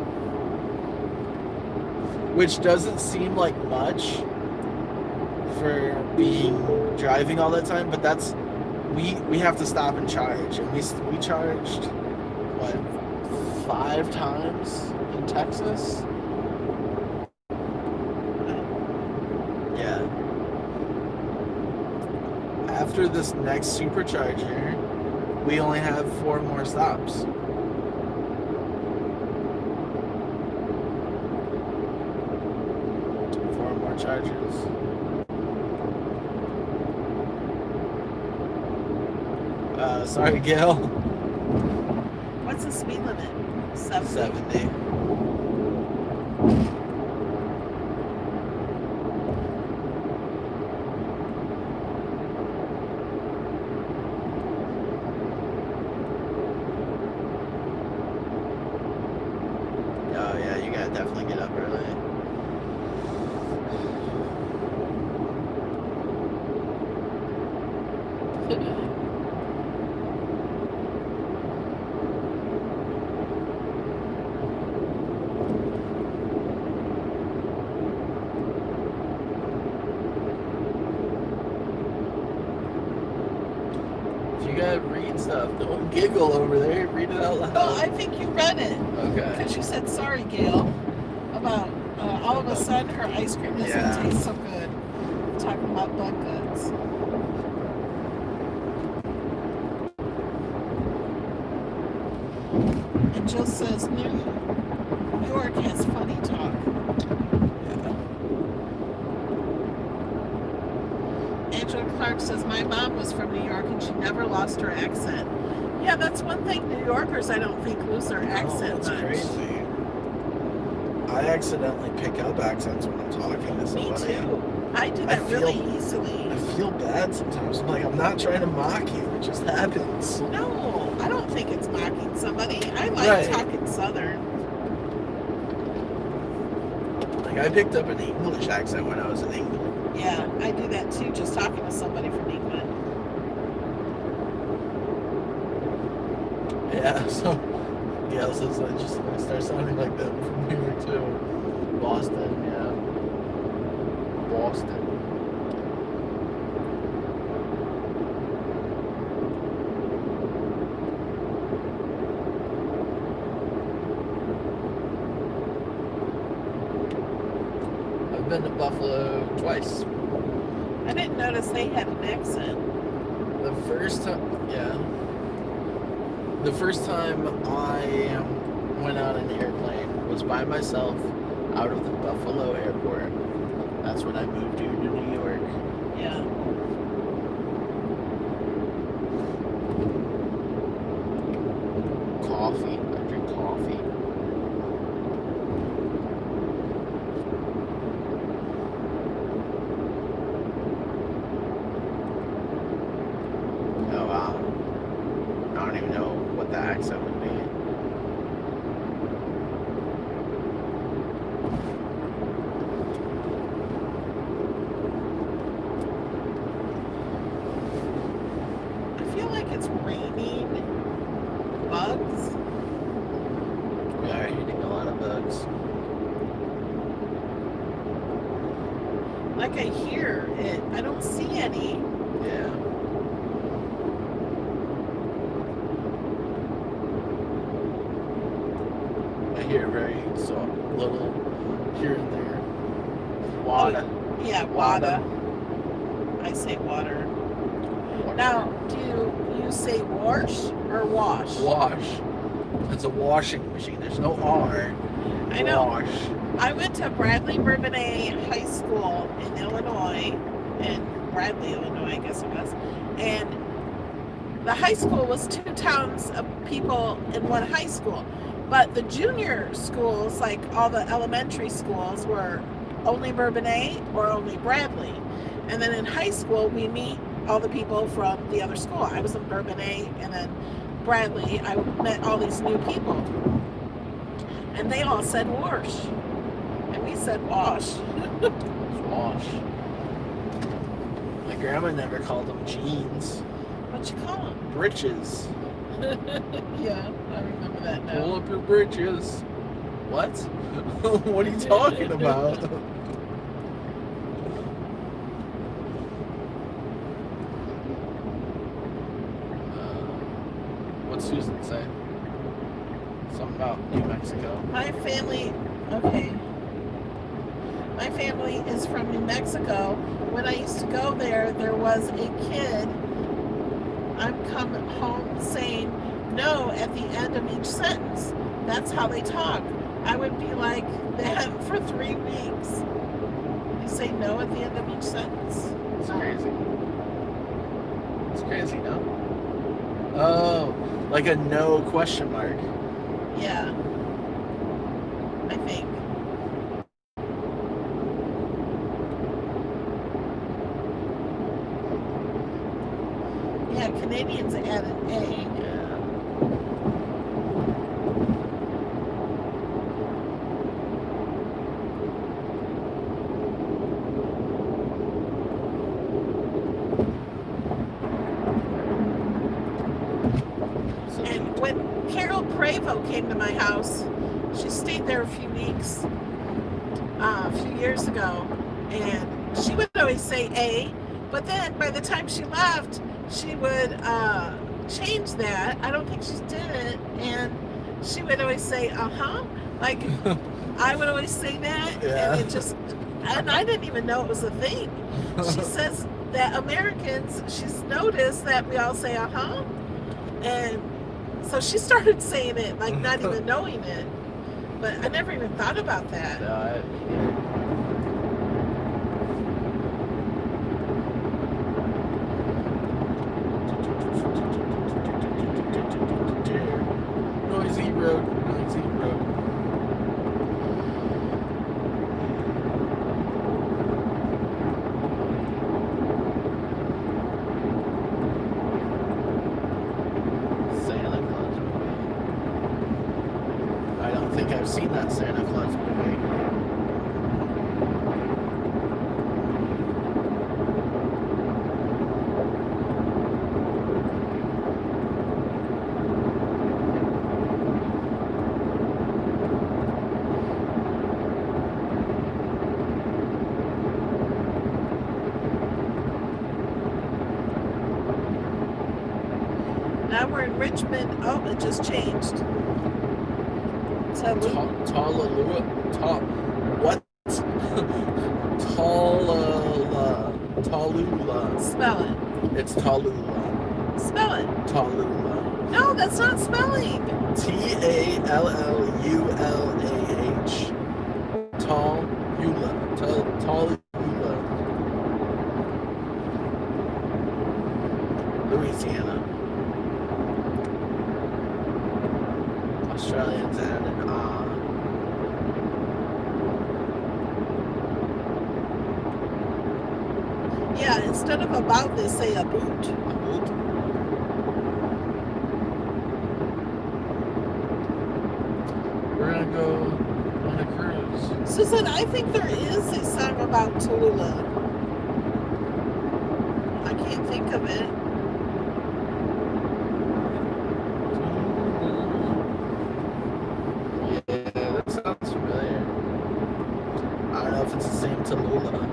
which doesn't seem like much for driving all that time, but that's we have to stop and charge, and we charged what 5 times in Texas. Yeah. After this next supercharger, we only have 4 more stops. 4 more chargers. Sorry, Gail. What's the speed limit? 70. Oh yeah, you gotta definitely get up early. Read stuff. Don't giggle over there. Read it out loud. Oh, I think you read it. Okay. Because you said, sorry, Gail, about all of a sudden her ice cream doesn't taste so good. Talking about bug guts. And Jill says, New York has funny talk. Angela Clark says, my mom was from New York and she never lost her accent. Yeah, that's one thing. New Yorkers, I don't think, lose their accent that's much. crazy. I accidentally pick up accents when I'm talking to somebody. Me too. I do that really easily. I feel bad sometimes. I'm like, I'm not trying to mock you. It just happens. No, I don't think it's mocking somebody. I like talking Southern. Like, I picked up an English accent when I was in England. Yeah, I do that too, just talking to somebody from England. Yeah, so Gail says I start sounding like them from New York too. Boston, yeah. Boston. I've been to Buffalo twice. I didn't notice they had an accent. The first time, yeah. The first time I went on an airplane was by myself out of the Buffalo airport. That's when I moved here to New York. Yeah. Coffee. I drink coffee. Oh wow. I don't even know what the accent would be. I feel like it's raining bugs. We are eating a lot of bugs. Like I hear it. I don't see any. Yeah. I hear very little here and there. Wada. Yeah, wada. I say water. Now, do you say wash or wash? Wash. It's a washing machine. There's no R. I know. Gosh. I went to Bradley Bourbonnais High School in Illinois, in Bradley, Illinois, I guess it was. And the high school was 2 towns of people in one high school. But the junior schools, like all the elementary schools, were only Bourbonnais or only Bradley. And then in high school, we meet all the people from the other school. I was in Bourbonnais, and then Bradley, I met all these new people. And they all said wash. And we said wash. Wash. My grandma never called them jeans. What you call them? Britches. Yeah, I remember that now. Pull up your britches. What? What are you talking about? What's Susan say? Something about New Mexico. My family, okay. My family is from New Mexico. When I used to go there, there was a kid. I'm coming home saying no at the end of each sentence. That's how they talk. I would be like that for 3 weeks. You say no at the end of each sentence. It's crazy. It's crazy, no? Oh, like a no question mark. Yeah. I think. Yeah, Canadians add an A. Yeah. So And when Carol Prevo came to my house, she stayed there a few weeks, a few years ago, and she would always say A, but then by the time she left, she would change that. I don't think she did it, and she would always say uh-huh. Like, I would always say that, Yeah. and it just, and I didn't even know it was a thing. She says that Americans, she's noticed that we all say uh-huh, and so she started saying it, like not even knowing it. But I never even thought about that. Noisy road, noisy road. Santa Claus movie. I don't think I've seen that Santa Claus movie. Now we're in Richmond. Oh, it just changed. So What? Tallulah. spell it. It's Tallulah. Spell it. Tallulah. No, that's not spelling. Tallulah. Tallulah. Louisiana. Australians add an ah. Yeah, instead of about, they say a boot. A boot. We're gonna go on a cruise. Susan, I think there is a song about Tallulah. I can't think of it. Yeah, that sounds familiar. I don't know if it's the same Tallulah.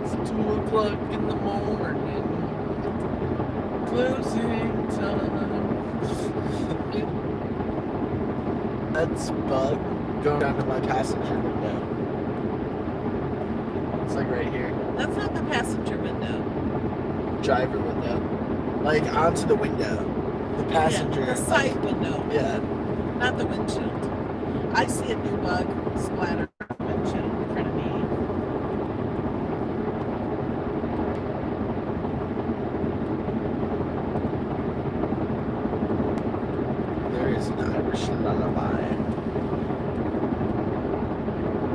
It's 2 o'clock in the morning. Closing time. That's bug. going down to my passenger window. It's like right here. That's not the passenger window. Driver window. Like onto the window. The passenger. Yeah, the side window. Yeah. Not the windshield. I see a new bug splatter on the windshield in front of me. There is an Irish lullaby.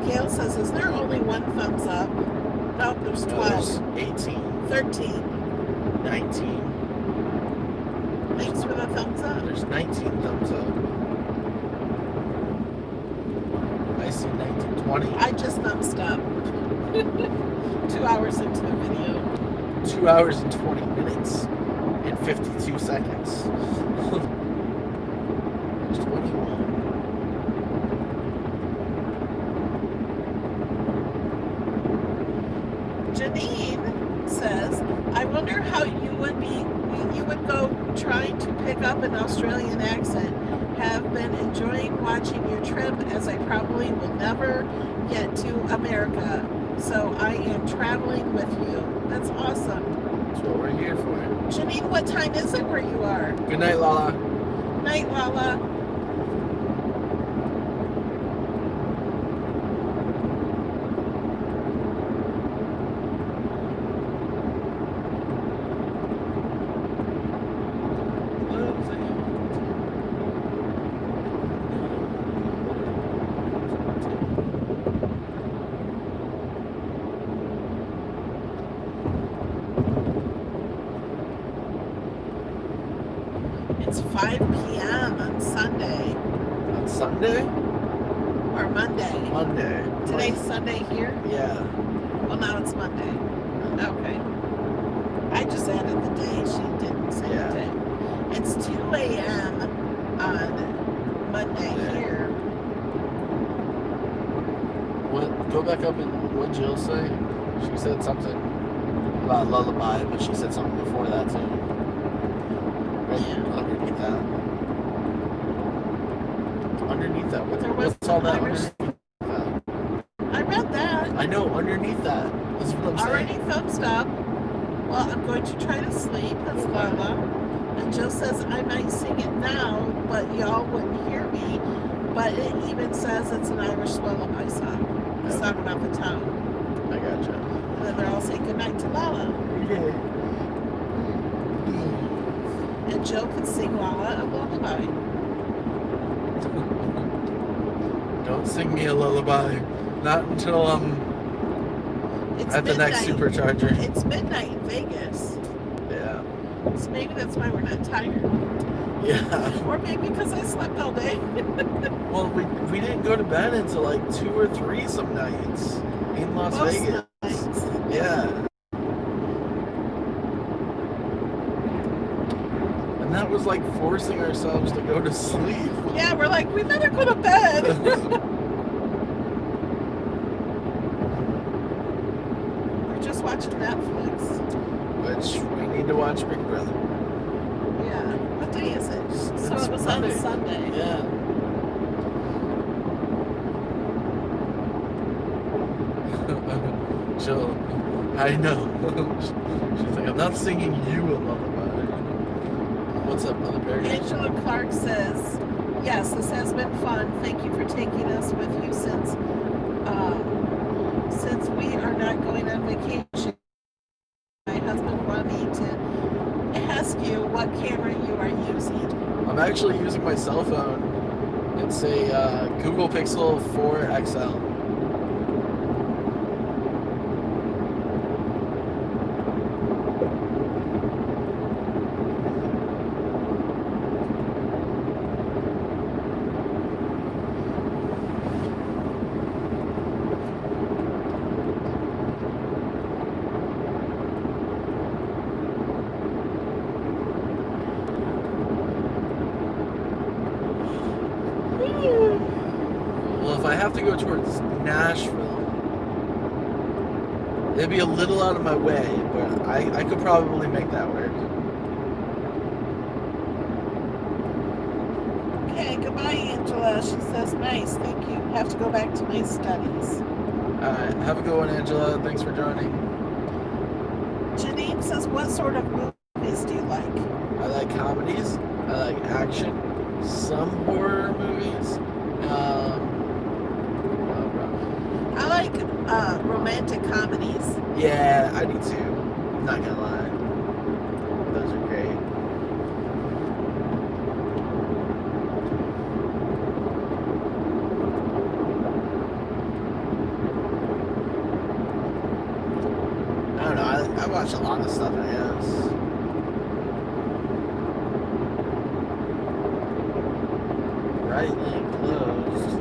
Gail says, is there only one thumbs up? No, there's 12. There's 18. 13. 19. Thanks for the thumbs up. There's 19 thumbs up. I see 19, 20. I just thumbs up. 2 hours into the video. 2 hours and 20 minutes and 52 seconds. 21. Janine says, I wonder how you would go trying to pick up an Australian accent. Have been enjoying watching your trip as I probably will never get to America. So I am traveling with you. That's awesome. That's what we're here for. Janine, what time is it where you are? Good night, Lala. Night, Lala. It's 5 p.m. on Sunday. On Sunday? Or Monday. Monday. Today's Sunday here? Yeah. Well, now it's Monday. Okay. I just added the day. She didn't say the day. It's 2 a.m. on Monday here. What? Go back up and what Jill say? She said something about lullaby, but she said something before that too. Right underneath that. Underneath that. What's all that underneath that? I read that. I know, underneath that. That's what I'm saying. Already thumbs up. Well, I'm going to try to sleep. That's Lala. And Jill says, I might sing it now, but y'all wouldn't hear me. But it even says it's an Irish lullaby song. It's talking about the town. I gotcha. And then they're all saying goodnight to Lala. And Jill could sing Lala a lullaby. Don't sing me a lullaby. Not until It's at the next midnight. supercharger. It's midnight in Vegas. Yeah. So maybe that's why we're not tired. Yeah. Or maybe because I slept all day. Well, we didn't go to bed until like 2 or 3 some nights in Las Most Vegas. nights. Yeah. And that was like forcing ourselves to go to sleep. Yeah, we're like, we better go to bed. We're just watching Netflix. Which we need to watch Big Brother. Yeah. What day is it? So It's it was Monday. on Sunday. Yeah. Jill, I know. She's like, I'm not singing you a lullaby. What's up, Mother Bear? Angela Clark says, yes, this has been fun. Thank you for taking us with you since we are not going on vacation. My husband wanted me to ask you what camera you are using. I'm actually using my cell phone. It's a Google Pixel 4 XL. Well, if I have to go towards Nashville, it'd be a little out of my way, but I could probably make that work. Okay, goodbye, Angela. She says, nice, thank you. Have to go back to my studies. Alright, have a good one, Angela. Thanks for joining. Janine says, what sort of movies do you like? I like comedies. I like action. Some horror movies. I like romantic comedies. Yeah, I do too. Not gonna lie. Those are great. I don't know. I watch a lot of stuff, I guess. Right leg closed.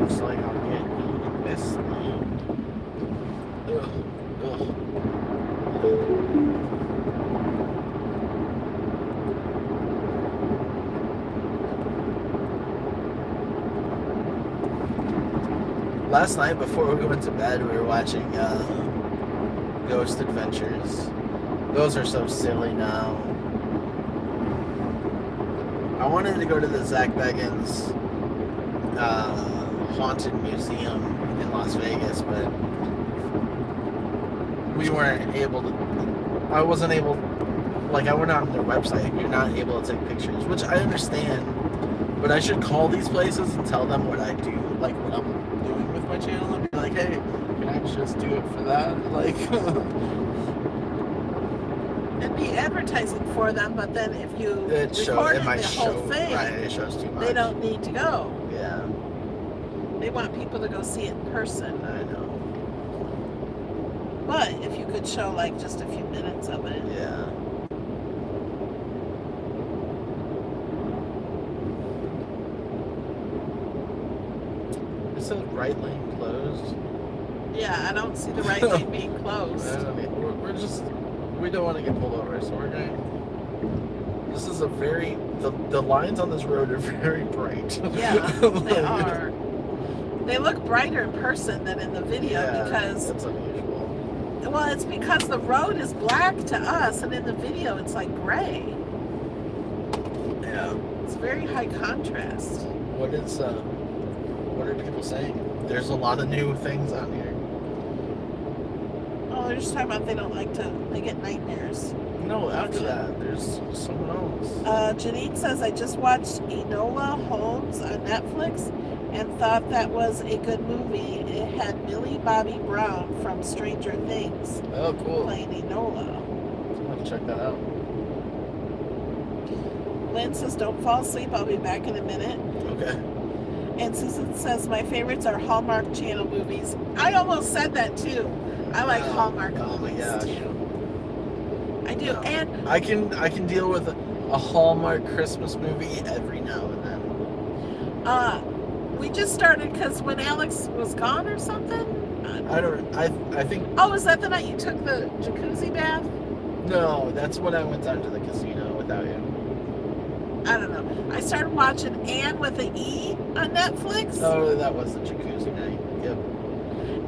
Looks like I'm getting this thing. Ugh. Last night before we went to bed, we were watching Ghost Adventures. Those are so silly now. I wanted to go to the Zach Bagans Haunted Museum in Las Vegas, but we weren't able to. I wasn't able. Like, I went on their website. You're not able to take pictures, which I understand. But I should call these places and tell them what I do, like what I'm doing with my channel, and be like, hey, can I just do it for that? Like, And be advertising for them, but then if you recorded the whole thing, right, it shows too much. they don't need to go. Yeah. They want people to go see it in person. I know. But if you could show like just a few minutes of it. Yeah. It says right lane closed. Yeah, I don't see the right lane being closed. I mean, we don't want to get pulled over, so we're going. This is a very, the lines on this road are very bright. Yeah, they are. They look brighter in person than in the video because that's unusual. Well, it's because the road is black to us, and in the video it's like gray. Yeah. It's very high contrast. What are people saying? There's a lot of new things on here. Oh, they're just talking about they get nightmares. No, after that, there's someone else. Janine says, I just watched Enola Holmes on Netflix and thought that was a good movie. It had Millie Bobby Brown from Stranger Things Cool. playing Enola. I'll have to check that out. Lynn says, don't fall asleep. I'll be back in a minute. Okay. And Susan says, my favorites are Hallmark Channel movies. I almost said that too. I like Hallmark movies too. I do. No. And I can deal with a Hallmark Christmas movie every now and then. we just started because when Alex was gone or something. I think. Oh, is that the night you took the jacuzzi bath? No, that's when I went down to the casino without you. I don't know. I started watching Anne with an E on Netflix. Oh, that was the jacuzzi night. Yep.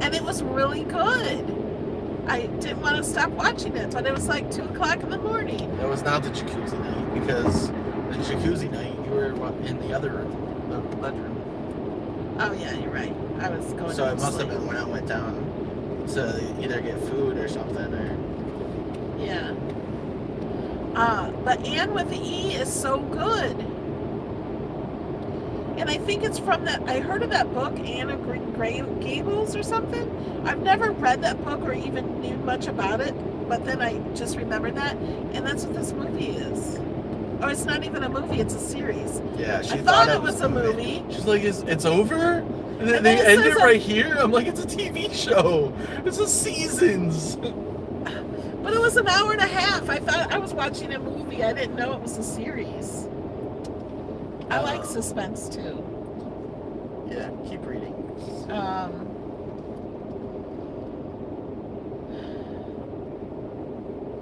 And it was really good. I didn't want to stop watching it, but it was like 2 o'clock in the morning. It was not the jacuzzi night because the jacuzzi night you were in the other room, the bedroom. Oh yeah, you're right. I was going. So to it must sleep. have been when I went down to either get food or something or. Yeah. But Anne with the E is so good. And I think it's from that, I heard of that book, Anne of Green Gables or something. I've never read that book or even knew much about it, but then I just remembered that. And that's what this movie is. Oh, it's not even a movie, it's a series. Yeah, she I thought it was a movie. She's like, it's over? And then And they then it end it says right here? I'm like, it's a TV show. It's a seasons. But it was an hour and a half. I thought I was watching a movie. I didn't know it was a series. I like suspense too. Yeah, keep reading.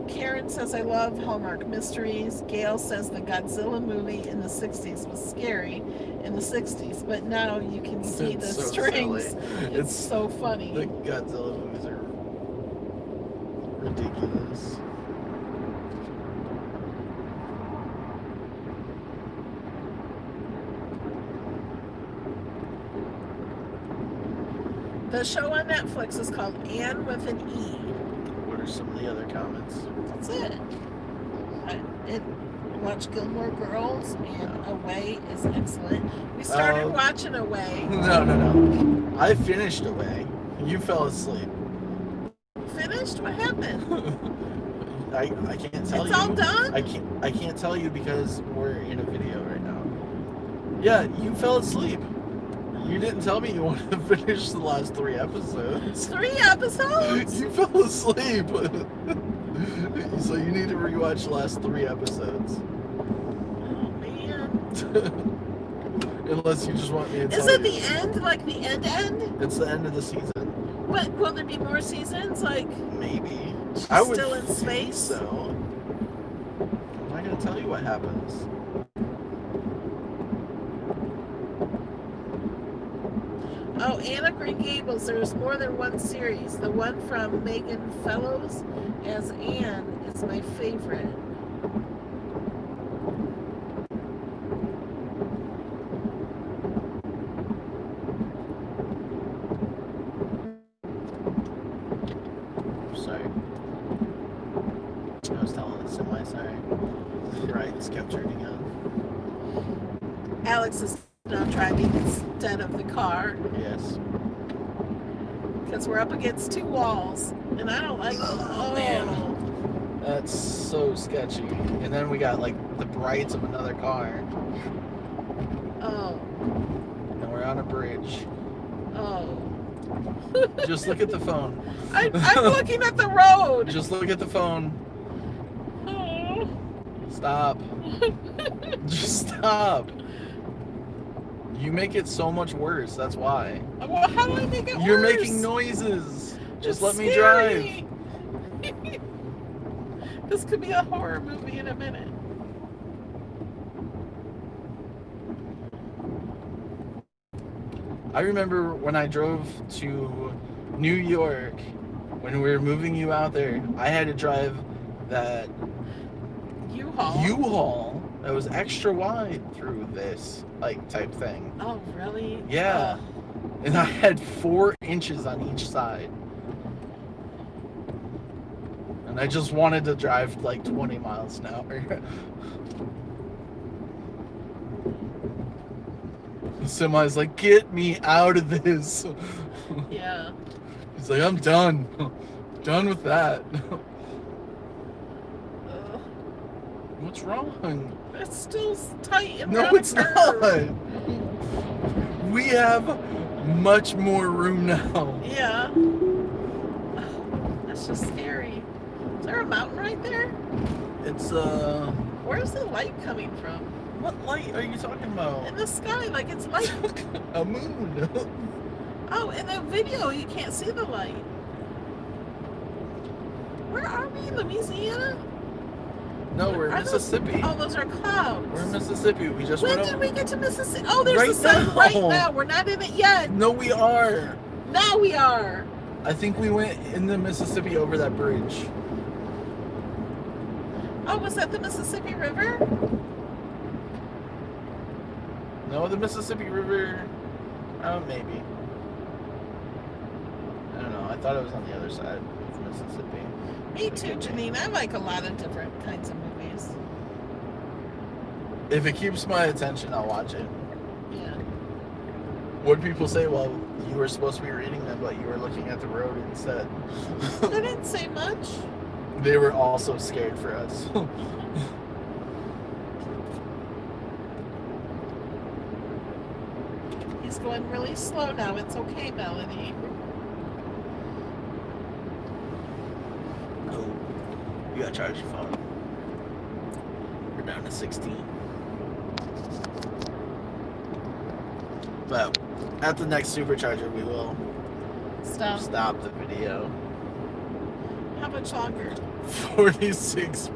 Karen says, I love Hallmark mysteries. Gail says the Godzilla movie in the 60s was scary in the 60s, but now you can see It's the so strings. silly. It's so funny. The Godzilla movies are ridiculous. The show on Netflix is called Anne with an E. What are some of the other comments? That's it. Watch Gilmore Girls, and Away is excellent. We started watching Away. No. I finished Away. You fell asleep. Finished? What happened? I can't tell you. It's all done? I can't tell you because we're in a video right now. Yeah, you fell asleep. You didn't tell me you wanted to finish the last 3 episodes. 3 episodes? You fell asleep. So you need to rewatch the last 3 episodes. Oh, man. Unless you just want me to tell Is it you. the end? Like the end? It's the end of the season. But will there be more seasons? Like, maybe. she's I would still in think space? so. I'm not going to tell you what happens. Oh, Anne of Green Gables, there's more than one series. The one from Megan Fellows as Anne is my favorite. Sorry. I was telling the semi, sorry. Right, kept turning on. Alex is now driving instead of the car. Yes. Because we're up against 2 walls. And I don't like man. That's so sketchy. And then we got like the brights of another car. Oh. And we're on a bridge. Oh. Just look at the phone. I'm looking at the road. Just look at the phone. Oh. Stop. Just stop. You make it so much worse, that's why. Well, how do I make it worse? You're making noises. Just let me scary. drive. This could be a horror movie in a minute. I remember when I drove to New York, when we were moving you out there, I had to drive that U-Haul that was extra wide through this like type thing. Oh, really? Yeah. And I had 4 inches on each side. And I just wanted to drive like 20 miles an hour. The semi's like, get me out of this. Yeah. He's like, I'm done. Done with that. What's wrong? It's still tight and No, it's not. We have much more room now. Yeah. That's just scary. Is there a mountain right there? It's Where's the light coming from? what light are you talking about? In the sky, like it's light. A moon. Oh, in the video you can't see the light. Where are we? Louisiana? No, we're in Mississippi. Oh, those are clouds. We're in Mississippi. We just When went did over. we get to Mississippi? Oh, there's Right the sun now. right now. We're not in it yet. No, we are. Now we are. I think we went in the Mississippi over that bridge. Oh, was that the Mississippi River? No, the Mississippi River. Maybe. I don't know. I thought it was on the other side of Mississippi. Me too, Janine. I like a lot of different kinds of movies. If it keeps my attention, I'll watch it. Yeah. What people say, well, you were supposed to be reading them, but you were looking at the road instead. I didn't say much. They were also scared for us. He's going really slow now. It's okay, Melanie. Oh, you gotta charge your phone. We're down to 16. But at the next supercharger, we will stop the video. How much longer? 46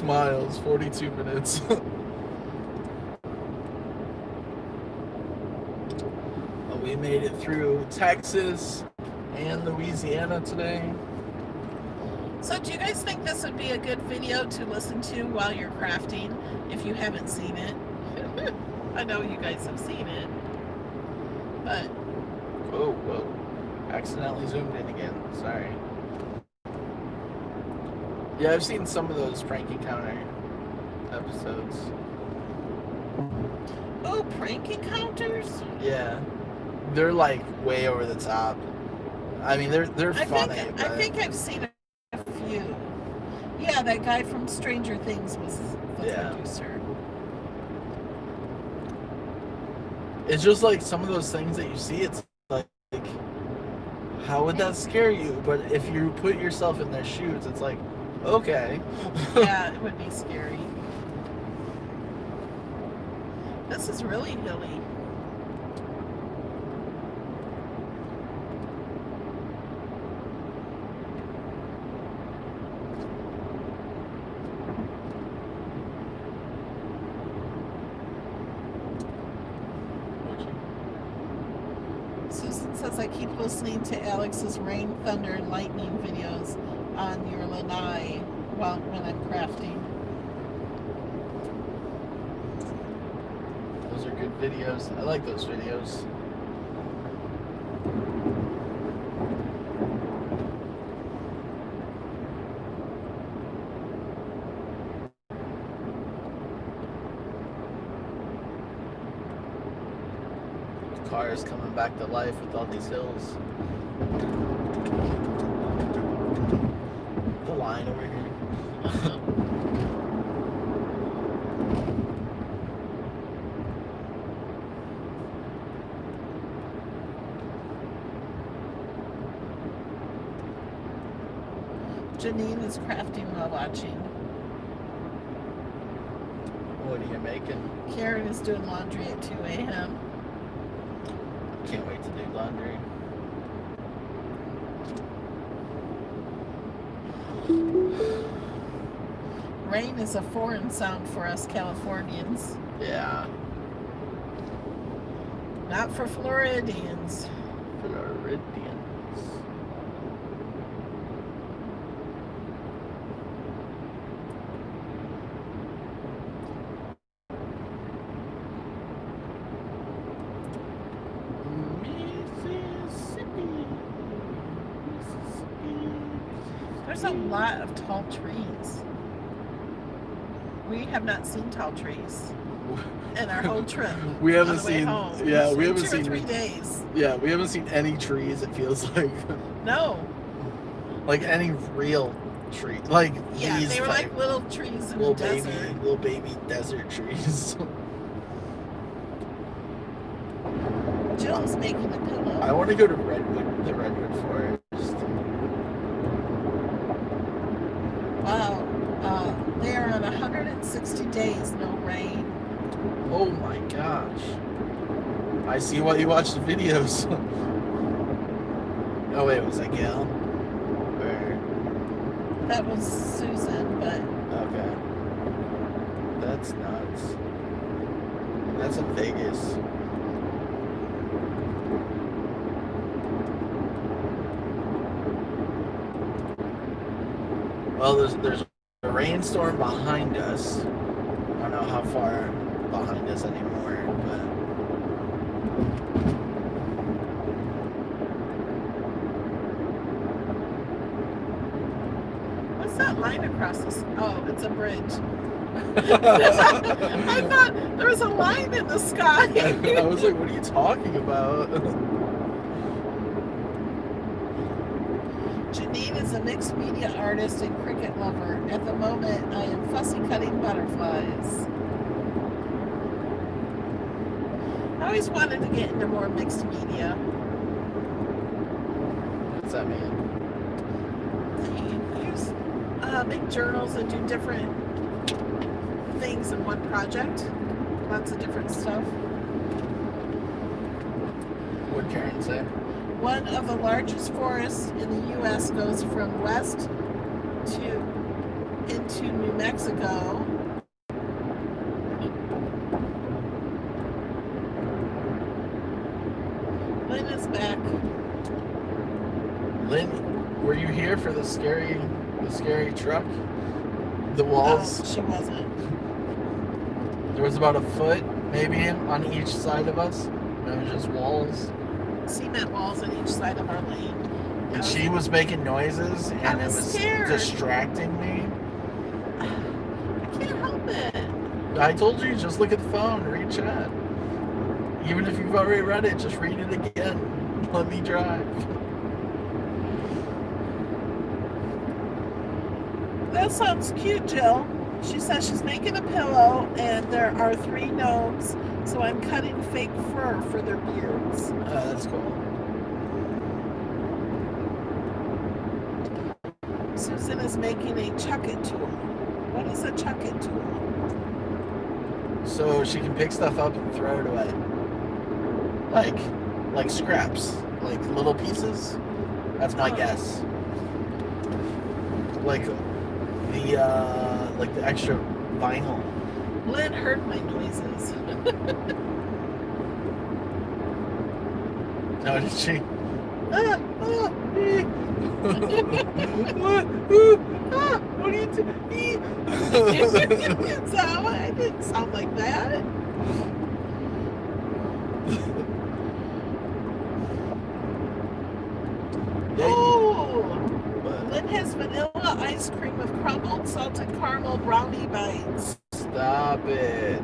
miles, 42 minutes. Well, we made it through Texas and Louisiana today. So do you guys think this would be a good video to listen to while you're crafting if you haven't seen it? I know you guys have seen it. But Oh, whoa. Accidentally zoomed in again. Sorry. Yeah, I've seen some of those prank encounter episodes. Oh, prank encounters? Yeah. They're like way over the top. I mean, they're funny. I think I've seen a few. Yeah, that guy from Stranger Things was the producer. It's just like some of those things that you see, it's like how would that scare you? But if you put yourself in their shoes, it's like, okay. Yeah, it would be scary. This is really hilly. Susan says, I keep listening to Alex's rain, thunder, and lightning videos on your lanai when I'm crafting. Those are good videos. I like those videos. Cars coming back to life with all these hills. The line over here. Janine is crafting while watching. What are you making? Karen is doing laundry at 2 a.m. Can't wait to do laundry. Rain is a foreign sound for us Californians. Yeah. Not for Floridians. Floridians. There's a lot of tall trees. We have not seen tall trees in our whole trip. We haven't on the way seen. home. Yeah, we haven't 2 seen or 3 days. Yeah, we haven't seen any trees. It feels like. No. Like any real tree, like Yeah, these they were type, like little trees in the desert. little baby desert trees. Jill's making a pillow. I want to go to the redwood forest. Wow. They are on 160 days, no rain. Oh my gosh! I see why you watch the videos. Oh wait, was that Gail? Or That was Susan, but okay, that's nuts. That's in Vegas. Well, there's a rainstorm behind us. I don't know how far behind us anymore, but what's that line across this? Oh, it's a bridge. I thought there was a line in the sky. I was like, what are you talking about? Janine is a mixed media artist and cricket lover. At the moment, I am fussy cutting butterflies. I always wanted to get into more mixed media. What's that mean? They use make journals and do different things in one project. Lots of different stuff. What'd Karen say? One of the largest forests in the U.S. goes from west into New Mexico. Lynn is back. Lynn, were you here for the scary truck? The walls? No, she wasn't. There was about a foot, maybe, on each side of us. And it was just walls. cement walls on each side of our lane. And she was making noises, and it was scared. distracting me. I can't help it. I told you, just look at the phone, read chat. Even if you've already read it, just read it again. Let me drive. That sounds cute, Jill. She says she's making a pillow, and there are 3 gnomes, so I'm cutting fake fur for their beards. Oh, that's cool. Susan is making a chuck-it tool. What is a chuck-it tool? So she can pick stuff up and throw it away. Like scraps. Like little pieces. That's my guess. Like the extra vinyl. Lynn heard my noises. No, did she? What are you doing? So I didn't sound like that. Oh, Lynn has vanilla ice cream with crumbled salted caramel brownie bites. Stop it.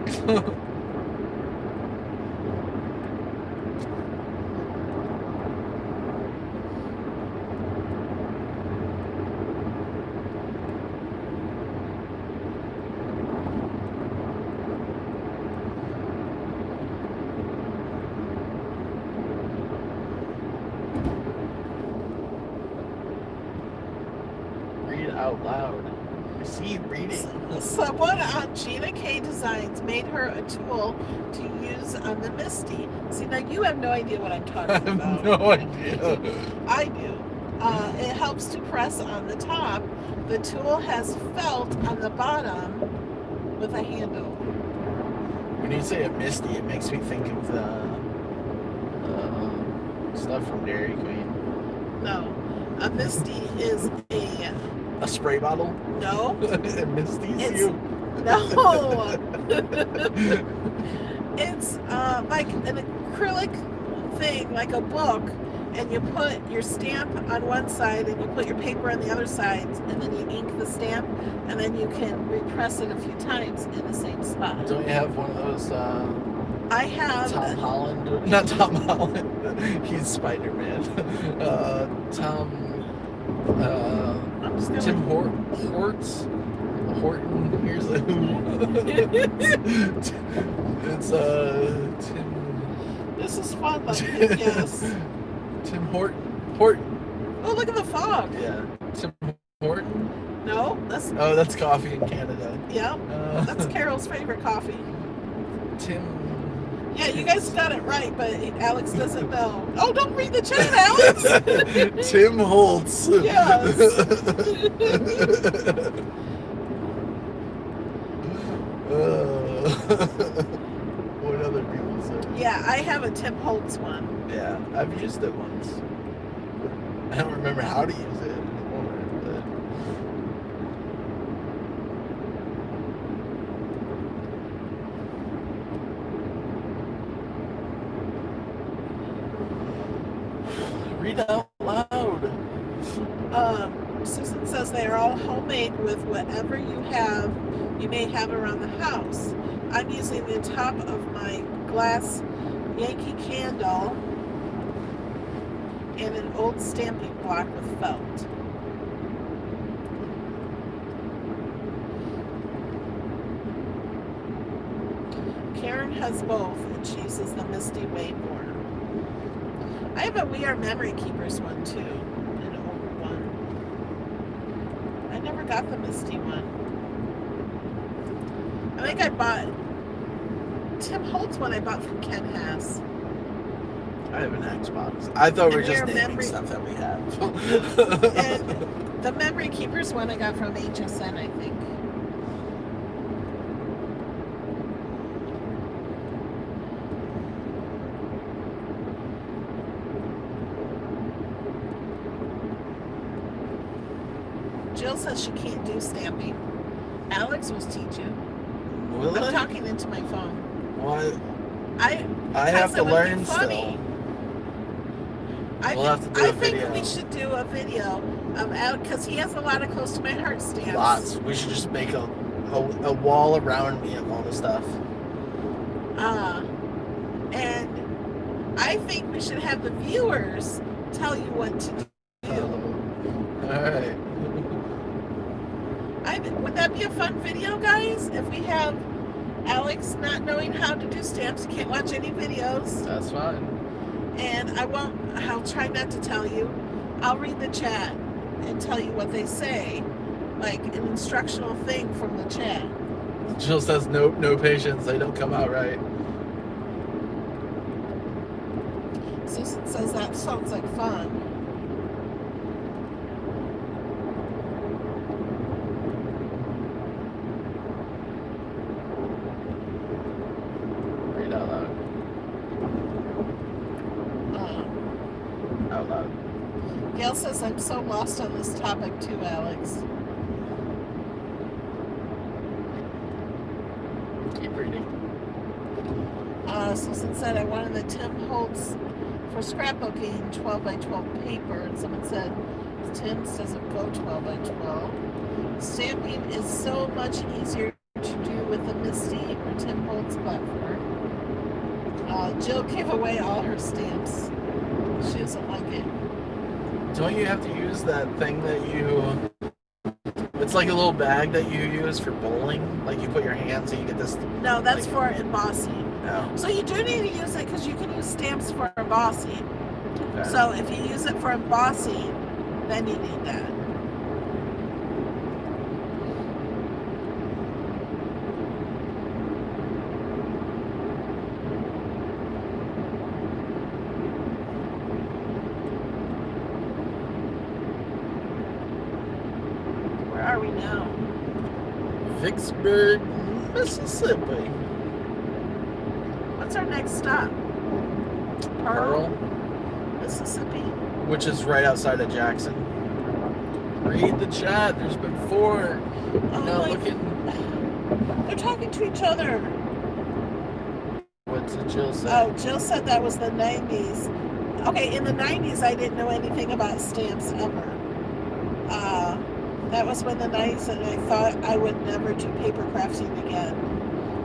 Out loud. I see you reading. Someone on Gina K Designs made her a tool to use on the Misty. See, now you have no idea what I'm talking I have about. no idea. I do. It helps to press on the top. The tool has felt on the bottom with a handle. When you say a Misty, it makes me think of the stuff from Dairy Queen. No. A Misty is a spray bottle? No. A Misty's you? No. It's like an acrylic thing, like a book, and you put your stamp on one side and you put your paper on the other side, and then you ink the stamp, and then you can repress it a few times in the same spot. Don't you have one of those I have Tom Holland? Not Tom Holland. He's Spider-Man. Tim Hortons. Horton. Here's the It's Tim. This is fun. Yes. Tim Horton. Oh, look at the fog. Yeah. Tim Horton. No, that's. Oh, that's coffee in Canada. Yeah. That's Carol's favorite coffee. Tim. Yeah, you guys got it right, but Alex doesn't know. Oh, don't read the chat, Alex! Tim Holtz. Yes. What other people say? Yeah, I have a Tim Holtz one. Yeah, I've used it once. I don't remember how to use it anymore, but... Read out loud. Susan says they are all homemade with whatever you may have around the house. I'm using the top of my glass Yankee candle and an old stamping block with felt. Karen has both, and she uses the Misty way more. I have a We Are Memory Keepers one too, an old one. I never got the Misty one. I think I bought Tim Holtz one I bought from Ken Haas. I have an Xbox. I thought we were just naming memory stuff that we have. And the Memory Keepers one I got from HSN, I think. Jill says she can't do stamping. Alex will teach you. Will I'm I? talking into my phone. What? I I have to learn funny. still. We'll have to do a think video. we should do a video of Alex, because he has a lot of close to my heart stamps. Lots. We should just make a wall around me of all the stuff. And I think we should have the viewers tell you what to do. Alright. Would that be a fun video, guys? If we have Alex not knowing how to do stamps, he can't watch any videos. That's fine. And I'll try not to tell you. I'll read the chat and tell you what they say, like an instructional thing from the chat. Jill says no patience, they don't come out right. Susan says that sounds like fun. Read out loud. Out loud. Gail says, I'm so lost on this topic too, Alex. Keep reading. Susan said, I wanted the Tim Holtz for scrapbooking 12 by 12 paper. And someone said, Tim's doesn't go 12 by 12. Stamping is so much easier to do with the Misty or Tim Holtz platform. Jill gave away all her stamps. She doesn't like it. Don't you have to use that thing that you... It's like a little bag that you use for bowling? Like you put your hands and you get this... No, that's like, for embossing. No. So you do need to use it because you can use stamps for embossing. Okay. So if you use it for embossing, then you need that. Where are we now? Vicksburg, Mississippi. What's our next stop? Pearl, Mississippi. which is right outside of Jackson. Read the chat. There's been 4. Not looking. They're talking to each other. What did Jill say? Oh, Jill said that was the 90s. Okay, in the 90s, I didn't know anything about stamps ever. That was when the 90s, and I thought I would never do paper crafting again.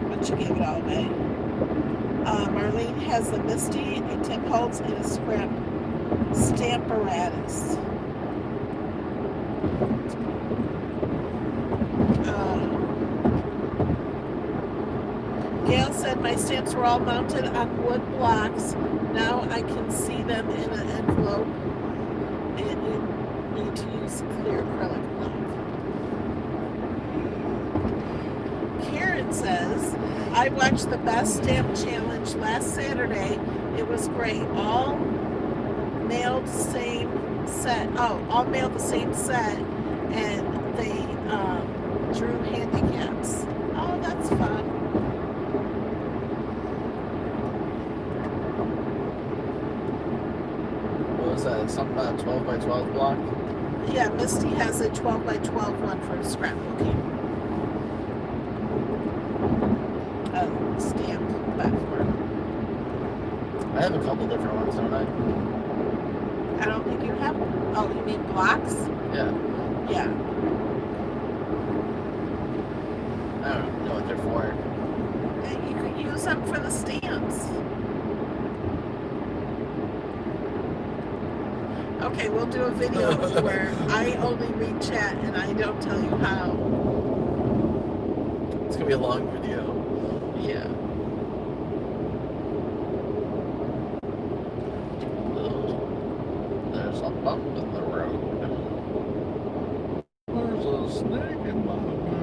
But she gave it all away. Marlene has the Misty, a Tim Holtz, and a Stamparatus. Gail said my stamps were all mounted on wood blocks. Now I can see them in an envelope, and you need to use clear acrylic block. Karen says, I watched the Best Stamp Challenge last Saturday. It was great. All mailed the same set. Oh, all mailed the same set, and they drew handicaps. Oh, that's fun. What was that? Something about a 12 by 12 block? Yeah, Misty has a 12 by 12 one for scrapbooking. Stamp platform. I have a couple different ones, don't I? I don't think you have. Oh, you mean blocks? Yeah. Yeah. I don't know what they're for. And you could use them for the stamps. Okay, we'll do a video where I only read chat and I don't tell you how. It's gonna be a long video. Yeah. There's a bump in the road. There's a snake in my road.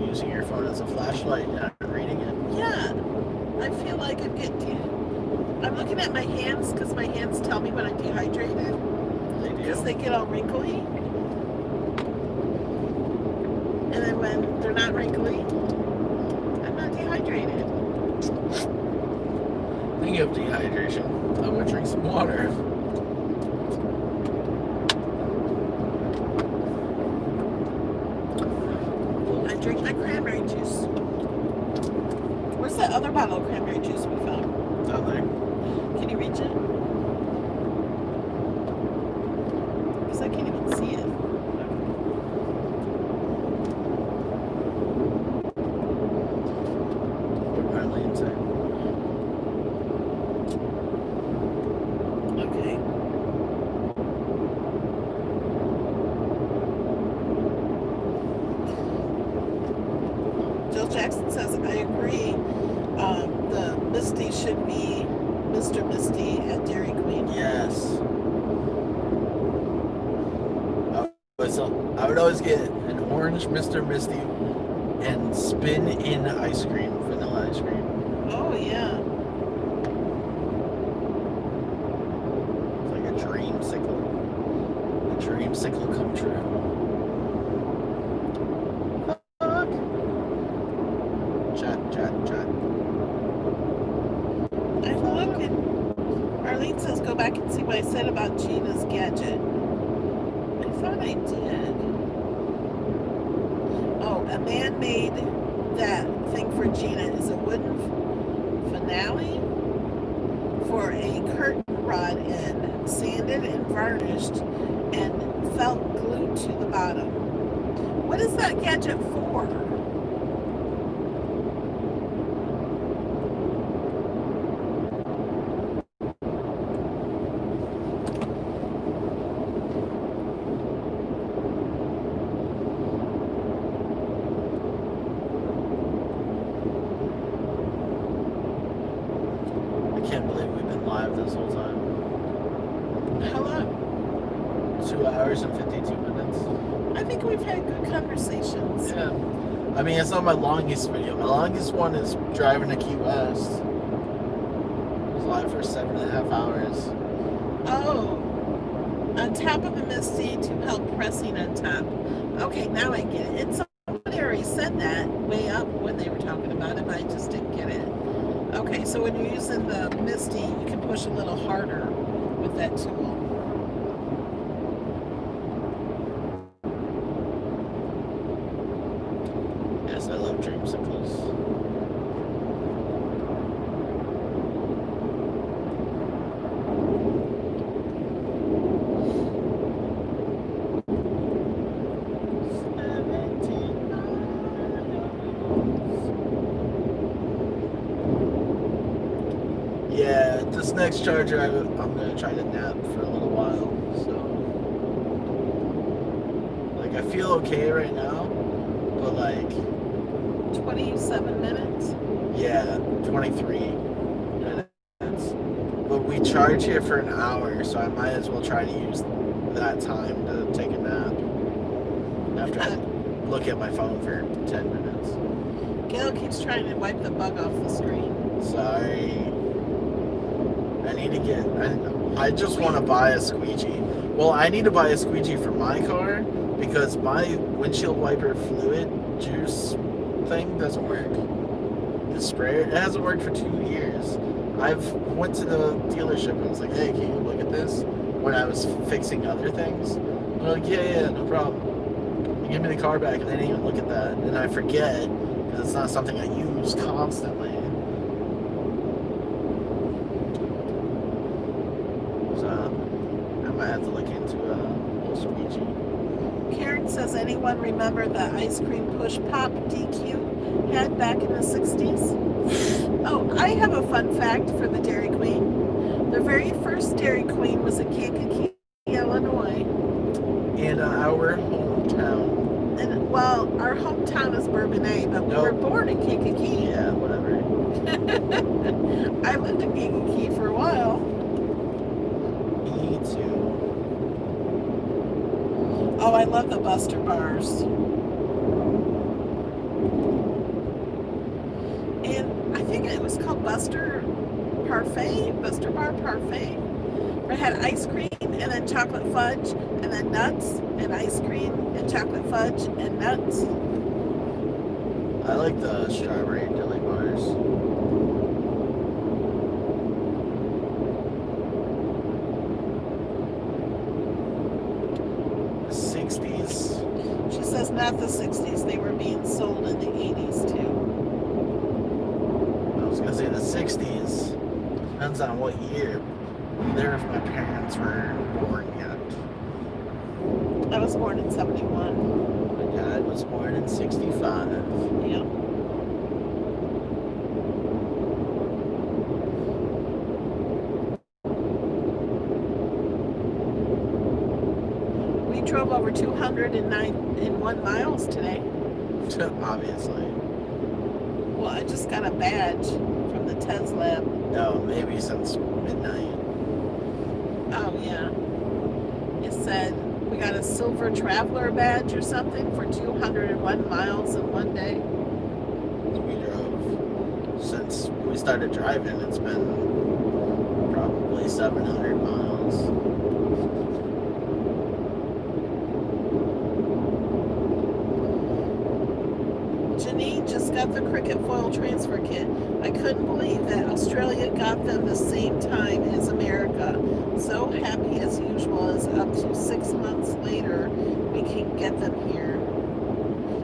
Using your phone as a flashlight, not reading it. Yeah. I feel like I'm I'm looking at my hands because my hands tell me when I'm dehydrated. They do. Because they get all wrinkly. And then when they're not wrinkly, I'm not dehydrated. Speaking of dehydration, I'm gonna drink some water. another bottle of cranberry juice we found. Down there. Can you reach it? Because I can't even see it. Okay. Jill Jackson says, I agree. The Misty should be Mr. Misty at Dairy Queen. Yes. I would always get an orange Mr. Misty and spin in ice cream, vanilla ice cream. Oh, yeah. It's like a dreamsicle. A dreamsicle come true. Fuck. Chat. I'm looking. Arlene says, go back and see what I said about Gina's gadget. I thought I did. Oh, a man made that thing for Gina is a wooden finale for a curtain rod and sanded and varnished and felt glued to the bottom. What is that gadget for? I can't believe we've been live this whole time. How long? 2 hours and 52 minutes. I think we've had good conversations. Yeah. I mean, it's not my longest video. My longest one is driving to Key West. It was live for 7.5 hours. Oh, on top of the Misty to help pressing on top. Okay, now I get it. And somebody already said that way up when they were talking about it, but I just didn't get it. Okay, so when you're using the Misty, you can push a little harder with that tool. Yes, I love dreamsicles. Yeah, this next charger, I'm gonna try to nap for a little while. So, like, I feel okay right now, but like, 27 minutes? yeah, 23 minutes. But we charge here for an hour, so I might as well try to use that time to take a nap after I look at my phone for 10 minutes. Gail keeps trying to wipe the bug off the screen. Sorry. I need to get. I just want to buy a squeegee. Well, I need to buy a squeegee for my car because my windshield wiper fluid juice thing doesn't work. The sprayer, it hasn't worked for 2 years. I've went to the dealership and was like, hey, can you look at this? When I was fixing other things. They're like, yeah, no problem. They give me the car back and they didn't even look at that. And I forget because it's not something I use constantly. So I might have to look into a little squeegee. Karen says, anyone remember the ice cream push pop DQ had back in the 60s? Oh, I have a fun fact for the Dairy Queen. The very first Dairy Queen was in Kankakee, Illinois. In our hometown. And, well, our hometown is Bourbonnais, but we were born in Kankakee. Yeah, whatever. I lived in Kankakee for a while. Me too. Oh, I love the Buster bars. And I think it was called Buster Bar Parfait. It had ice cream and then chocolate fudge and then nuts and ice cream and chocolate fudge and nuts. I like the strawberry jelly bars. The 60s. She says not the 60s. They were being sold in the 80s too. Those Depends on what year. There if my parents were born yet. I was born in 71. My dad was born in 65. Yeah. We drove over 291 miles today. Obviously. Well, I just got a badge from the TES lab. No, maybe since midnight. Oh, yeah. It said we got a silver traveler badge or something for 201 miles in one day. We drove. Since we started driving, it's been probably 700 miles. Janine just got the Cricket foil transfer kit. I couldn't believe that Australia got them the same time as America. So happy as usual as up to 6 months later we can get them here.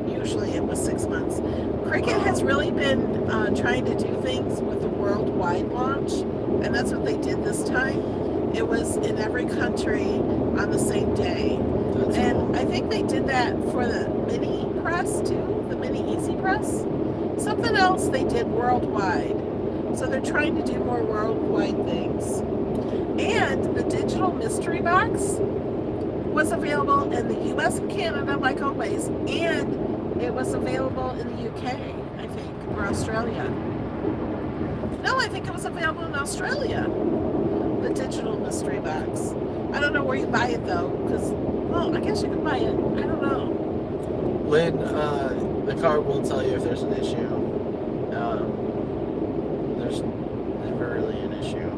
Usually it was 6 months. Cricket has really been trying to do things with the worldwide launch, and that's what they did this time. It was in every country on the same day. That's And cool. I think they did that for the mini press too, the mini easy press. Something else they did worldwide. So they're trying to do more worldwide things. And the digital mystery box was available in the US and Canada, like always, and it was available in the UK, I think, or Australia. No, I think it was available in Australia, the digital mystery box. I don't know where you buy it though, because, well, I guess you can buy it. I don't know. Lynn, the car will tell you if there's an issue. There's never really an issue.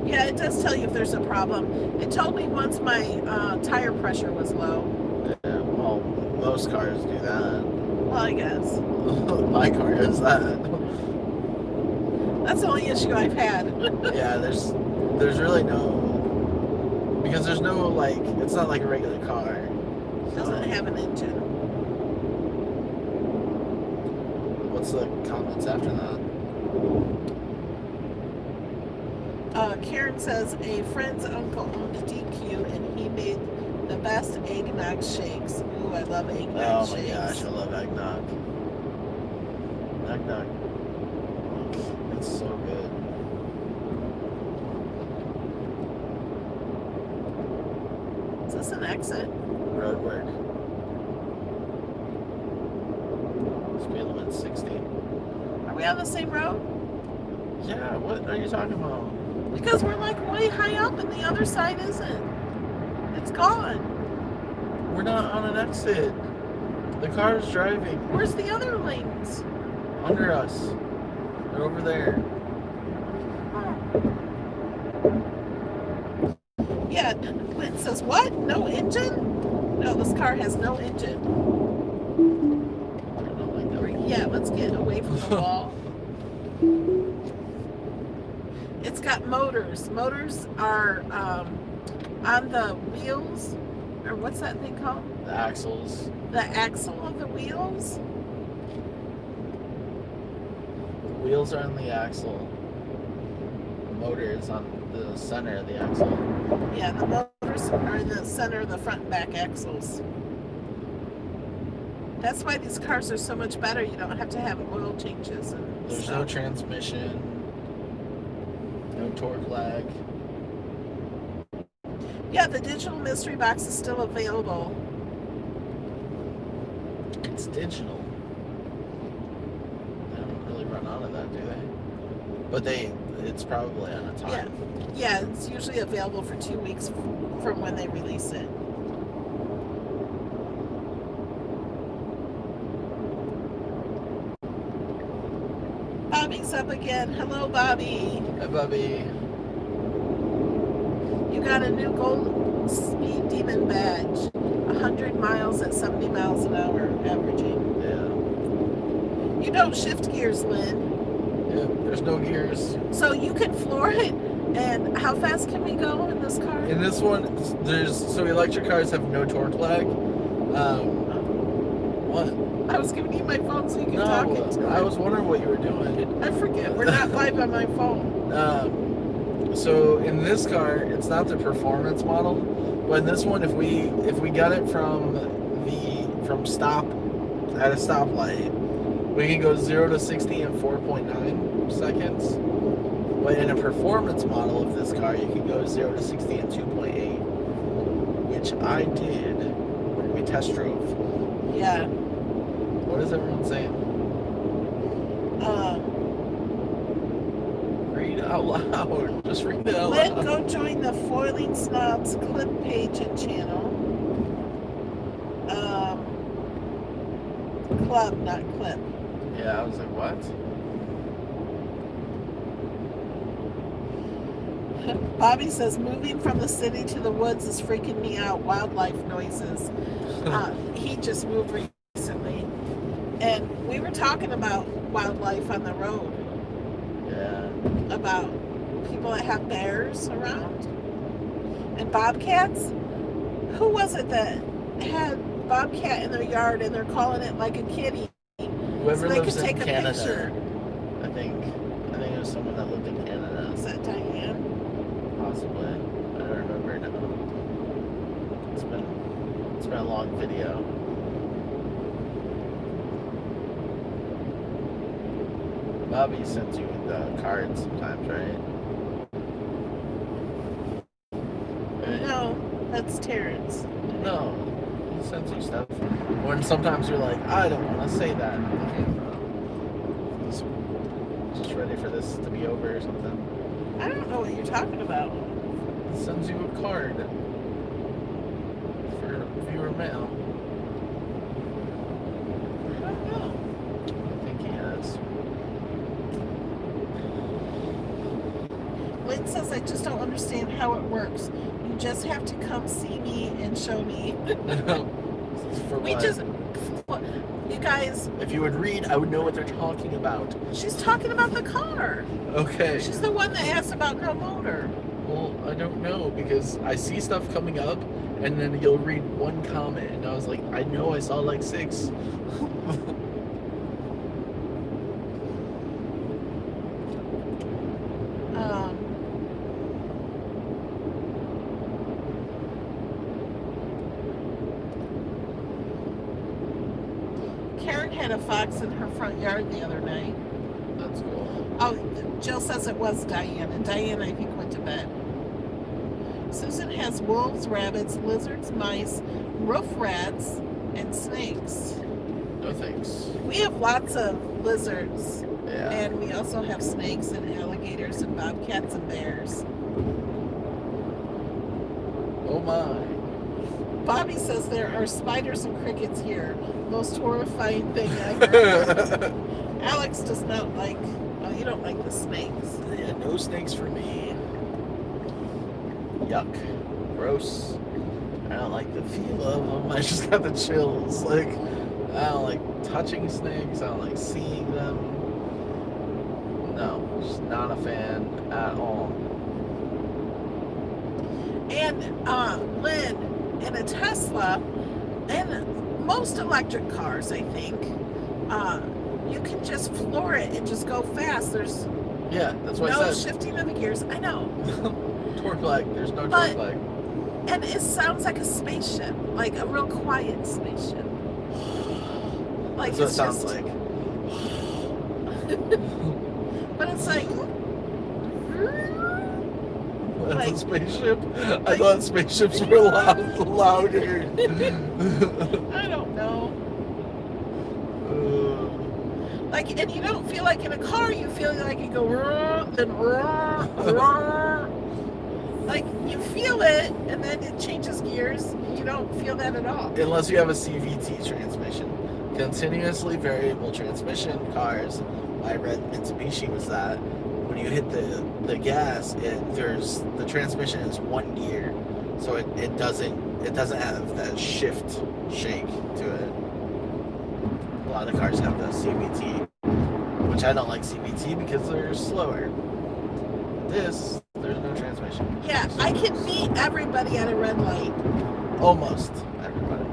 Yeah, it does tell you if there's a problem. It told me once my tire pressure was low. Yeah, well, most cars do that. Well, I guess. My car does that. That's the only issue I've had. Yeah, there's really no, because there's no, like, it's not like a regular car. It doesn't have an engine. What's the comments after that? Karen says a friend's uncle owned a DQ and he made the best eggnog shakes. Ooh, I love eggnog shakes. Oh my gosh, I love eggnog. Eggnog. It's so good. Is this an exit? Road work. Speed limit 60. Are we on the same road? Yeah, what are you talking about? Because we're like way high up and the other side isn't. It's gone. We're not on an exit. The car's driving. Where's the other lanes? Under us. They're over there. Yeah, it says what? No engine? No, this car has no engine. I don't like that. Yeah, let's get away from the wall. It's got motors. Motors are on the wheels, or what's that thing called? The axles. The axle of the wheels? The wheels are on the axle. The motor is on the center of the axle. Yeah, the motors are in the center of the front and back axles. That's why these cars are so much better. You don't have to have oil changes and There's stuff. no transmission. No torque lag. Yeah, the digital mystery box is still available. It's digital. They don't really run out of that, do they? But it's probably on a time. Yeah, it's usually available for 2 weeks from when they release it. Bobby's up again. Hello, Bobby. Hey, Bubby. You got a new gold speed demon badge. 100 miles at 70 miles an hour averaging. Yeah. You don't shift gears, Lynn. Yeah, there's no gears. So you can floor it. And how fast can we go in this car? In this one, so electric cars have no torque lag. What? I was giving you my phone so you could No, talk into it. I was wondering what you were doing. I forget. We're not live on my phone. So in this car, it's not the performance model, but in this one, if we got it from stop at a stoplight, we can go 0 to 60 in 4.9 seconds. But in a performance model of this car, you can go 0 to 60 in 2.8, which I did when we test drove. Yeah. What is everyone saying? Read out loud. Just read it out loud. Go join the Foiling Snobs Clip page and channel. Club, not clip. Yeah, I was like, what? Bobby says, moving from the city to the woods is freaking me out. Wildlife noises. He just moved recently. And we were talking about wildlife on the road. Yeah. About people that have bears around. And bobcats. Who was it that had bobcat in their yard and they're calling it like a kitty? Whoever so they lives could take in a Canada. picture. I think it was someone that lived in Canada. Is that Diane? Possibly. I don't remember now. It's been a long video. Bobby sends you the cards sometimes, right? No, that's Terrence. No, he sends you stuff. When sometimes you're like, I don't want to say that. Okay. Just ready for this to be over or something. I don't know what you're talking about. He sends you a card for viewer mail. I don't know. I think he has. Lynn says, I just don't understand how it works. You just have to come see me and show me. For We what? just, you guys, If you would read, I would know what they're talking about. she's talking about the car. Okay. She's the one that asked about no motor. Well, I don't know because I see stuff coming up and then you'll read one comment and I was like, I know I saw like 6. Karen had a fox in her front yard the other night. That's cool. Oh, Jill says it was Diane, and Diane, I think, went to bed. Susan has wolves, rabbits, lizards, mice, roof rats, and snakes. No thanks. We have lots of lizards, Yeah. and we also have snakes and alligators and bobcats and bears. Oh my. Bobby says there are spiders and crickets here. Most horrifying thing ever. Alex does not like, oh, you don't like the snakes. Yeah, no snakes for me. Yuck. Gross. I don't like the feel of them. I just got the chills. Like, I don't like touching snakes. I don't like seeing them. No, just not a fan at all. And Lynn, in a Tesla, and most electric cars, I think, you can just floor it and just go fast. There's Yeah, that's what I no said. shifting of the gears. I know. Torque lag. There's no But- torque lag. And it sounds like a spaceship, like a real quiet spaceship. Like That's what it it's sounds just, like. but it's like, That's like- a spaceship? I thought spaceships were louder. I don't know. Uh, Like, and you don't feel like in a car, you feel like you go, then like you feel it, and then it changes gears. You don't feel that at all. unless you have a CVT transmission. Continuously variable transmission cars, I read Mitsubishi was that. When you hit the gas, the transmission is one gear. So it doesn't have that shift shake to it. A lot of cars have the CVT, which I don't like CVT because they're slower. There's no transmission. Yeah, I can meet everybody at a red light. Almost everybody.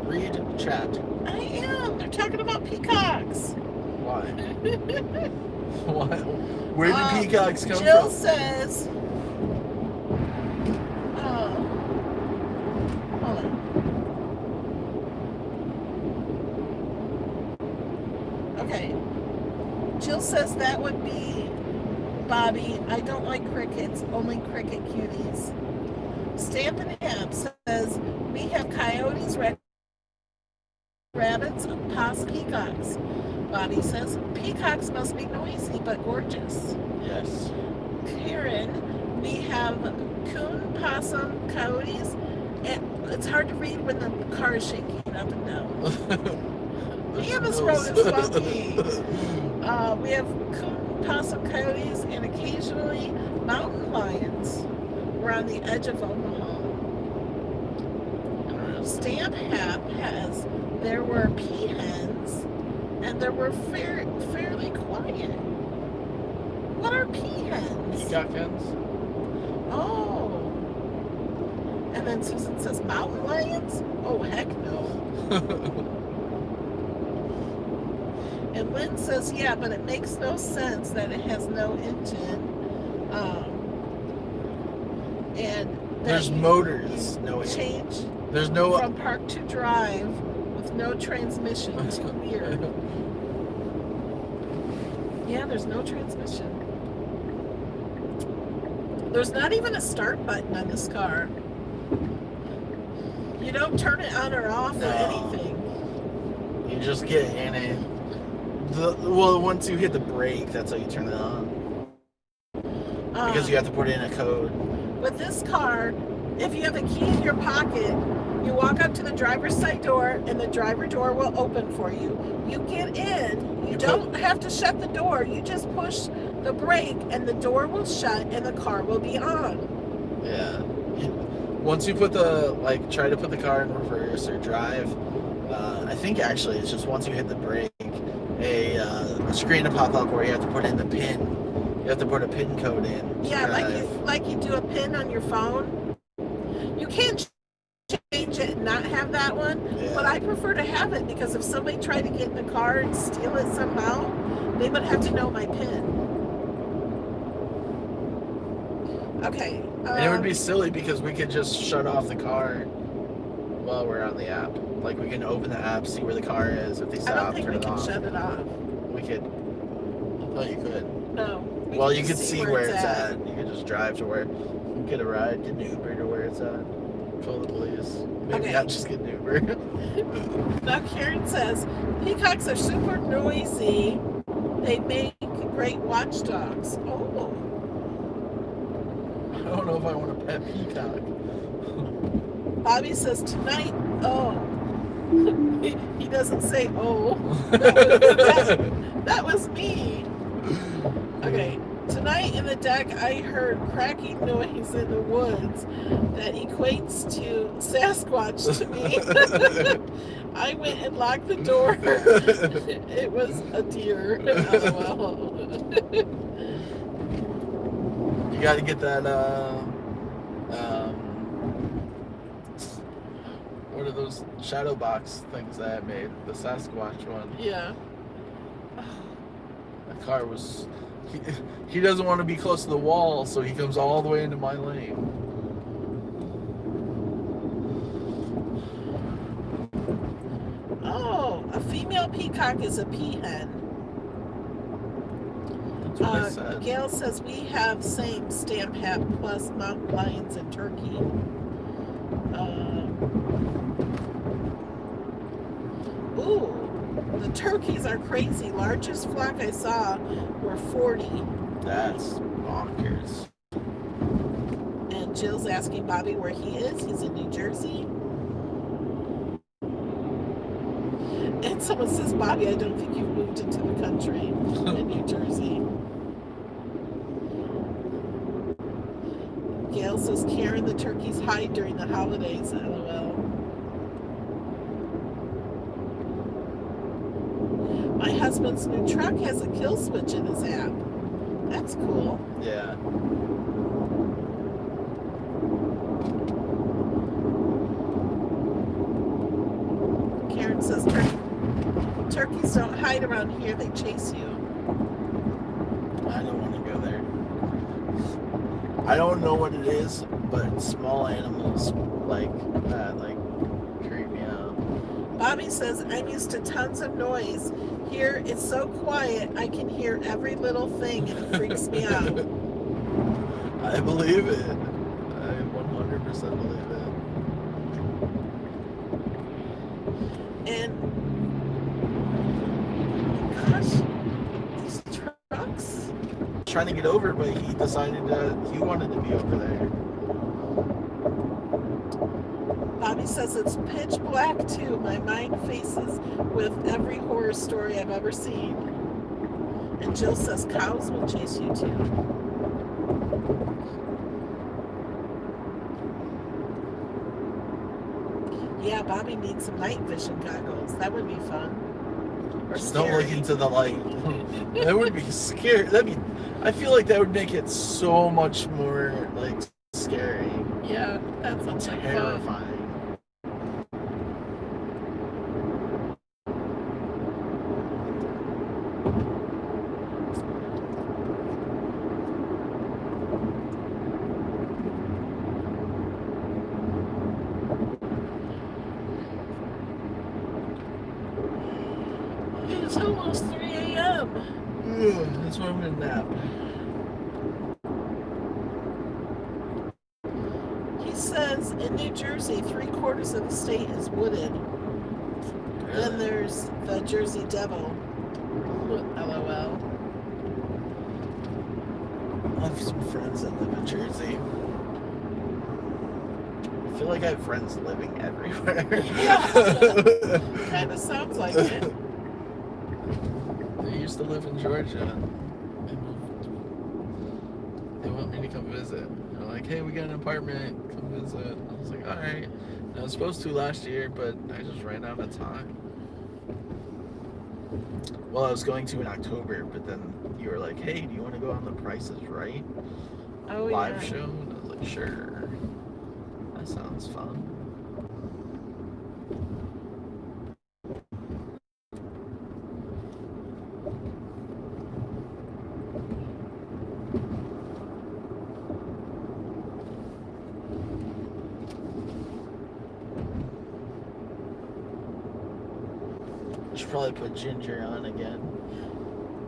Read chat. I am. They're talking about peacocks. Why? What? Where do peacocks come Jill from? says, hold on. Okay. Jill says that would be Bobby. I don't like crickets, only cricket cuties. Stampin' Amp says we have coyotes, rabbits, possum, peacocks. Bobby says peacocks must be noisy but gorgeous. Yes. Karen, we have coon, possum, coyotes, and it's hard to read when the car is shaking up and down. Yeah, this road is funky. We have coon, possum, coyotes, and occasionally mountain lions. We're on the edge of Omaha. Stamp Hap has, there were peahens, and there were fairly quiet. What are peahens? Peacock hens? Oh. And then Susan says mountain lions? Oh, heck no. And Lynn says, yeah, but it makes no sense that it has no engine. And there's motors. No change. There's no from park to drive with no transmission. Too weird. Yeah, there's no transmission. There's not even a start button on this car. You don't turn it on or off or anything. You just get in it. Well, once you hit the brake, that's how you turn it on. Because you have to put in a code. With this car, if you have a key in your pocket, you walk up to the driver's side door and the driver door will open for you. You get in, you don't have to shut the door, you just push the brake and the door will shut and the car will be on. Yeah. Once you put try to put the car in reverse or drive, I think actually it's just once you hit the brake, a screen to pop up where you have to put in the pin. You have to put a pin code in. Yeah, like you do a pin on your phone. You can't change it and not have that one, but I prefer to have it because if somebody tried to get in the car and steal it somehow, they would have to know my pin. Okay. And it would be silly because we could just shut off the car while we're on the app. Like we can open the app, see where the car is. If they stop, I don't think turn we it can off. shut it off. We could. Oh, you could. No. Well, you could see where it's at. You could just drive to where, get a ride, get an Uber to where it's at. Call the police. Maybe not just get an Uber. Now Karen says, peacocks are super noisy. They make great watchdogs. Oh. I don't know if I want a pet peacock. Bobby says tonight, oh. He doesn't say oh. That was me. Okay. Tonight in the deck, I heard cracking noise in the woods that equates to Sasquatch to me. I went and locked the door. It was a deer. LOL. You got to get that. What are those shadow box things that I made? The Sasquatch one. Yeah. The car was. He doesn't want to be close to the wall, so he comes all the way into my lane. Oh, a female peacock is a peahen. That's what I said. Gail says we have same Stamp Hat plus mountain lions and turkey. Ooh, the turkeys are crazy. Largest flock I saw were 40. That's bonkers. And Jill's asking Bobby where he is. He's in New Jersey. And someone says, Bobby, I don't think you've moved into the country in New Jersey. Gail says, Karen, the turkeys hide during the holidays. LOL. My husband's new truck has a kill switch in his app. That's cool. Yeah. Karen monkeys don't hide around here, they chase you. I don't want to go there. I don't know what it is, but small animals like that, like, creep me out. Bobby says, I'm used to tons of noise. Here, it's so quiet, I can hear every little thing, and it freaks me out. I believe it. I 100% believe it. And, gosh, these trucks. Trying to get over, but he decided he wanted to be over there. Bobby says it's pitch black too. My mind faces with every horror story I've ever seen. And Jill says cows will chase you too. Yeah, Bobby needs some night vision goggles. That would be fun. Or Just don't look scary. into the light. That would be scary. I feel like that would make it so much more like scary. Yeah, that sounds like fun. Terrifying. It's almost 3 a.m. That's why I'm gonna nap. He says in New Jersey, 3/4 of the state is wooded. Then there's the Jersey Devil. LOL. I have some friends that live in Jersey. I feel like I have friends living everywhere. Yeah. Kind of sounds like it. They used to live in Georgia. They want me to come visit. They're like, hey, we got an apartment. Come visit. I was like, all right. I was supposed to last year, but I just ran out of time. Well, I was going to in October, but then you were like, hey, do you want to go on The Price is Right? Oh, Live yeah. show? And I was like, sure. That sounds fun. I should probably put Ginger on again.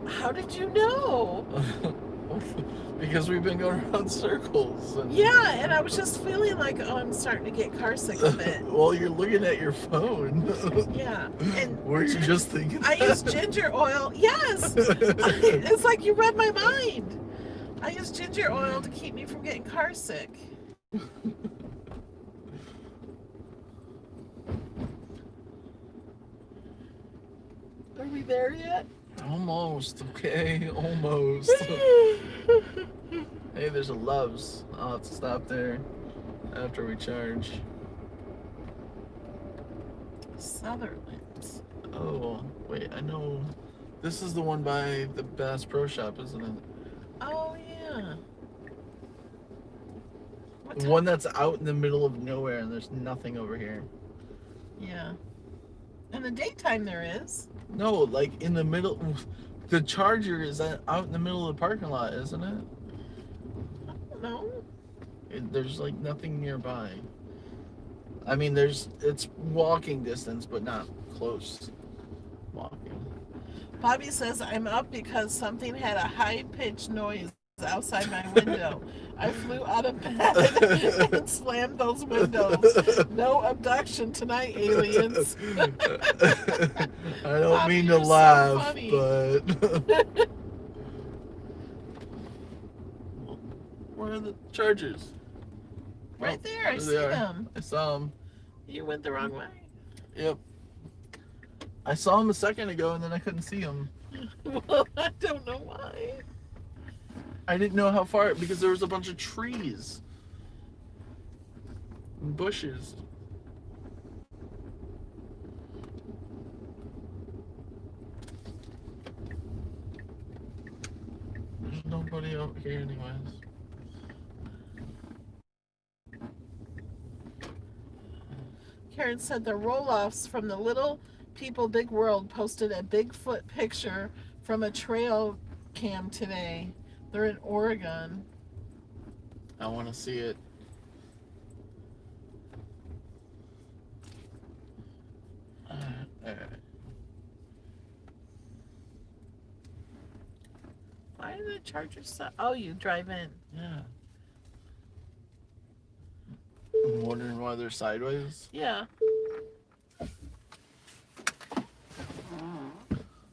How did you know? Because we've been going around circles. And Yeah, and I was just feeling like, oh, I'm starting to get car sick a bit. Well, you're looking at your phone. Yeah. And Weren't you just thinking I use ginger oil. Yes. It's like you read my mind. I use ginger oil to keep me from getting car sick. Are we there yet? Almost, okay? Almost. Hey, there's a Love's. I'll have to stop there after we charge. Sutherland. Oh, wait, I know. This is the one by the Bass Pro Shop, isn't it? Oh, yeah. What The time? one that's out in the middle of nowhere and there's nothing over here. Yeah. In the daytime there is. No, like in the middle. The charger is out in the middle of the parking lot, isn't it? I don't know. There's like nothing nearby. I mean, it's walking distance, but not close walking. Bobby says I'm up because something had a high-pitched noise outside my window. I flew out of bed and slammed those windows. No abduction tonight, aliens. I don't Bobby, mean to you're so laugh, funny. but where are the chargers? Right there, I There see they are. them. I saw them. You went the wrong way. Yep. I saw them a second ago and then I couldn't see them. Well, I don't know why. I didn't know how far because there was a bunch of trees and bushes. There's nobody out here anyways. Karen said the roll-offs from the little People Big World posted a Bigfoot picture from a trail cam today. They're in Oregon. I want to see it. Alright. Why did the charger stop? Oh, you drive in. Yeah. I'm wondering why they're sideways. Yeah.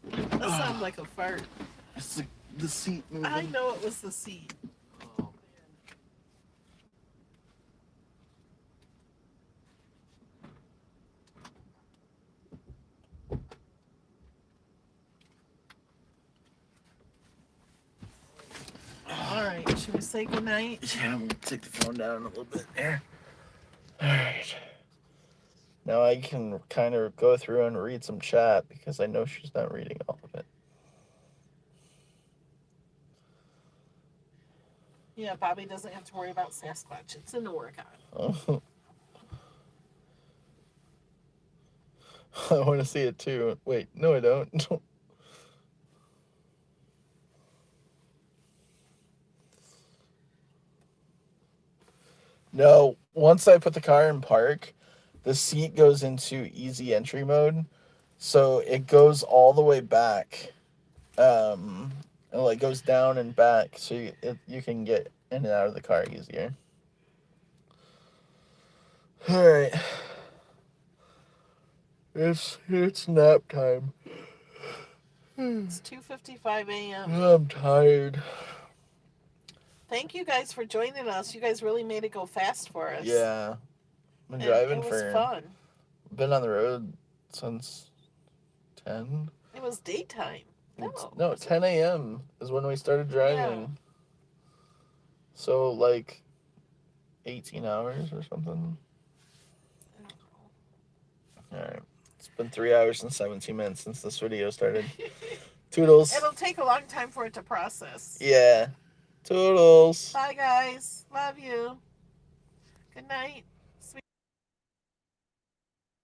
That sounds like a fart. It's the seat moving. I know it was the seat. Oh, All right, should we say goodnight? yeah, I'm going to take the phone down a little bit there. Alright. Now I can kind of go through and read some chat because I know she's not reading all of it. Yeah, Bobby doesn't have to worry about Sasquatch. It's in the workout. Oh. I want to see it too. Wait, no, I don't. No, once I put the car in park, the seat goes into easy entry mode. So it goes all the way back. And like goes down and back so you can get in and out of the car easier. All right. It's nap time. It's 2:55 a.m. I'm tired. Thank you guys for joining us. You guys really made it go fast for us. Yeah. I've been And driving it was for fun. Been on the road since 10. It was daytime. No, 10 a.m. is when we started driving. Yeah. So like 18 hours or something. All right. It's been 3 hours and 17 minutes since this video started. Toodles. It'll take a long time for it to process. Yeah. Toodles. Bye, guys. Love you. Good night.